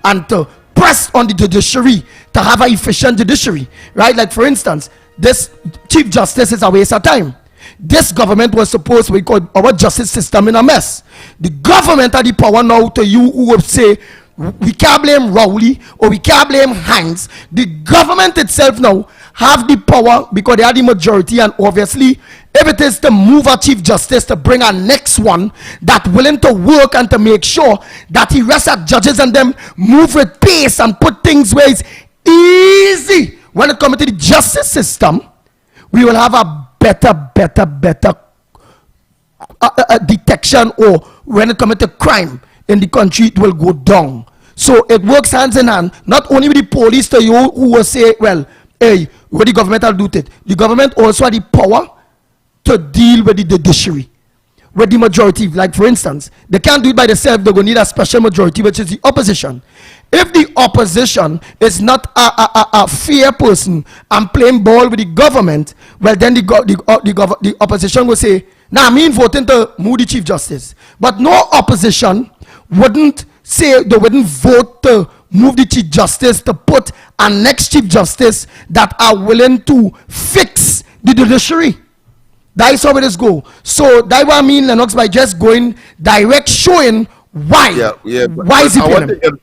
and to press on the judiciary to have an efficient judiciary, right? Like for instance, this Chief Justice is a waste of time. This government was supposed to call our justice system in a mess. The government had the power now to you who would say we can't blame Rowley or we can't blame Hines. The government itself now have the power because they are the majority, and obviously if it is to move a Chief Justice to bring a next one that willing to work and to make sure that he rests at judges and them move with pace and put things where it's easy when it comes to the justice system, we will have a better detection, or when it comes to crime in the country, it will go down. So it works hands in hand, not only with the police to you who will say, well, hey, what the government will do it. The government also has the power to deal with the judiciary, with the majority. Like for instance, they can't do it by themselves, they're going to need a special majority, which is the opposition. If the opposition is not a fair person and playing ball with the government, well then the opposition will say, nah, I mean voting to move the Chief Justice. But no opposition wouldn't say they wouldn't vote to move the Chief Justice, to put a next Chief Justice that are willing to fix the judiciary. That is how it is go. So that's what I mean, Lennox, by just going direct, showing why. Why is it?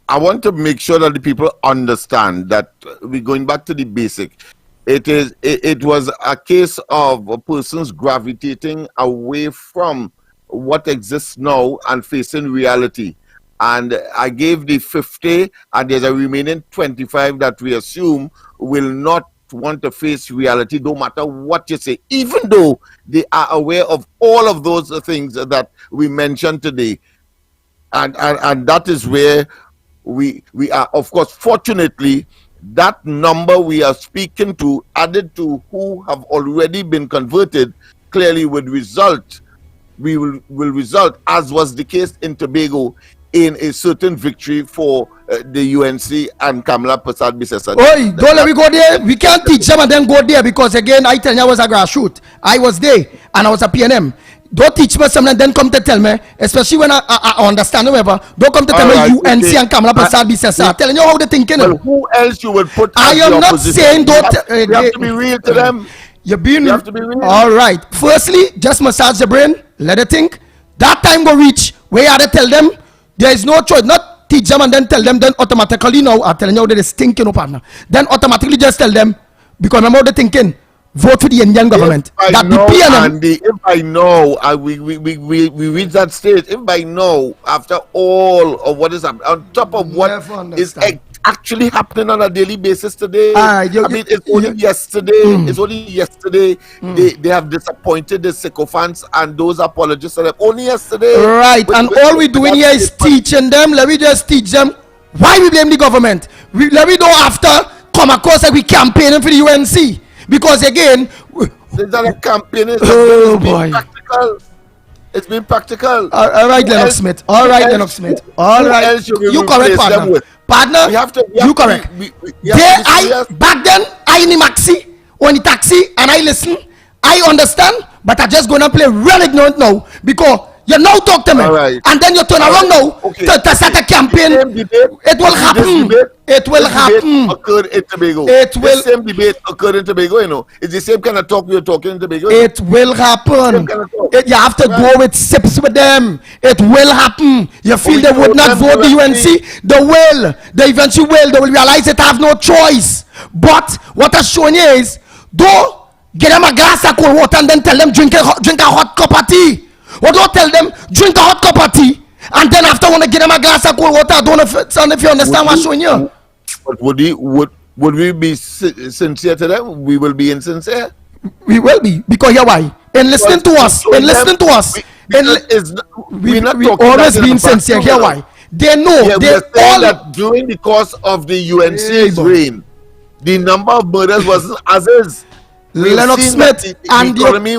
I want to make sure that the people understand that we're going back to the basic. It was a case of persons gravitating away from what exists now and facing reality. And I gave the 50, and there's a remaining 25 that we assume will not want to face reality no matter what you say, even though they are aware of all of those things that we mentioned today. And that is where we are, of course, fortunately, that number we are speaking to, added to who have already been converted, clearly will result, will result, as was the case in Tobago, in a certain victory for the UNC and Kamala Persad-Bissessar. Oi, don't let me go there. We can't teach them and then go there, because again, I tell you I was a grassroots. I was there and I was a PNM. Don't teach me something and then come to tell me, especially when I understand whatever. Don't come to tell me UNC and Kamala Persad-Bissessar. Telling you how they thinking. Well, who else you would put? I am not saying don't. You have to be real to them. You have to be real. All right. Firstly, just massage the brain. Let it think. That time go reach where you have to tell them there is no choice. Not teach them and then tell them. Then automatically now I'm telling you that is thinking up partner. Then automatically just tell them, because remember how they thinking. Vote for the Indian government. That the PNM. If I know, we reach that stage. If I know, after all of what is happening, on top of what is actually happening on a daily basis today, it's only yesterday. It's only yesterday they have disappointed the sycophants and those apologists. Only yesterday, right? And all we're doing here is teaching them. Let me just teach them why we blame the government. Let me know after come across that we campaigning for the UNC. Because again, there's not a campaign. Practical. It's been practical. All right, Lennox Smith. All right, Lennox Smith. All right. You correct, partner. Partner, you correct. Back then, I in the maxi or in the taxi and I listen. I understand, but I just gonna play real ignorant now because you now talk to me, and then you turn around now to start a campaign. It will happen. It will happen. Occurred in Tobago. The same debate occurred in Tobago. You know, it's the same kind of talk we are talking in Tobago. It will happen. You have to go with sips with them. It will happen. You feel they would not vote the UNC? They will. They eventually will. They will realize it have no choice. But what I'm showing you is, don't get them a glass of cold water and then tell them drink a hot cup of tea. Or don't tell them drink a hot cup of tea and then after want to give them a glass of cold water. I don't know if you understand what I'm showing you. But would we be sincere to them? We will be insincere. We will be, because you're why. In listening to us, we always being sincere. Here why? They know. Yeah, they all that during the course of the UNC's reign, the number of murders wasn't as is. Lennox Smith and the economy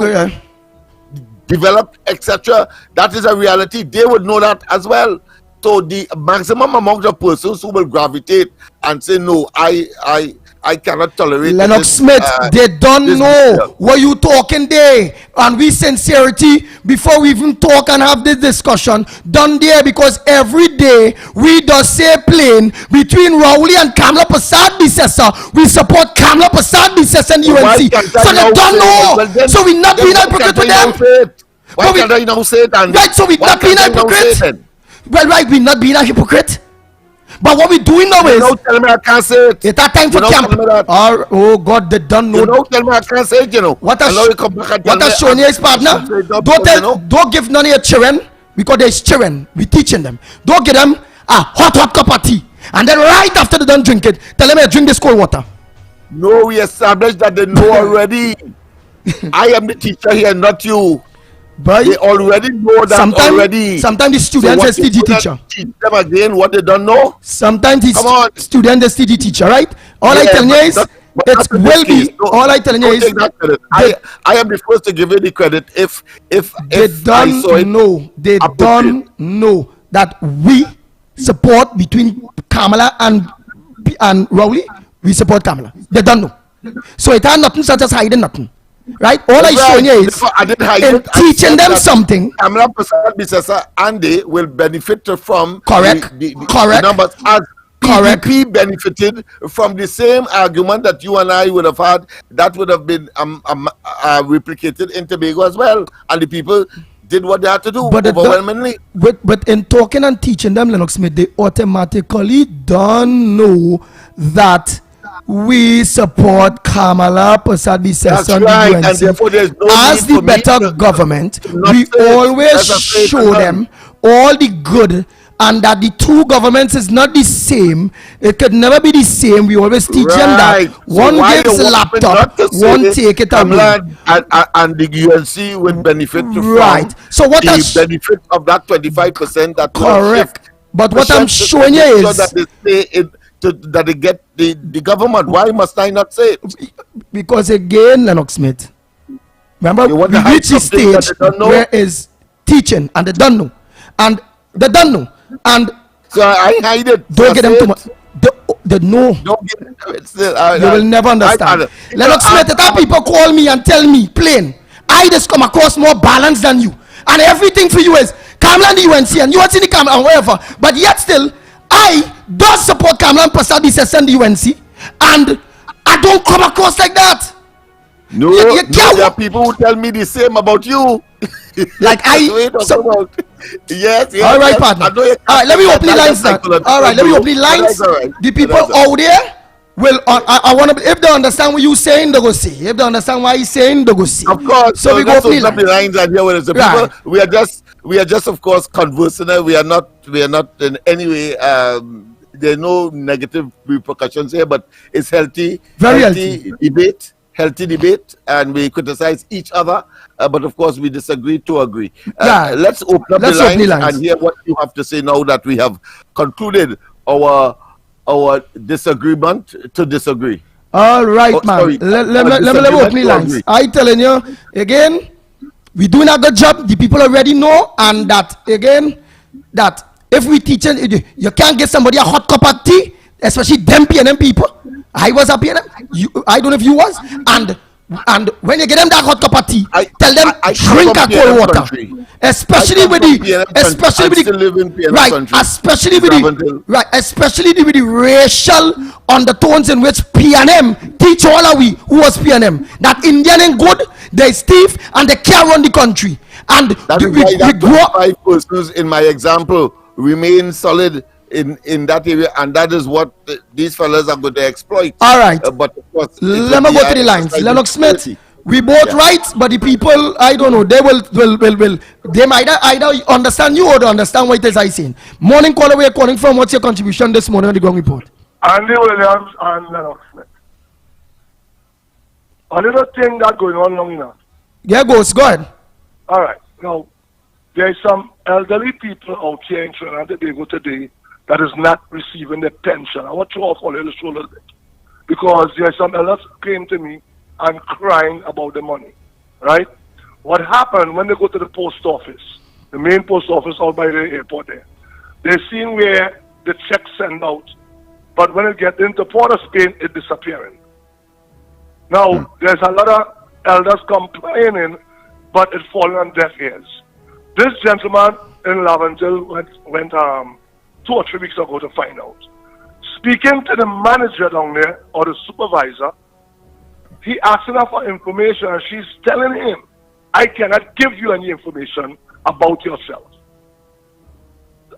developed, etc. That is a reality. They would know that as well. So the maximum amount of persons who will gravitate and say, no, I I cannot tolerate. Lennox Smith, they don't know what you talking there, and we sincerity before we even talk and have this discussion done there, because every day we just say plain between Rowley and Kamla Prasad Bissessa, we support Kamla Prasad Bissessa and UNC. So they don't know. Well, so we not being hypocrite with them. Why can't I now say it? Right, so we not being hypocrite. Well, right, we not being a hypocrite. But what we doing now is, don't tell me I can't say it. It's that time for camp. Oh God, they don't know. You don't tell me I can't say it, you know. What has shown you is partner? Don't give none of your children, because there's children. We teaching them. Don't give them a hot cup of tea, and then right after they don't drink it, tell them to drink this cold water. No, we established that they know already. I am the teacher here, not you. But they already know that already. Sometimes the student is TG teacher. Teach them again what they don't know. Sometimes the student is TG teacher, right? All I tell you is, it will be. All I tell you is, I am the first to give you the credit. If they don't know, they don't know that we support between Kamala and Rowley. We support Kamala. They don't know. So it has nothing such as hiding nothing. Right? All I showing you is in teaching them something. Kamla Prasad Bissessa and they will benefit from correct the numbers as PDP benefited from the same argument that you and I would have had. That would have been replicated in Tobago as well, and the people did what they had to do overwhelmingly. But in talking and teaching them, Lennox Smith, they automatically don't know that we support Kamala Prasad Bissessa and the UNC. Therefore, no as the better government. We always show them all the good, and that the two governments is not the same. It could never be the same. We always teach them that one gives a laptop, one take it away. And the UNC will benefit from so what the benefit of that 25% that correct. But what I'm showing you is that they stay that they get the government. Why must I not say it? Because again, Lennox Smith, remember we reach a stage where is teaching and they don't know, and they don't know, and so I hide it. Don't get them too much. They know. Don't get it. You will never understand. Lennox Smith, that people call me and tell me plain, I just come across more balance than you, and everything for you is Kamla and the UNC and UNC the Kamla and wherever, but yet still I does support Kamla Prasad Bissessa and the UNC, and I don't come across like that. No, there are people who tell me the same about you. Like yes. All right, partner. All right, let me open the lines now. All right, let me open the lines. The people out there will. I want to. If they understand what you saying, they go see. If they understand why he's saying, they go see. Of course. So we go open the lines and hear what is the people. We are just of course conversing. We are not in any way. There are no negative repercussions here, but it's healthy. Very healthy debate. Healthy debate, and we criticize each other, but of course we disagree to agree. Let's open up the lines and hear what you have to say now that we have concluded our disagreement to disagree. All right, man. Let me open the lines. I telling you again, we doing a good job. The people already know, and that again, that if we teaching, you can't get somebody a hot cup of tea, especially them PNM people. I was a PNM. I don't know if you was. And when you get them that hot cup of tea, tell them drink a cold water. Especially with the racial undertones in which PNM teach all of we who was PNM that Indian ain't good, they thief, and they can't run the country. And we grow up. 5 persons in my example remain solid in that area, and that is what these fellas are going to exploit. All right, but of course, let me go to the lines. Lennox Smith, we both right, but the people, I don't know, they will they might either understand you or they understand what it is I saying. Morning caller, we are calling from. What's your contribution this morning on the Ground Report? Andy Williams and Lennox Smith. A little thing that going on long enough. Yeah, go ahead. All right, now there's some elderly people out here in Trinidad and Tobago today that is not receiving their pension. I want to off all the show a little bit, because there's some elders came to me and crying about the money, right? What happened when they go to the post office, the main post office out by the airport there, they seen where the checks sent out but when it gets into Port of Spain, it's disappearing. Now, there's a lot of elders complaining, but it's falling on deaf ears. This gentleman in Laventille went 2 or 3 weeks ago to find out. Speaking to the manager down there, or the supervisor, he asking her for information, and she's telling him, I cannot give you any information about yourself.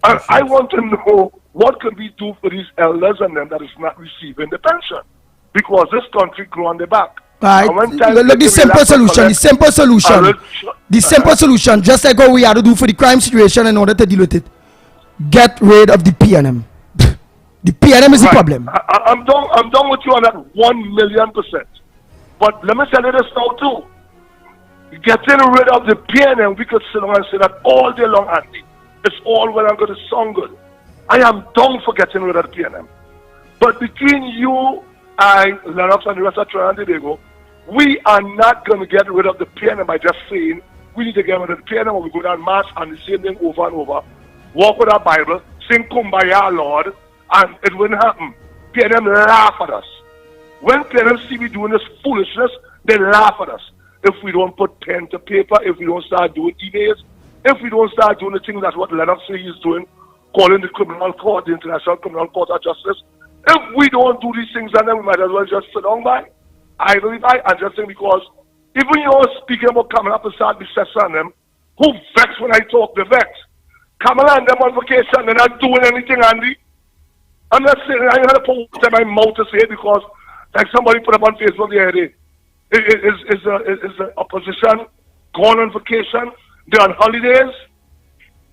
And I want to know, what could we do for these elders and them that is not receiving the pension? Because this country grew on the back. Right. Look, the simple solution, just like how we had to do for the crime situation in order to deal with it. Get rid of the PNM. The PNM is the problem. I'm done with you on that 1,000,000%. But let me tell you this now too. Getting rid of the PNM, we could sit down and say that all day long, Andy. It's all well and good, it's sound good. I am done for getting rid of the PNM. But between you, I, Lennox, and the rest of Trinidad and Tobago, we are not going to get rid of the PNM by just saying we need to get rid of the PNM, or we go down march and the same thing over and over. Walk with our Bible, sing Kumbaya, Lord, and it wouldn't happen. PNM laugh at us. When PNM see we doing this foolishness, they laugh at us. If we don't put pen to paper, if we don't start doing emails, if we don't start doing the things that's what Lennox says he's doing, calling the criminal court, the International Criminal Court of Justice, if we don't do these things, then we might as well just sit down by. I believe I'm just saying, because even speaking about Kamala Prasad, Bissessa and them, who vex when I talk, they vex. Kamala and them on vacation, they're not doing anything, Andy. I'm not saying I had to put my mouth to say it, because like somebody put up on Facebook the other day, is the opposition gone on vacation? They're on holidays.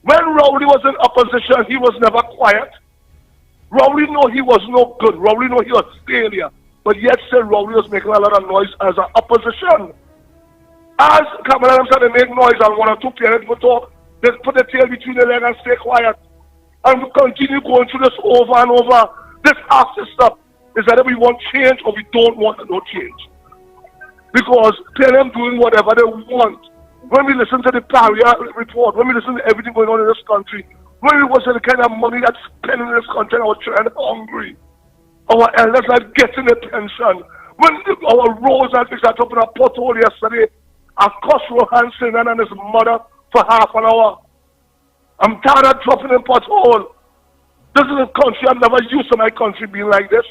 When Rowley was in opposition, he was never quiet. Rowley know he was no good. Rowley know he was failure. But yet still Rowley was making a lot of noise as an opposition. As Kamala said, they make noise and 1 or 2 parents will talk, they put their tail between their legs and stay quiet. And we continue going through this over and over. This half stuff is that we want change or we don't want no change. Because PNM doing whatever they want. When we listen to the Paria report, when we listen to everything going on in this country, when we watch the kind of money that's spent in this country, our children are hungry. Our elders are getting a pension. When our roads are fixed, I dropped in a pothole yesterday. I cost Rohanson and his mother for half an hour. I'm tired of dropping in pothole. This is a country I've never used to my country being like this.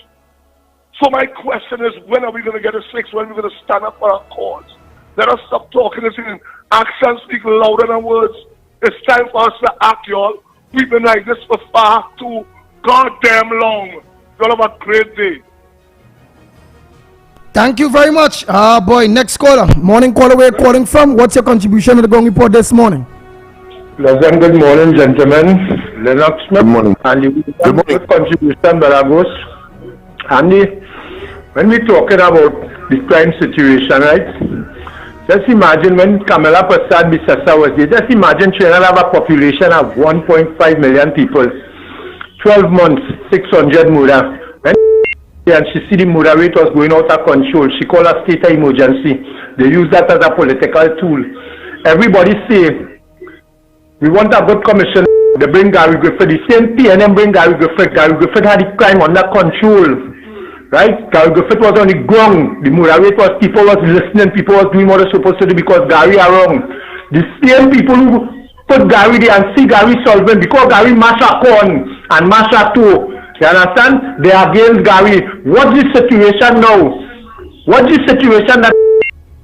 So my question is, when are we going to get a fix? When are we going to stand up for our cause? Let us stop talking and saying actions speak louder than words. It's time for us to act, y'all. We've been like this for far too goddamn long. Y'all have a great day. Thank you very much. Boy, next caller. Morning caller, where you're calling from? What's your contribution to the Ground Report this morning? Pleasant good morning, gentlemen. Lennox Smith. Good morning. And you good contribution, Baragos. Andy, when we're talking about the crime situation, right? Just imagine when Kamala Prasad Bissessa was there. Just imagine Trinidad have a population of 1.5 million people. 12 months, 600 murder. And she see the murder rate was going out of control. She called a state of emergency. They use that as a political tool. Everybody say, we want a good commission. They bring Gary Griffith. The same PNM bring Gary Griffith. Gary Griffith had the crime under control. Right? Gary Griffith was on the ground. The murder rate was, people was listening, people was doing what they're supposed to do because Gary are wrong. The same people who put Gary there and see Gary solving because Gary mash a corn and mash a toe. You understand? They are against Gary. What's the situation now? What's the situation that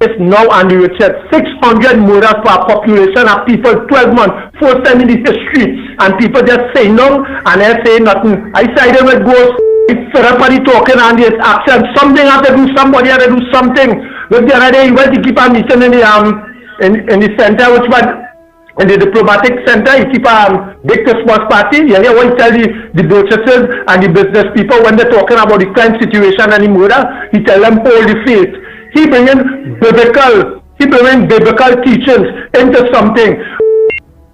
is now, Andy Richard? 600 murders for a population of people, 12 months, first time in the history, and people just say no and they're saying nothing. I sided with Ghost. It's everybody talking and there's action. Something have to do, somebody have to do something. Look, the other day he went to keep a meeting in the center, which was in the diplomatic center. He keep a big Christmas party. You hear what he tell the businesses and the business people when they're talking about the crime situation and the murder. He tell them hold the faith. He bring in biblical teachings into something.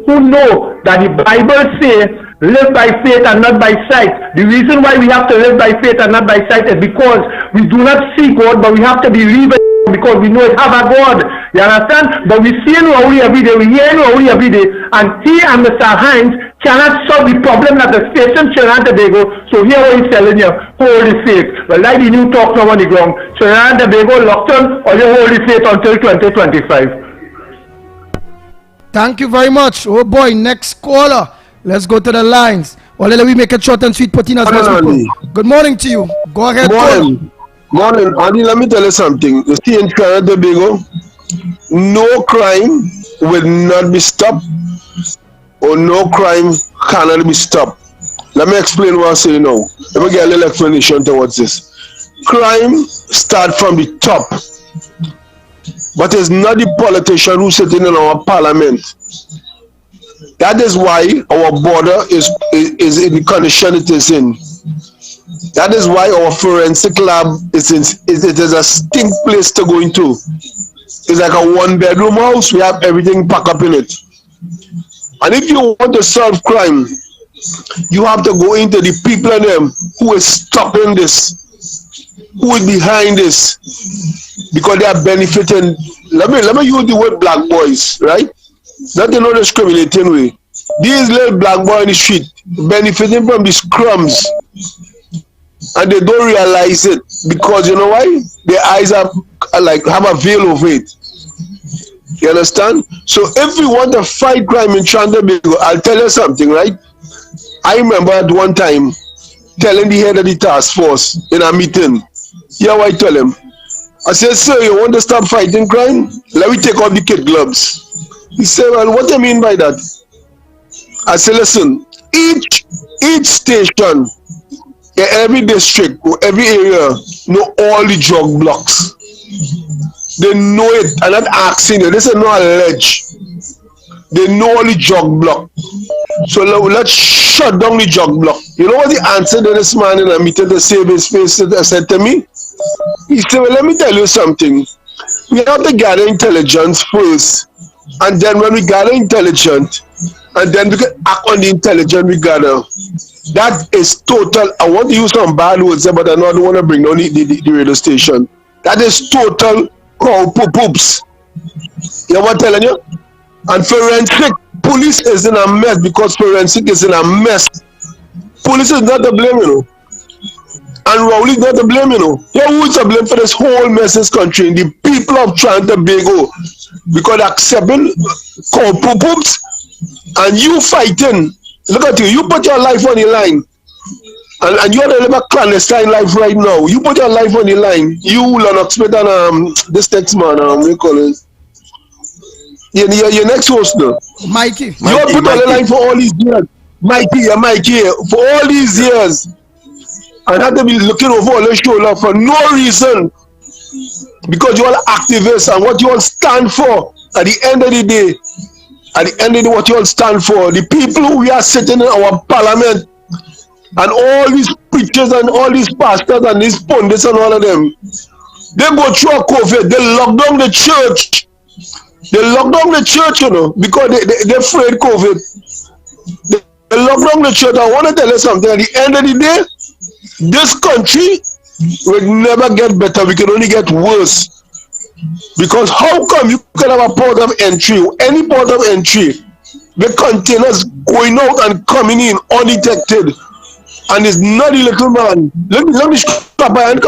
Who know that the Bible says live by faith and not by sight. The reason why we have to live by faith and not by sight is because we do not see God, but we have to believe it because we know it have a God. You understand? But we see Rowley every day, we hear Rowley every day, and he and Mr. Hines cannot solve the problem at the station Trinidad and Tobago. So here what he's telling you, hold the faith. Well, like the new talk now on the ground, Trinidad and Tobago locked on, or you hold the faith until 2025. Thank you very much. Oh boy, next caller. Let's go to the lines. Well, let me make it short and sweet, Putin as well. Good morning to you. Go ahead. Morning. Andy, let me tell you something. You see in Trinidad and Tobago, no crime will not be stopped, or no crime cannot be stopped. Let me explain what I'm saying now. Let me get a little explanation towards this. Crime starts from the top, but it's not the politician who's sitting in our parliament. That is why our border is in the condition it is in. That is why our forensic lab is a stink place to go into. It's like a one-bedroom house. We have everything packed up in it. And if you want to solve crime, you have to go into the people in them who is stopping this, who is behind this, because they are benefiting. Let me use the word black boys, right? Not in no discriminating way. These little black boys in the street benefiting from these crumbs, and they don't realize it because you know why? Their eyes are like have a veil over it. You understand? So if we want to fight crime in Trinidad and Tobago, I'll tell you something, right? I remember at one time telling the head of the task force in a meeting. Yeah, I tell him. I said, sir, you want to stop fighting crime? Let me take off the kid gloves. He said, well, what do you mean by that? I said, listen, each station, every district, every area, know all the drug blocks. They know it. I'm not asking you. This is not alleged. They know all the drug block. So let's shut down the drug block. You know what the answer to this man in a meeting to save his face said to me? He said, well, let me tell you something. We have to gather intelligence first. And then when we gather intelligence, and then we can act on the intelligence we gather. That is total. I want to use some bad words, but I don't want to bring down the radio station. That is total poops. You know what I'm telling you? And forensic, police is in a mess because forensic is in a mess. Police is not to blame, you know. And Rowley is not to blame, you know. Yeah, who is to blame for this whole mess in this country? The people of Trinidad and Tobago. Because accepting poops and you fighting. Look at you. You put your life on the line. And you are living a clandestine life right now. You put your life on the line. You, Lennox Smith, and this next man, we call it. Your next host, no? Mikey. You have put on the line for all these years. Mikey, for all these years. And had to be looking over all the shoulder for no reason. Because you are activists and what you all stand for at the end of the day. At the end of the day, what you all stand for. The people who we are sitting in our parliament. And all these preachers and all these pastors and these pundits and all of them, they go through a COVID. They lock down the church. They lock down the church, you know, because they're afraid COVID. They lock down the church. I want to tell you something. At the end of the day, this country will never get better. We can only get worse. Because how come you can have a port of entry, any port of entry, the containers going out and coming in undetected? And it's not the little man. Look the scrapper and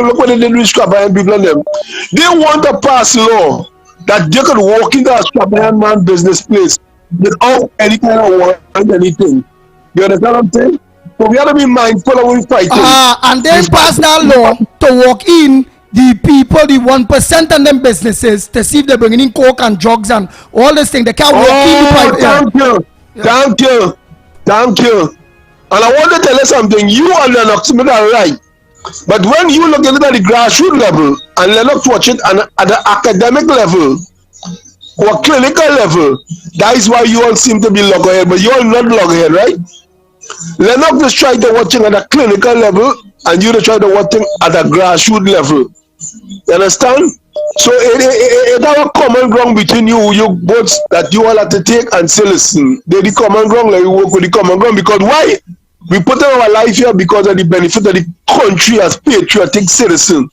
look what they did with scrapper and people and them. They want to pass law that they could walk into a scrapper man business place without any kind of warrant and anything. You understand what I'm saying? So we have to be mindful of what we're fighting. And they pass that law to walk in the people, the 1% and them businesses to see if they're bringing in coke and drugs and all this thing. They can't walk in the private. Thank you. And I want to tell you something, you and Lennox Smith are right. But when you look at it at the grassroots level, and Lennox watch it at the academic level, or clinical level, that is why you all seem to be loggerhead, but you all not loggerhead, right? Lennox is trying to watch it at a clinical level, and you to try to watch it at a grassroots level. You understand? So it's our common ground between you both that you all have to take and say, listen, they're the common ground, like we work with the common ground, because why? We put our life here because of the benefit of the country as patriotic citizens.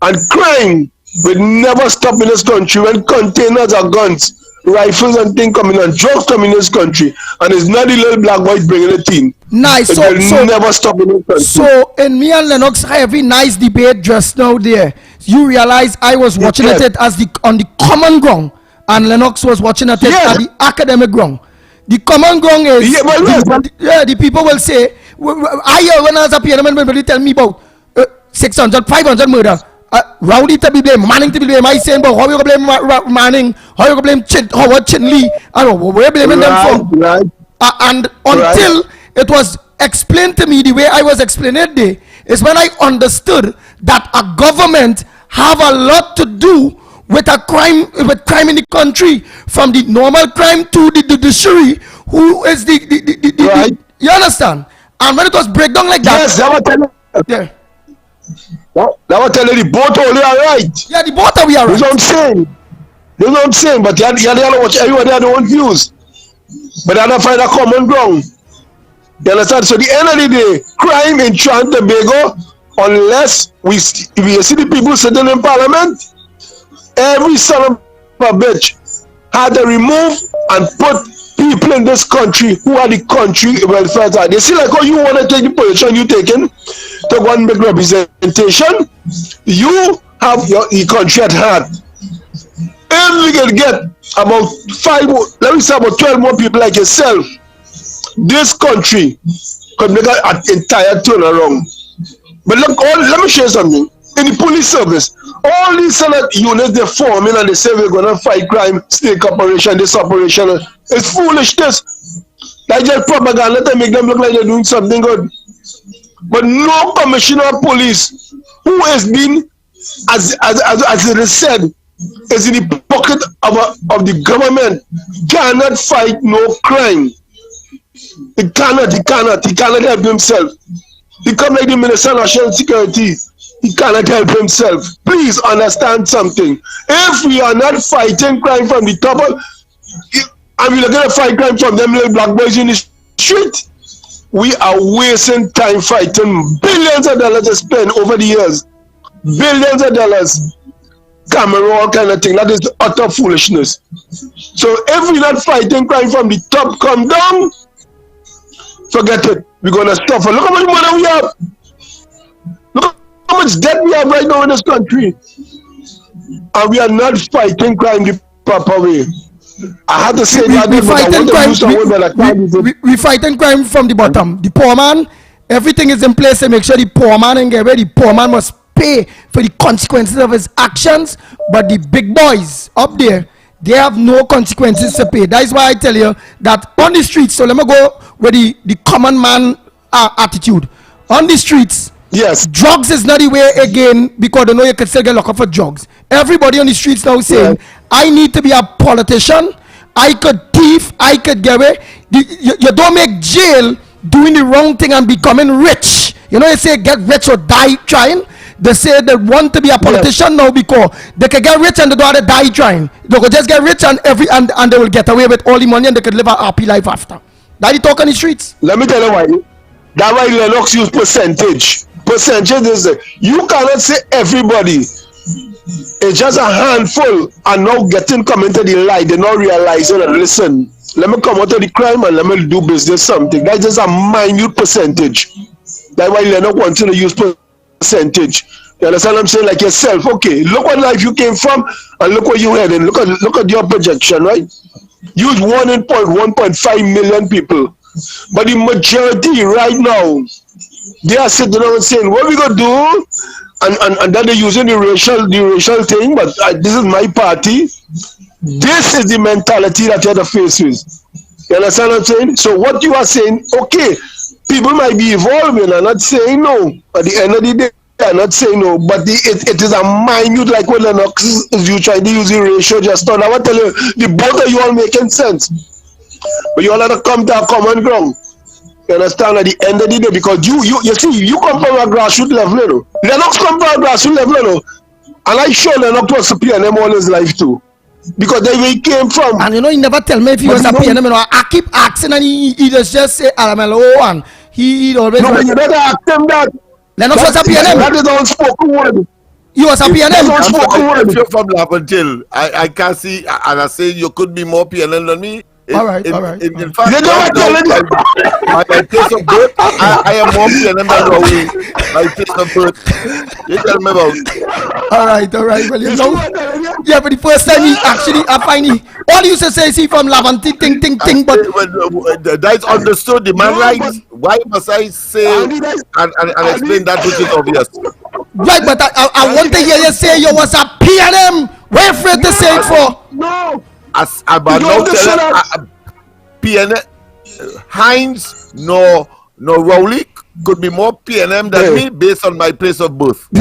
And crime will never stop in this country when containers of guns, rifles and things coming and drugs coming in this country, and it's not the little black boys bringing the team. Nice. It will never stop in this country. So in me and Lennox having nice debate just now there, you realize I was watching it as on the common ground, and Lennox was watching it at the academic ground. The common ground is the people will say, I hear when I was a piano man, when they tell me about 600, 500 murder. Rowdy to be blamed, Manning to be blamed. I saying, but how you gonna blame Manning? How you gonna blame Howard Chinley? I don't know where you blaming them from. And until it was explained to me the way I was explaining it there, is when I understood that a government have a lot to do with crime in the country, from the normal crime to the judiciary, who is the you understand? And when it was breakdown like that, yes, that was telling the both only are right. Yeah, the both are we are right. That's what I'm saying. But you have to watch everybody have their own views. But they don't find a common ground. You understand? So at the end of the day, crime in Trinidad and Tobago, unless we see the people sitting in parliament, every son of a bitch had to remove and put people in this country who are the country welfare. They see like how you want to take the position you taking to go and make representation. You have the country at heart. If we can get about 12 more people like yourself, this country could make an entire turnaround. But look, let me show you something. In the police service, all these units they're forming and they say we're gonna fight crime, state operation, this operation. It's foolishness. That's just propaganda to make them look like they're doing something good. But no commissioner of police who has been, as it is said, is in the pocket of the government cannot fight no crime. He cannot help himself. He come like the Minister of National Security. He cannot help himself. Please understand something. If we are not fighting crime from the top, and we're going to fight crime from them little black boys in the street, we are wasting time fighting billions of dollars to spend over the years. Billions of dollars. Camera, all kind of thing. That is utter foolishness. So if we're not fighting crime from the top, come down, forget it. We're going to suffer. Look how much money we have. Look how much debt we have right now in this country. And we are not fighting crime the proper way. I had to say we fighting crime from the bottom. The poor man, everything is in place to make sure the poor man and get ready. The poor man must pay for the consequences of his actions. But the big boys up there, they have no consequences to pay. That is why I tell you that on the streets, so let me go with the common man attitude. On the streets, yes, drugs is not the way again, because they know you can still get locked up for drugs. Everybody on the streets now saying, I need to be a politician, I could thief, I could get away. You don't make jail doing the wrong thing and becoming rich. You know, you say get rich or die trying. They say they want to be a politician now because they can get rich and they don't have to die trying. They could just get rich and they will get away with all the money and they could live a happy life after. That you talk on the streets. Let me tell you why. That's why Lennox use percentage. Percentage is you cannot say everybody. It's just a handful are now coming to the light. They're not realizing and listen. Let me come out of the crime and let me do business something. That's just a minute percentage. That's why Lennox wants to use percentage. You understand what I'm saying? Like yourself. Okay, look what life you came from and look where you heading. Look at your projection, right? Use 1.5 million people. But the majority right now, they are sitting down and saying, what we gonna do? And then they're using the racial thing, but this is my party. This is the mentality that you have to face with. You understand what I'm saying? So what you are saying, okay, people might be evolving and not saying no. At the end of the day, I'm not saying no, but it is a minute, like when Lennox is you trying to use the ratio just now. I want to tell you, the both of you all making sense. But you all have to come to a common ground. You understand? At the end of the day, because you see, you come from a grassroots level, you know. Lennox come from a grassroots level, you know. And I sure Lennox was a PNM all his life too. Because that's where he came from. And you know, he never tell me if he was a PNM, you know. I keep asking and he just say Alamelo and he always... No, but you better ask him that. Lennox was a PNM. That is unspoken word. You was a PNM. If you're from Laventille, I can't see, and I say you could be more PNM than me. All right. In fact, right now, my place of birth, I am more PNM than Rowley. My place of birth. You tell me about. All right. Well, you know, yeah, for the first time, I find all you say is he from Laventille, ting, but that's understood. The man rights. Why must I say and explain that which is obvious? Right, but I want to hear you say you was a PNM. Where afraid to say it for? No. As about now telling PNM, Hines nor Rowley could be more PNM than me based on my place of birth. I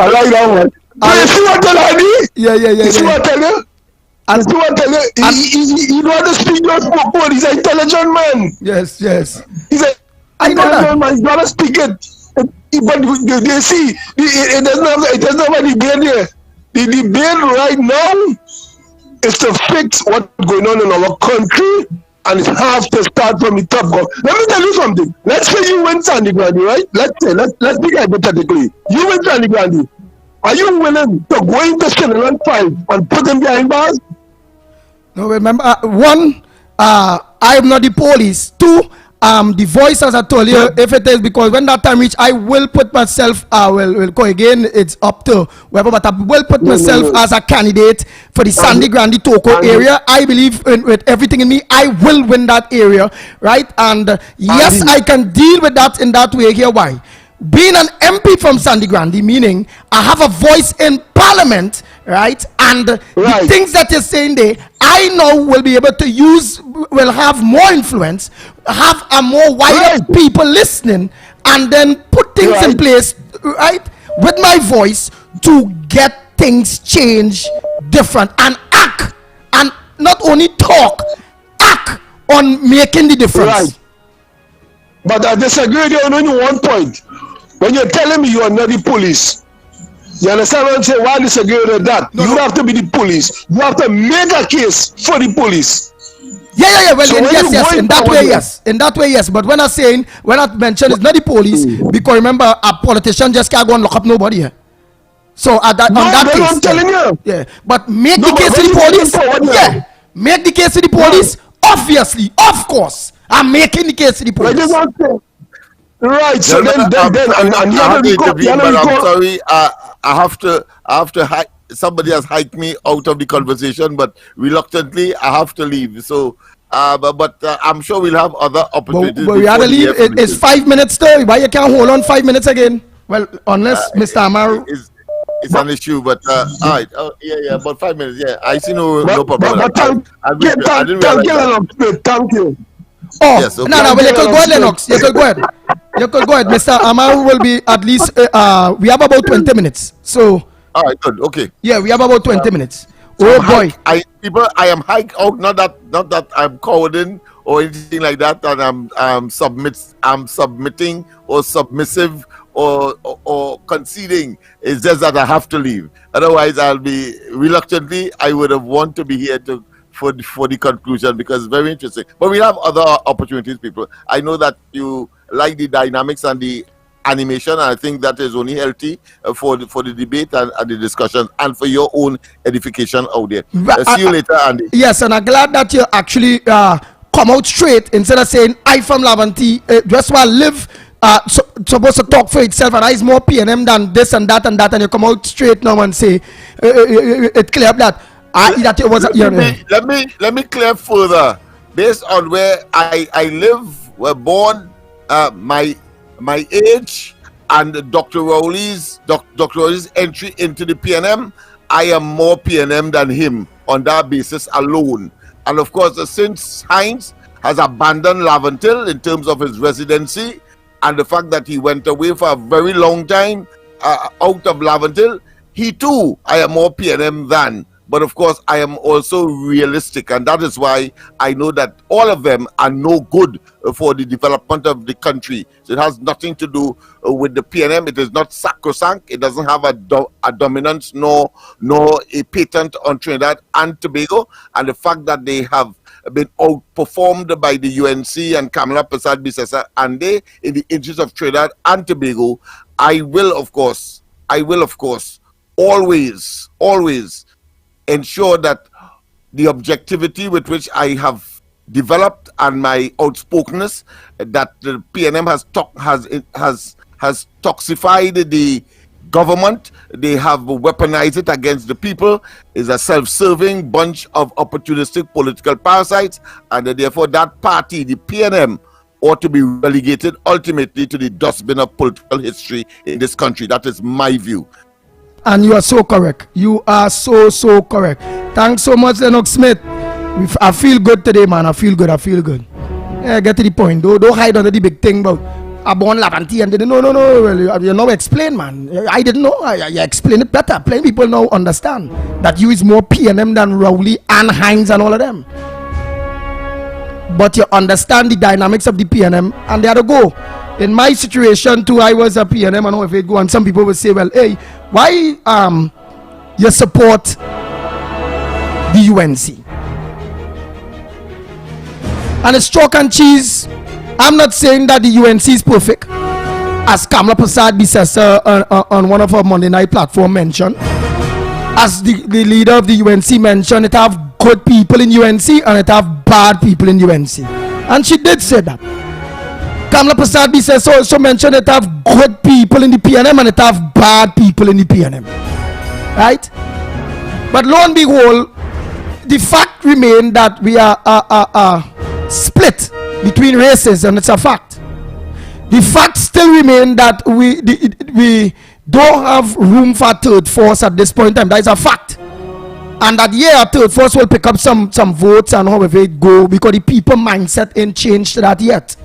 like that one. You see what I mean? Yeah. You see what I tell you? And see what I tell you? He know how to speak your spoken. He's an intelligent man. Yes. He's an intelligent man. He's got to speak it. But you see, it doesn't have any debate here. The debate right now is to fix what's going on in our country, and it has to start from the top. Let me tell you something. Let's say you win Sandy Grande, right? Let's speak hypothetically. You win Sandy Grande. Are you willing to go into Shinneland 5 and put them behind bars? No, remember, one, I am not the police. Two, the voice, as I told you, if it is, because when that time reach, I will put myself, will go again, it's up to whoever, but I will put myself as a candidate for the Sandy Grande Toko area. I believe with everything in me, I will win that area, right? And yes, I can deal with that in that way here. Why? Being an MP from Sandy Grande, meaning I have a voice in Parliament, right? And the things that you're saying there, I know will be able to use, will have more influence, have a more wider people listening, and then put things in place, right? With my voice to get things changed different and act, and not only talk, act on making the difference. Right. But I disagree with you on only one point. When you're telling me you are not the police, you understand what I'm saying? Why I disagree with that? No, you have to be the police. You have to make a case for the police. Yeah. Well, so yes. In that way, yes. In that way, yes. But when I mention it's not the police, because remember, a politician just can't go and lock up nobody here. So on that case, I'm telling you. Yeah. But make the case to the police. Yeah. Make the case to the police. Obviously, of course, I'm making the case to the police. Right. So then, I'm sorry. I have to. Somebody has hiked me out of the conversation, but reluctantly, I have to leave. So, but I'm sure we'll have other opportunities. But we have to leave. It's 5 minutes though. Why you can't hold on 5 minutes again? Well, unless Mr. Amaru. It's an issue, but all right. Yeah. About 5 minutes. Yeah, I see no problem. Thank you. Oh, yes, okay. No, well, you could go ahead, Lennox. You could go ahead. Mr. Amaru will be at least, we have about 20 minutes. So. All right, good, okay. Yeah, we have about 20 minutes. So boy. I am hiked out, not that I'm cowarding or anything like that, and I'm submitting or submissive or conceding. It's just that I have to leave. Otherwise, I'll be reluctantly, I would have wanted to be here for the conclusion, because it's very interesting. But we have other opportunities, people. I know that you like the dynamics and the animation, and I think that is only healthy for the debate and the discussion, and for your own edification out there. See you later, Andy. Yes, and I'm glad that you actually come out straight instead of saying I from Laventille just want to live. Supposed to talk for itself, and I is more PNM than this and that, and you come out straight now and say it clear up that that it was. Let me clear further. Based on where I live, were born, my age, and Dr. Rowley's entry into the PNM, I am more PNM than him on that basis alone. And of course, since Hines has abandoned Laventille in terms of his residency, and the fact that he went away for a very long time out of Laventille, he too, I am more PNM than. But of course, I am also realistic, and that is why I know that all of them are no good for the development of the country. So it has nothing to do with the PNM. It is not sacrosanct. It doesn't have a dominance nor a patent on Trinidad and Tobago. And the fact that they have been outperformed by the UNC and Kamala Persad-Bissessar, and they, in the interest of Trinidad and Tobago, I will of course always ensure that the objectivity with which I have developed and my outspokenness, that the PNM has toxified the government, they have weaponized it against the people, is a self-serving bunch of opportunistic political parasites, and therefore that party, the PNM, ought to be relegated ultimately to the dustbin of political history in this country. That is my view. And you are so correct. You are so correct. Thanks so much, Lennox Smith. I feel good today, man. I feel good. Yeah, get to the point. Don't hide under the big thing about Abon Lavanti and no. You know, explain, man. I didn't know. You explain it better. Plain people now understand that you is more PNM than Rowley and Hines and all of them. But you understand the dynamics of the PNM, and they had to go. In my situation too, I was a PNM, I know if it go, and some people will say, well, hey, why you support the UNC? And it's chalk and cheese. I'm not saying that the UNC is perfect, as Kamala Persad-Bissessar on one of our Monday night platform mentioned. As the leader of the UNC mentioned, it have good people in UNC and it have bad people in UNC. And she did say that. Kamala Persad-Bissessar also mentioned it have good people in the PNM and it have bad people in the PNM. Right? But lo and behold, the fact remains that we are split between races, and it's a fact. The fact still remains that we don't have room for third force at this point in time. That is a fact. And that third force will pick up some votes and however it go, because the people mindset ain't changed that yet.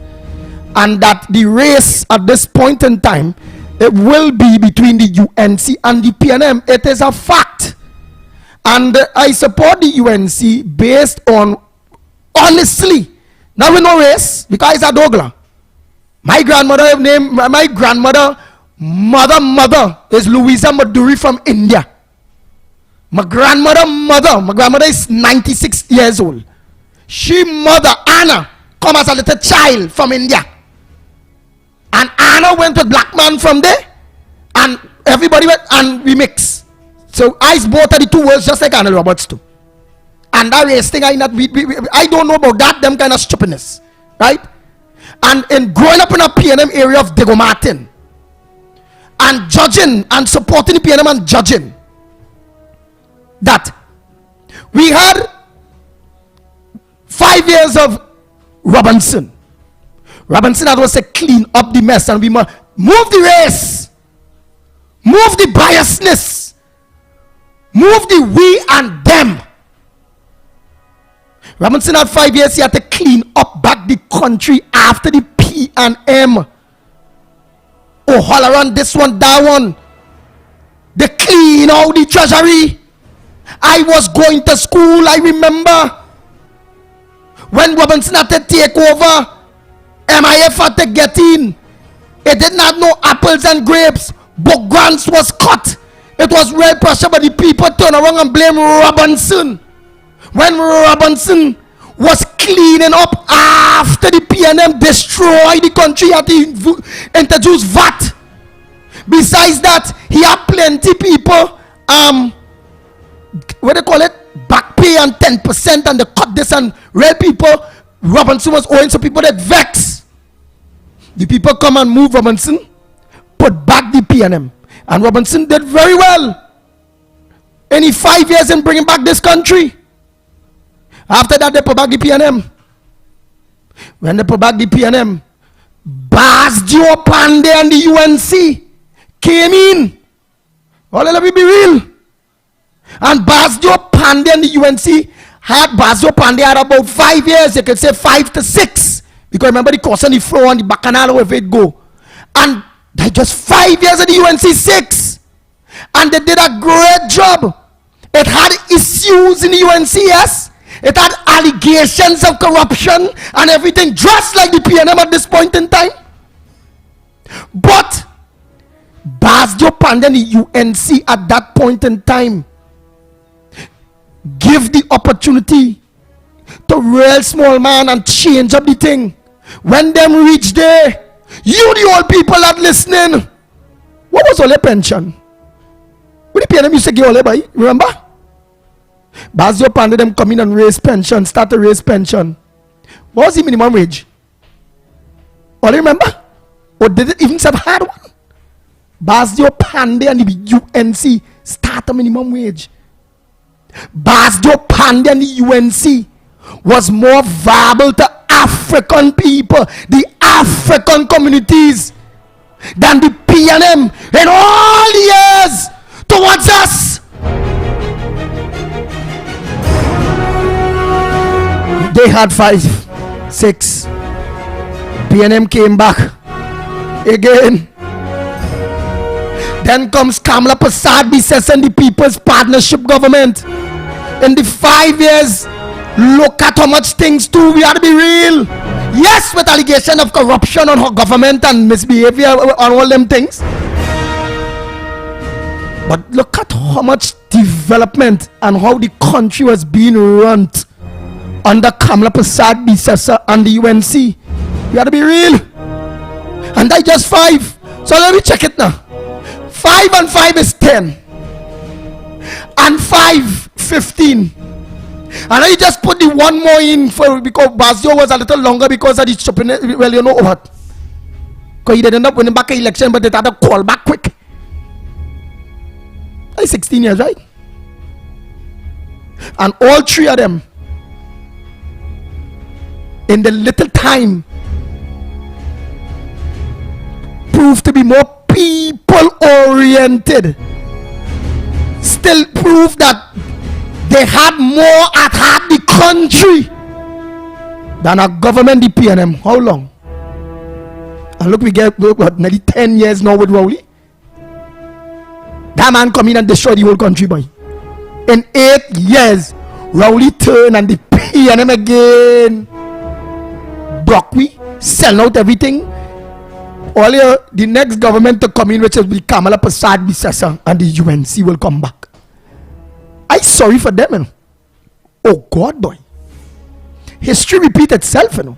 And that the race at this point in time, it will be between the UNC and the PNM. It is a fact. And I support the UNC based on, honestly, now we know race, because it's a Douglas. My grandmother mother is Louisa Maduri from India. My grandmother is 96 years old. She mother Anna come as a little child from India. And Anna went with black man from there, and everybody went and we mix. So I both of the two worlds just like Anna Roberts too. And that race thing, I don't know about that, them kind of stupidness, right? And in growing up in a PNM area of Diego Martin, and judging and supporting the PNM and judging, that we had 5 years of Robinson that was to clean up the mess, and we move the race, move the biasness, move the we and them. Robinson had 5 years, he had to clean up back the country after the P&M. Oh, all around this one, that one. They clean out the treasury. I was going to school, I remember when Robinson had to take over, MIF had to get in. It did not know apples and grapes. Book grants was cut. It was real pressure, but the people turn around and blame Robinson. When Robinson was cleaning up after the PNM destroyed the country, had to introduce VAT. Besides that, he had plenty people, what they call it, back pay and 10%, and they cut this, and real people, Robinson was owing, so people that vex. The people come and move Robinson, put back the PNM, and Robinson did very well. Any 5 years in bringing back this country. After that, they put back the PNM. When they put back the PNM, Basdio Pandey and the UNC came in. Well, let me be real. And Basdio Pandey and the UNC had about 5 years. You could say 5 to 6. Because remember the course on the floor and the bacchanal wherever it go. And they just 5 years of the UNC 6. And they did a great job. It had issues in the UNC, yes. It had allegations of corruption and everything, just like the PNM at this point in time. But Basdio Pandey and the UNC at that point in time give the opportunity to real small man and change up the thing. When them reach there, you the old people that listening, what was all the pension? What the PNM used to give all the buy? Remember? Bazio Pandey them come in and raise pension, start to raise pension. What was the minimum wage? Or remember? Or did it even have hard one? Bazio Pandey and the UNC start a minimum wage. Bazio Pandey and the UNC was more viable to African people, the African communities, than the PNM in all the years towards us. They had 5, 6. PNM came back again. Then comes Kamala Persad-Bissessar and the People's Partnership Government. In the 5 years, look at how much things do. We have to be real. Yes, with allegation of corruption on her government and misbehavior on all them things. But look at how much development and how the country was being run under Kamala Persad-Bissessar and the UNC. We have to be real. And that's just 5. So let me check it now. 5 and 5 is 10. And 5, 15. And then you just put the one more in for because Bazio was a little longer because of the chopping. Well, you know what? Because he didn't end up winning back an election, but they had to call back quick. That's 16 years, right? And all 3 of them, in the little time, proved to be more people-oriented. Still prove that they had more at heart the country than a government, the PNM. How long? And look, we get what, nearly 10 years now with Rowley. That man come in and destroy the whole country, boy. In 8 years, Rowley turn and the PNM again. Block we, sell out everything. Only the next government to come in, which will be Kamala Persad-Bissessar and the UNC will come back. I'm sorry for them, you know. Oh God, boy. History repeats itself, you know.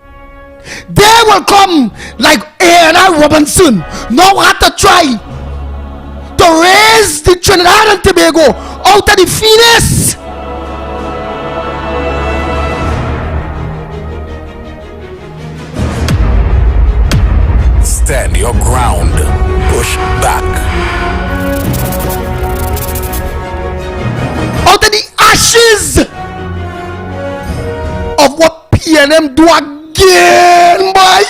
They will come like A&R Robinson. Know how to try to raise the Trinidad and Tobago out of the Phoenix. Stand your ground. Push back. Out of the ashes of what PNM do again, boy.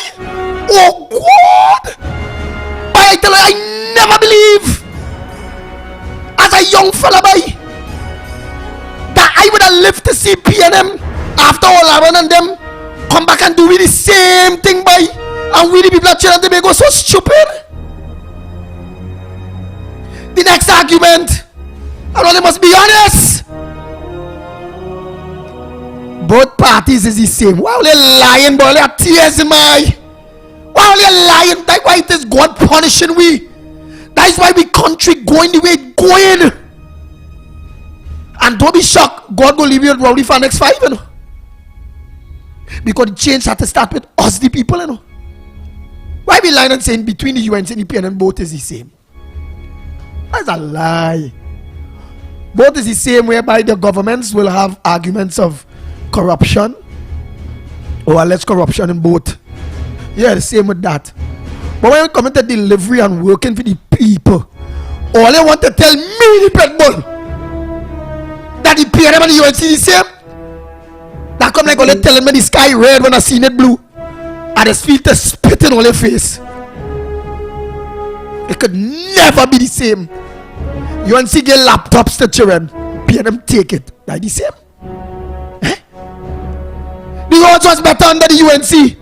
Oh God. Boy, I tell you, I never believe as a young fella, boy, that I would have lived to see PNM after all I run and them come back and do the same thing, boy. And we the people at Trinidad and Tobago so stupid. The next argument, I know they must be honest. Both parties is the same. Why are they lying, boy? They are tears in my eye. Why are they lying? That's why it is God punishing we. That is why we country going the way it's going. And don't be shocked. God will leave you Rowley for the next 5, you know. Because the change had to start with us, the people, you know. Why be lying and saying between the UNC and the PNM both is the same? That's a lie. Both is the same, whereby the governments will have arguments of corruption or less corruption in both. Yeah, the same with that. But when it comes to delivery and working for the people, all they want to tell me, the pet bull, that the PNM and the UNC the same. That come like all they telling me the sky red when I seen it blue. I just feel the spit in all your face. It could never be the same. UNC get laptops to children. PNM take it. That's the same. Eh? The roads was better under the UNC.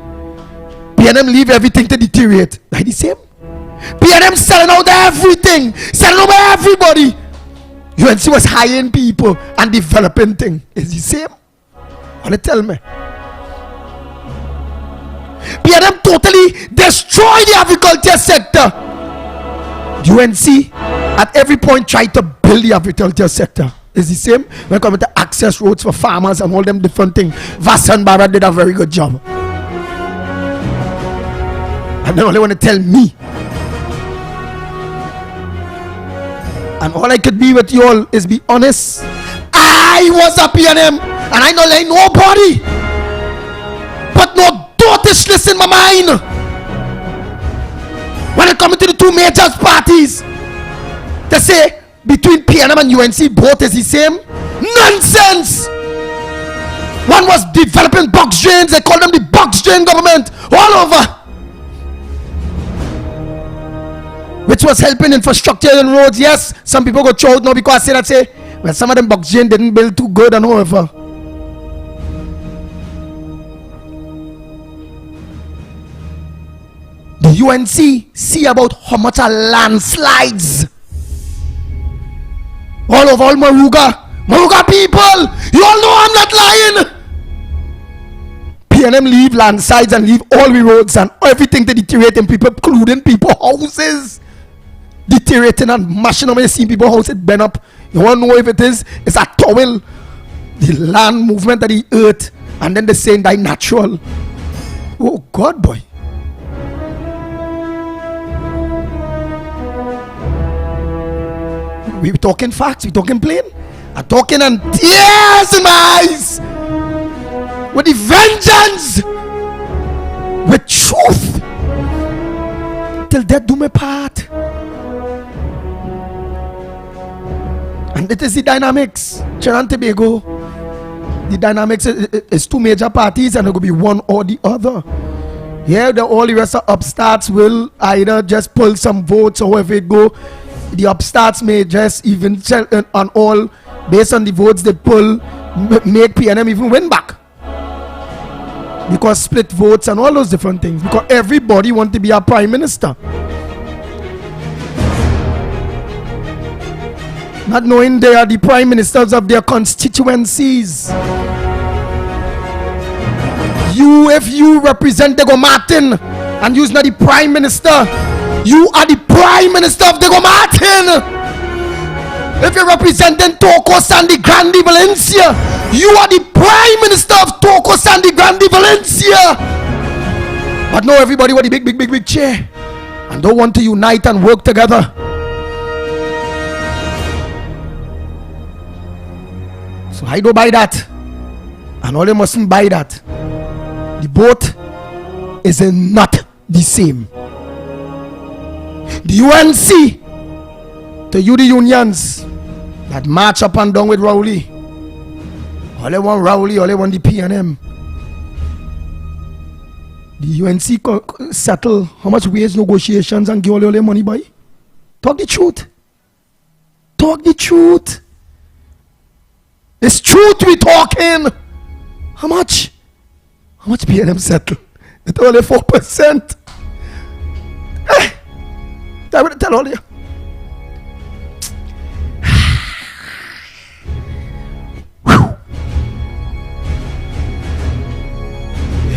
PNM leave everything to deteriorate. That's the same. PNM selling out everything. Selling over everybody. UNC was hiring people and developing things. It's the same. What they tell me? PNM totally destroyed the agriculture sector. UNC at every point tried to build the agriculture sector. It's the same when it comes to access roads for farmers and all them different things. Vassan Barra did a very good job. And they only want to tell me. And all I could be with you all is be honest. I was a PNM and I don't like nobody. But no dotishness in my mind. When it comes to the two major parties, they say between PNM and UNC both is the same. Nonsense! One was developing box drains, they call them the box drain government all over. Which was helping infrastructure and roads. Yes, some people go through now because I say well, some of them box drain didn't build too good and however. The UNC see about how much are landslides all over all Maruga people. You all know I'm not lying. PNM leave landslides and leave all the roads and everything to deteriorating people, including people houses deteriorating and mashing up. You see people houses burn up. You want to know if it's a towel, the land movement of the earth, and then they saying that natural. Oh God, boy. We talking facts, we talking plain. I'm talking and tears in my eyes. With the vengeance. With truth. Till death do my part. And it is the dynamics. Trinidad and Tobago. The dynamics is two major parties and it will be one or the other. Yeah, all the rest of upstarts will either just pull some votes or wherever it go. The upstarts may just even on all based on the votes they pull make PNM even win back because split votes and all those different things because everybody want to be a prime minister, not knowing they are the prime ministers of their constituencies. If you represent Diego Martin and you're not the prime minister, you are the prime minister of Diego Martin. If you're representing Toko Sandy Grande Valencia, you are the prime minister of Toko Sandy Grande Valencia. But no, everybody with the big chair and don't want to unite and work together. So I don't buy that, and all they mustn't buy that. The boat is not the same. The UNC, to you the unions that march up and down with Rowley, all they want Rowley, all they want the PNM. The UNC settle how much wage negotiations and give all their money by. Talk the truth. Talk the truth. It's truth we talking. How much? How much PNM settle? It's only 4%. I will tell all you.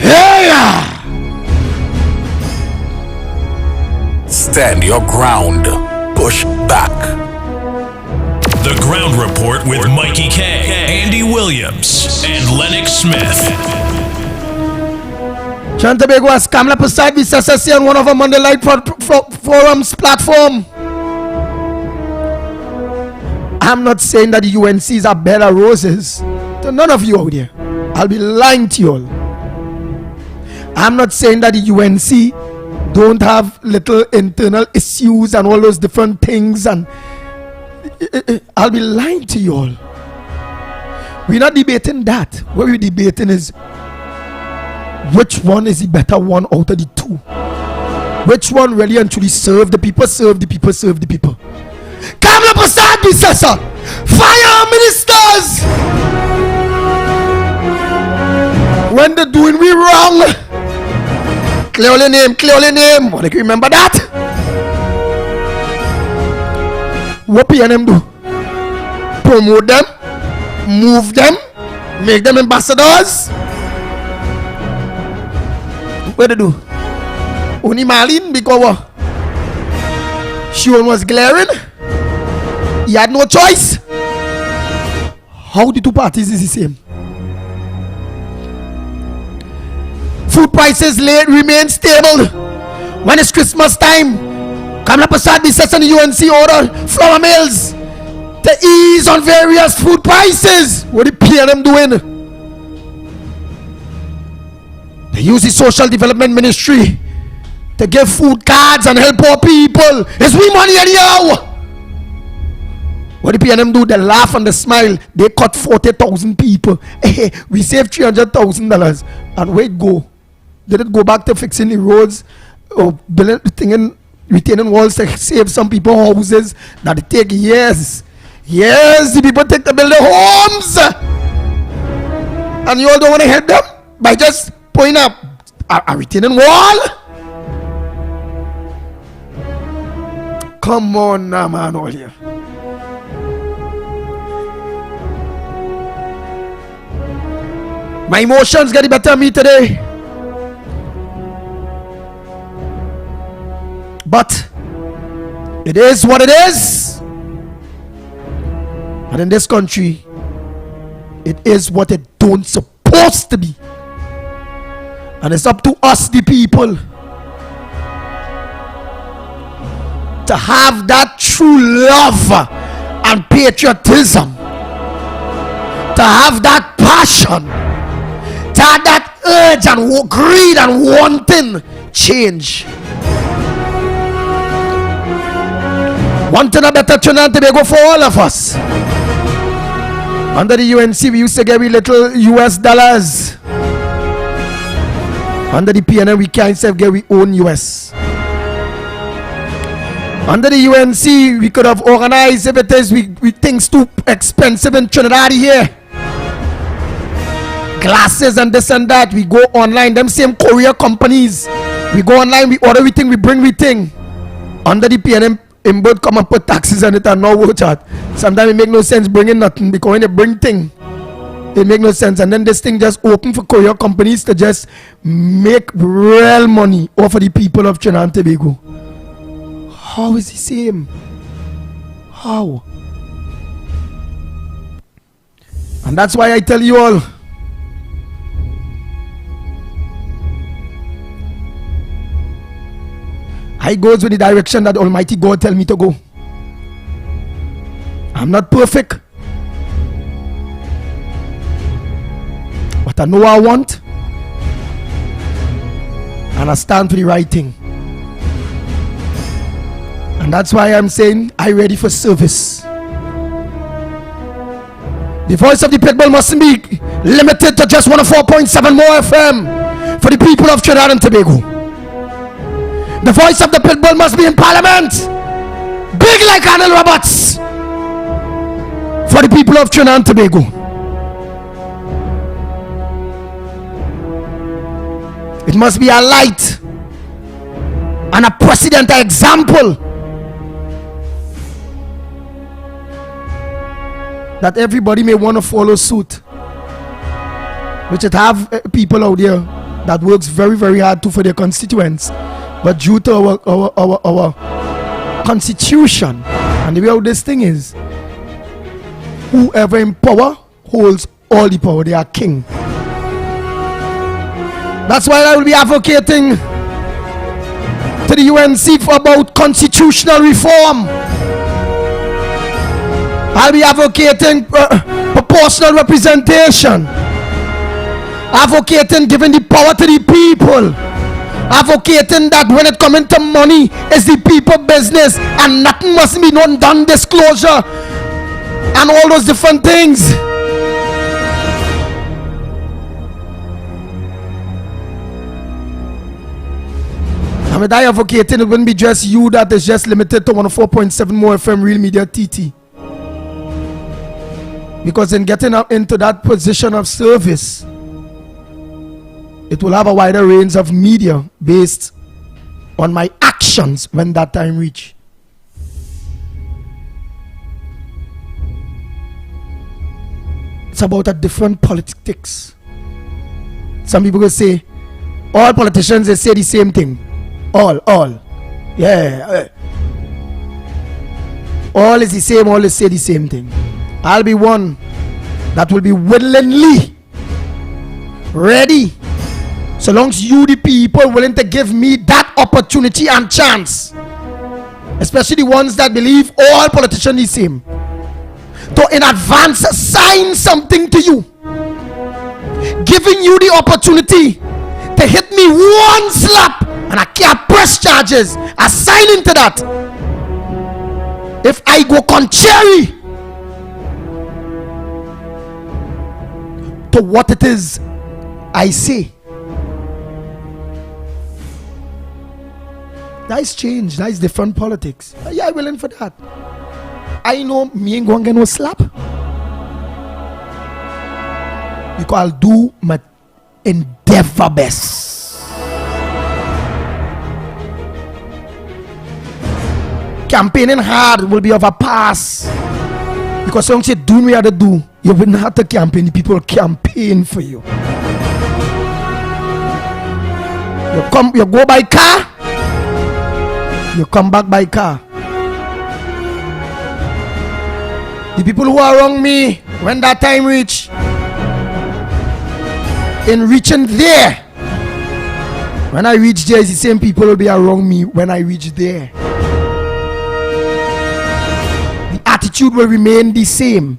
Yeah. Stand your ground. Push back. The Ground Report with Mikey K, Andy Williams, and Lennox Smith. Trinidad and Tobago has Kamala Prasad Visasa on one of our Monday Light Forum's platform. I'm not saying that the UNCs are better roses. To none of you out there. I'll be lying to you all. I'm not saying that the UNC don't have little internal issues and all those different things, and I'll be lying to you all. We're not debating that. What we're debating is which one is the better one out of the two. Which one really and truly serve the people, serve the people, serve the people. Kamala Prasad Visasa, fire ministers! When they're doing we wrong, clear your name, clear your name. Want to remember that? What PNM do? Promote them, move them, make them ambassadors. What they do? Only Marlene because what? She was glaring. He had no choice. How the two parties is the same? Food prices remain stable. When it's Christmas time, Kamala Prasad says in the UNC order flour mills to ease on various food prices. What the PNM doing? They use the Social Development Ministry to give food cards and help poor people. It's we money anyhow. What the PNM do? They laugh and they smile. They cut 40,000 people. We saved $300,000. And where it go? Did it go back to fixing the roads or building, retaining walls to save some people houses? That it take years. Years the people take to build their homes. And you all don't want to help them by just putting up a retaining wall? Come on now, man, all here. My emotions get the better of me today. But it is what it is. And in this country, it is what it don't supposed to be. And it's up to us, the people, to have that true love and patriotism, to have that passion, to have that urge and greed and wanting change, wanting a better Trinidad and Tobago for all of us. Under the UNC, we used to get we little US dollars. Under the PNM, we can't say get we own US. Under the UNC, we could have organized if it is we things too expensive in Trinidad here. Glasses and this and that. We go online. Them same courier companies. We go online. We order everything. We bring everything. Under the PNM, in both come and put taxes on it and no watch out. Sometimes it make no sense bringing nothing because when they bring thing, it make no sense. And then this thing just open for courier companies to just make real money off of the people of Trinidad and Tobago. How is the same? How? And that's why I tell you all, I goes with the direction that Almighty God tell me to go. I'm not perfect, but I know what I want, and I stand for the right thing. And that's why I'm saying I'm ready for service. The voice of the Pitbull mustn't be limited to just 104.7 more FM for the people of Trinidad and Tobago. The voice of the Pitbull must be in Parliament, big like Arnold Roberts, for the people of Trinidad and Tobago. It must be a light and a precedent, an example that everybody may want to follow suit. Which it have people out there that works very, very hard to for their constituents. But due to our constitution and the way how this thing is, whoever in power holds all the power. They are king. That's why I will be advocating to the UNC for about constitutional reform. I'll be advocating proportional representation, advocating giving the power to the people, advocating that when it comes to money, it's the people business and nothing must be done disclosure and all those different things. I mean, I advocating it wouldn't be just you that is just limited to 104.7 more FM Real Media TT. Because in getting up into that position of service, it will have a wider range of media based on my actions when that time reach. It's about a different politics. Some people will say, all politicians, they say the same thing. All. Yeah. All is the same, all say the same thing. I'll be one that will be willingly ready, so long as you, the people, willing to give me that opportunity and chance, especially the ones that believe all politicians the same, to in advance assign something to you, giving you the opportunity to hit me one slap and I can't press charges, assigning to that. If I go contrary to what it is I say, that is change, that is different politics. Yeah, I'm willing for that. I know me ain't gonna get no slap, because I'll do my endeavor best. Campaigning hard will be of a pass, because once you do what you have to do, you will not have to campaign. The people campaign for you. You go by car, you come back by car. The people who are around me, when that time reach, in reaching there, when I reach there, it's the same people will be around me when I reach there. The attitude will remain the same,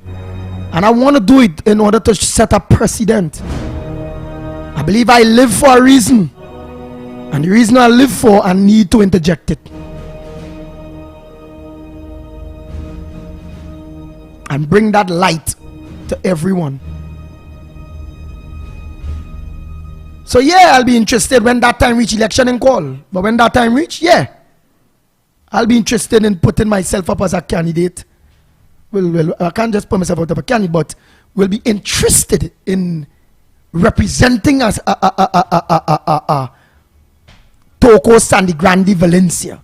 and I want to do it in order to set a precedent. I believe I live for a reason, and the reason I live for, I need to interject it and bring that light to everyone. So yeah, I'll be interested when that time reach election and call. But when that time reach, yeah, I'll be interested in putting myself up as a candidate. Well, I can't just put myself out as a candidate, but will be interested in representing as Toco Sandy Grande Valencia.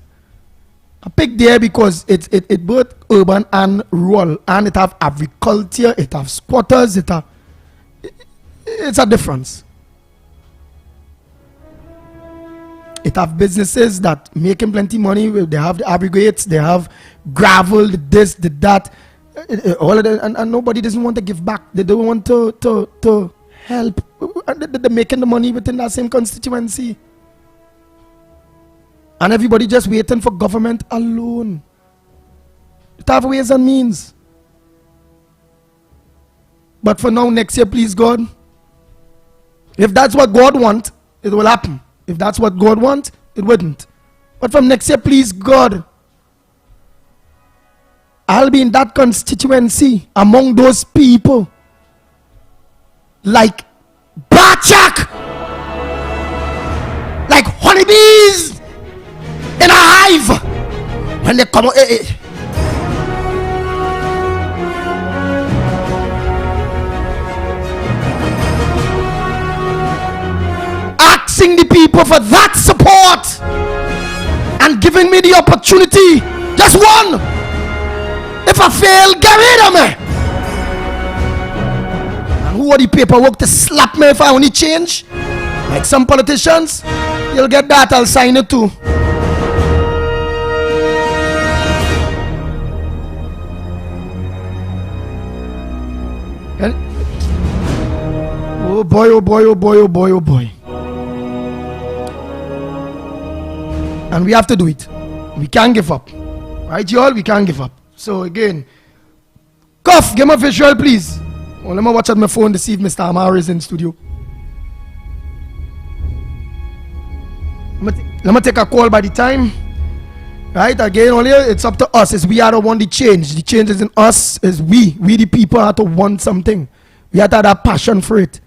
I picked there because it both urban and rural, and it have agriculture, it have squatters, it's a difference. It have businesses that making plenty money. They have the aggregates, they have gravel, the this, the that, all of that, and nobody doesn't want to give back. They don't want to help. They're making the money within that same constituency, and everybody just waiting for government alone. It have ways and means. But for now, next year, please God, if that's what God wants, it will happen. If that's what God wants, it wouldn't. But from next year, please God, I'll be in that constituency among those people like Bachak, like honeybees in a hive. When they come out, asking the people for that support and giving me the opportunity, just one. If I fail, get rid of me. And who are the paperwork to slap me if I only change? Like some politicians, you'll get that, I'll sign it too. And oh boy, oh boy, oh boy, oh boy, oh boy. And we have to do it. We can't give up. Right, y'all? We can't give up. So again, Cuff, give me a visual, please. Well, let me watch at my phone to see if Mr. Amar is in studio. Let me take a call by the time. Right, again, only it's up to us. It's we are the one the change. The change is in us. Is we the people have to want something. We have to have that passion for it.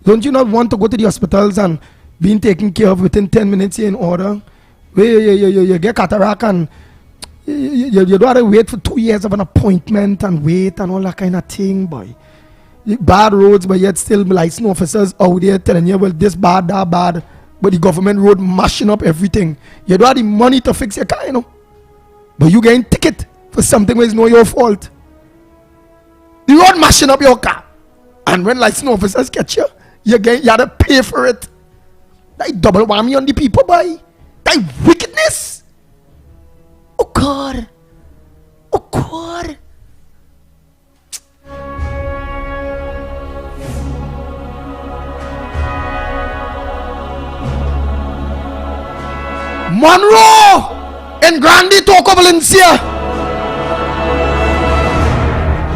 Don't you not want to go to the hospitals and being taken care of within 10 minutes in order? You get cataract and you don't have to wait for 2 years of an appointment and wait and all that kind of thing, boy. Bad roads, but yet still license officers out there telling you, well, this bad, that bad. But the government road mashing up everything. You don't have the money to fix your car, you know. But you getting ticket for something which is not your fault. The road mashing up your car. And when license officers catch you, you have to pay for it. That double whammy on the people, boy. That wickedness. Oh God. Oh God. Monroe in Grandy, Toco, Valencia.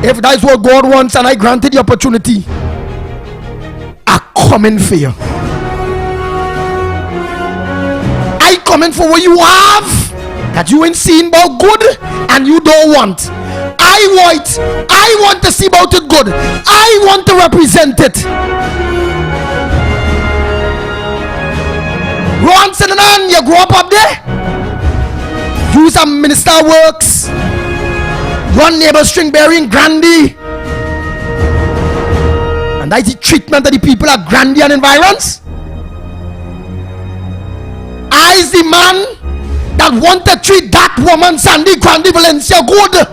If that is what God wants and I granted the opportunity, I come in for you. I come in for what you have that you ain't seen about good and you don't want. I want to see about it good. I want to represent it. Ron Sinanan, you grew up there. You some minister works. Run neighbor Stringberry in Grandy. And that's the treatment of the people at Grandy and environs. I is the man that want to treat that woman Sandy Grandy Valencia good.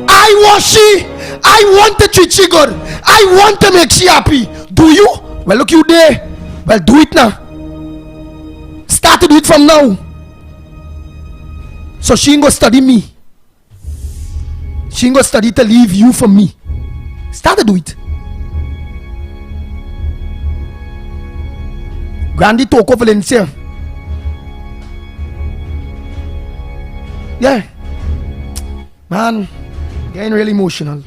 I want to treat she good. I want to make she happy. Do you? Well, look you there. Well, do it now. Start to do it from now. So she ain't gonna study me. She ain't gonna study to leave you for me. Start to do it. Grandy Toco Valencia. Yeah. Man, getting really emotional.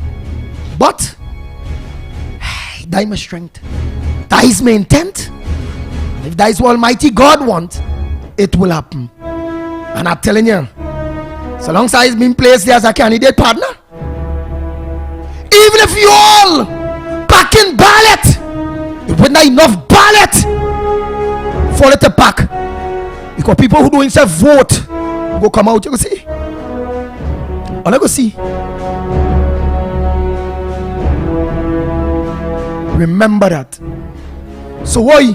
But that is my strength. That is my intent. If that is what Almighty God wants, it will happen. And I'm telling you, so long as I've been placed there as a candidate partner, even if you all pack in ballot, it wasn't enough ballot for it to pack. Because people who don't say vote go come out, you go see. All I go see. Remember that. So why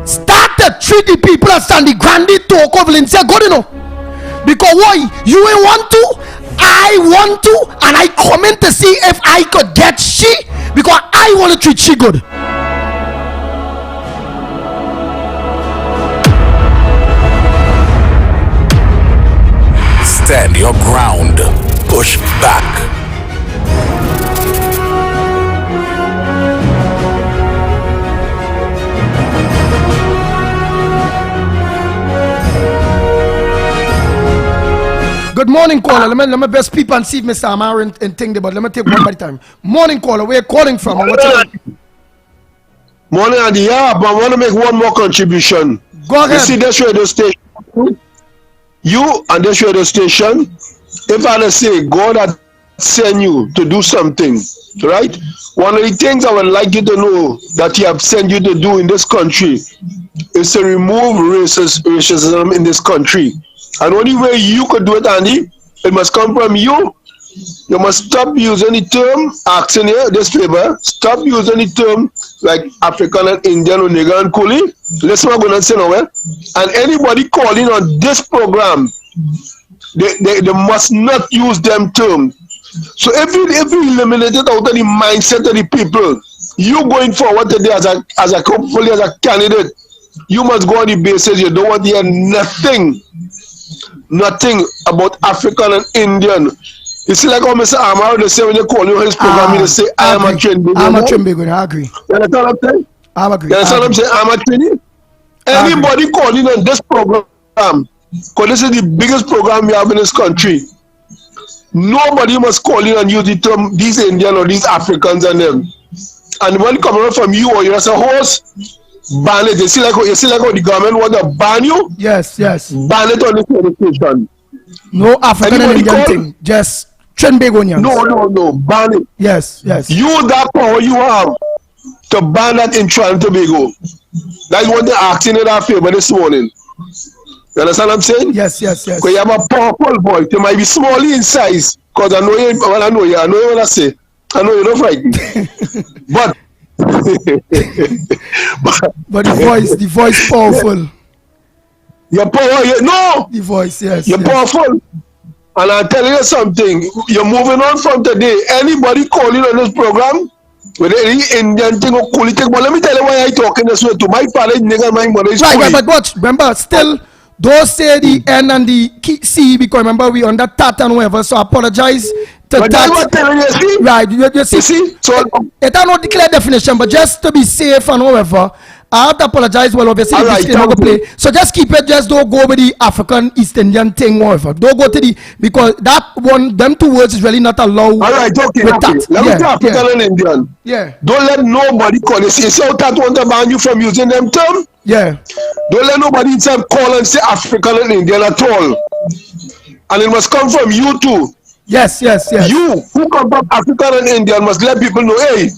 start to treat the people that stand the Grandy Toco Valencia good enough? Because why you ain't want to, I want to, and I come in to see if I could get she, because I want to treat she good. Stand your ground. Push back. Good morning, caller. Let me best people and see if Mr. Amar and think about. Let me take one by time. Morning, caller. Where you calling from? Morning, Andy. Yeah, but I want to make one more contribution. Go ahead. You see this radio station? You and this radio station, if I say God had sent you to do something, right? One of the things I would like you to know that He have sent you to do in this country is to remove racism in this country. And only way you could do it, Andy, it must come from you. You must stop using the term, asking you this favor, stop using the term like African and Indian or Nigger and Coolie. Listen what I'm going to say now. And anybody calling on this program, they must not use them terms. So if you eliminate it out of the mindset of the people, you going forward today as a hopefully as a candidate, you must go on the basis you don't want to hear nothing about African and Indian. You see, like how Mr. Amar, they say when they call you his program, they say, I am a Trinity. I'm a Trinity, I agree. You understand what I'm saying? I agree. You understand what I'm saying? I'm a Trinity. Everybody calling on this program, because this is the biggest program we have in this country. Nobody must call in and use the term, these Indian or these Africans and them. And when coming out from you or you're as a host, ban it. You see like how the government want to ban you? Yes. Ban it on this medication. No African and Indian thing. Just Trinbagonians. No. Ban it. Yes. You that power you have to ban that in Trinidad and Tobago. That's what they're asking in our favor this morning. You understand what I'm saying? Yes. Because you have a powerful voice. You might be small in size. Because I know you what I say. I know you're not frightened. But the voice powerful. Your power, the voice, yes. You're powerful. And I'm telling you something. You're moving on from today. Anybody calling on this program with any Indian thing or Coolie thing, but let me tell you why I talking this way to my father, nigga, my mother is right, but watch, remember, still, don't say the N and the C because remember we under TAT and whatever, so I apologize to but that. What you see? Right, you see? So it are not declared definition, but just to be safe and whatever, I have to apologize. Well, obviously, all right, disclaimer go play. So just keep it. Just don't go with the African East Indian thing, whatever. Don't go to the, because that one, them two words is really not allowed. All right, okay. Let me talk African and Indian. Yeah. Don't let nobody call you. See how that want to ban you from using them terms? Yeah. Don't let nobody call and say African and Indian at all. And it must come from you too. Yes. You who come from African and Indian must let people know, hey,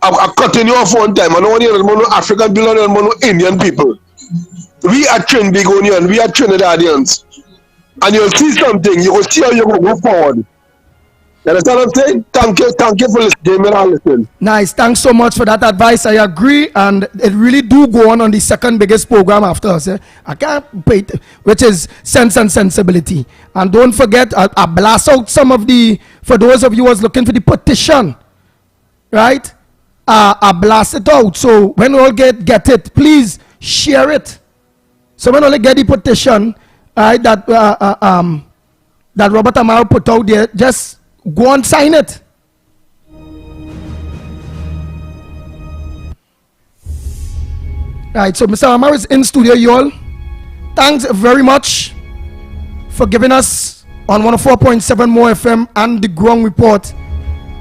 I'm cutting you off one time. I don't want you to know African people and no Indian people. We are Trinbagonian, we are Trinidadians. And you'll see something, you will see how you're going to go forward. You understand what I'm saying? Thank you for listening. Nice, thanks so much for that advice. I agree, and it really do go on the second biggest program after us. I can't wait, which is Sense and Sensibility. And don't forget, I blast out some of the, for those of you who was looking for the petition, right? I blast it out. So when we all get it, please share it. So when we all get the petition, right, that Robert Amaro put out there, just go and sign it. Right, so Mr. Amaro is in studio, y'all. Thanks very much for giving us on 104.7 More FM and the Ground Report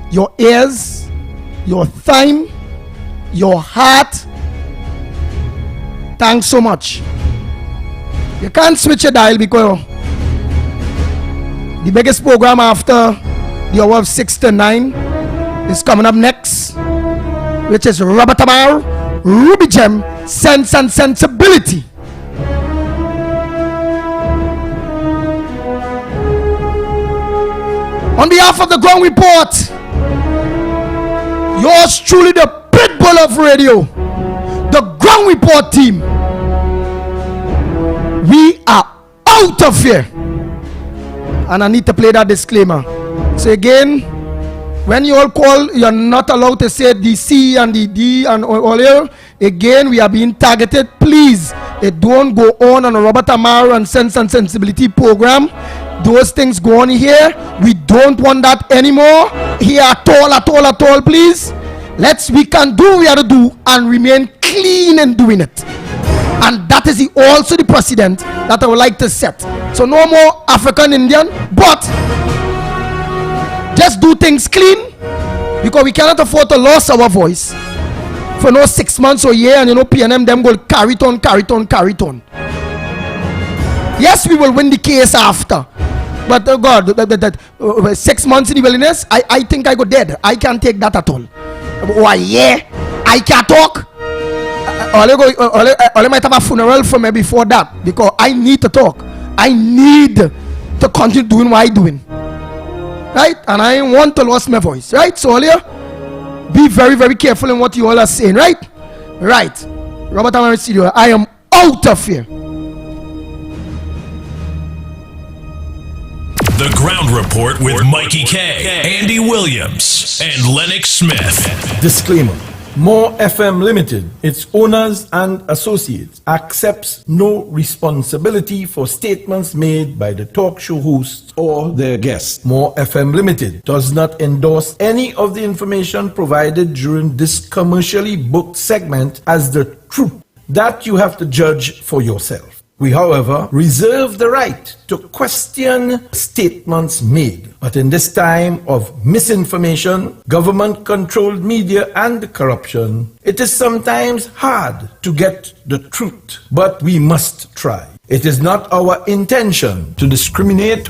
your ears, your time, your heart. Thanks so much. You can't switch a dial because the biggest program after the hour of 6 to 9 is coming up next, which is Robert Amaro, Ruby Gem, Sense and Sensibility. On behalf of the Ground Report, yours truly, the Pitbull of radio, the Ground Report team, we are out of here. And I need to play that disclaimer. So again, when you all call, you're not allowed to say the C and the D and all here. Again, we are being targeted. Please, it don't go on a Robert Amaro and Sense and Sensibility program. Those things go on here. We don't want that anymore here at all, please. We can do what we have to do and remain clean in doing it. And that is also the precedent that I would like to set. So no more African Indian, but just do things clean, because we cannot afford to lose our voice for no 6 months or a year, and PNM them go carry it on. Yes, we will win the case after, but oh God, that 6 months in the wilderness, I think I go dead. I can't take that at all. Why? Yeah, I can't talk. I might have a funeral for me before that, because I need to talk. I need to continue doing what I'm doing, right? And I want to lose my voice, right? So earlier, be very, very careful in what you all are saying, right? Right. Robert Amaro Studio, I am out of here. The Ground Report with Mikey K, Andy Williams, and Lennox Smith. Disclaimer. More FM Limited, its owners and associates, accepts no responsibility for statements made by the talk show hosts or their guests. More FM Limited does not endorse any of the information provided during this commercially booked segment as the truth. That you have to judge for yourself. We, however, reserve the right to question statements made. But in this time of misinformation, government-controlled media, and corruption, it is sometimes hard to get the truth. But we must try. It is not our intention to discriminate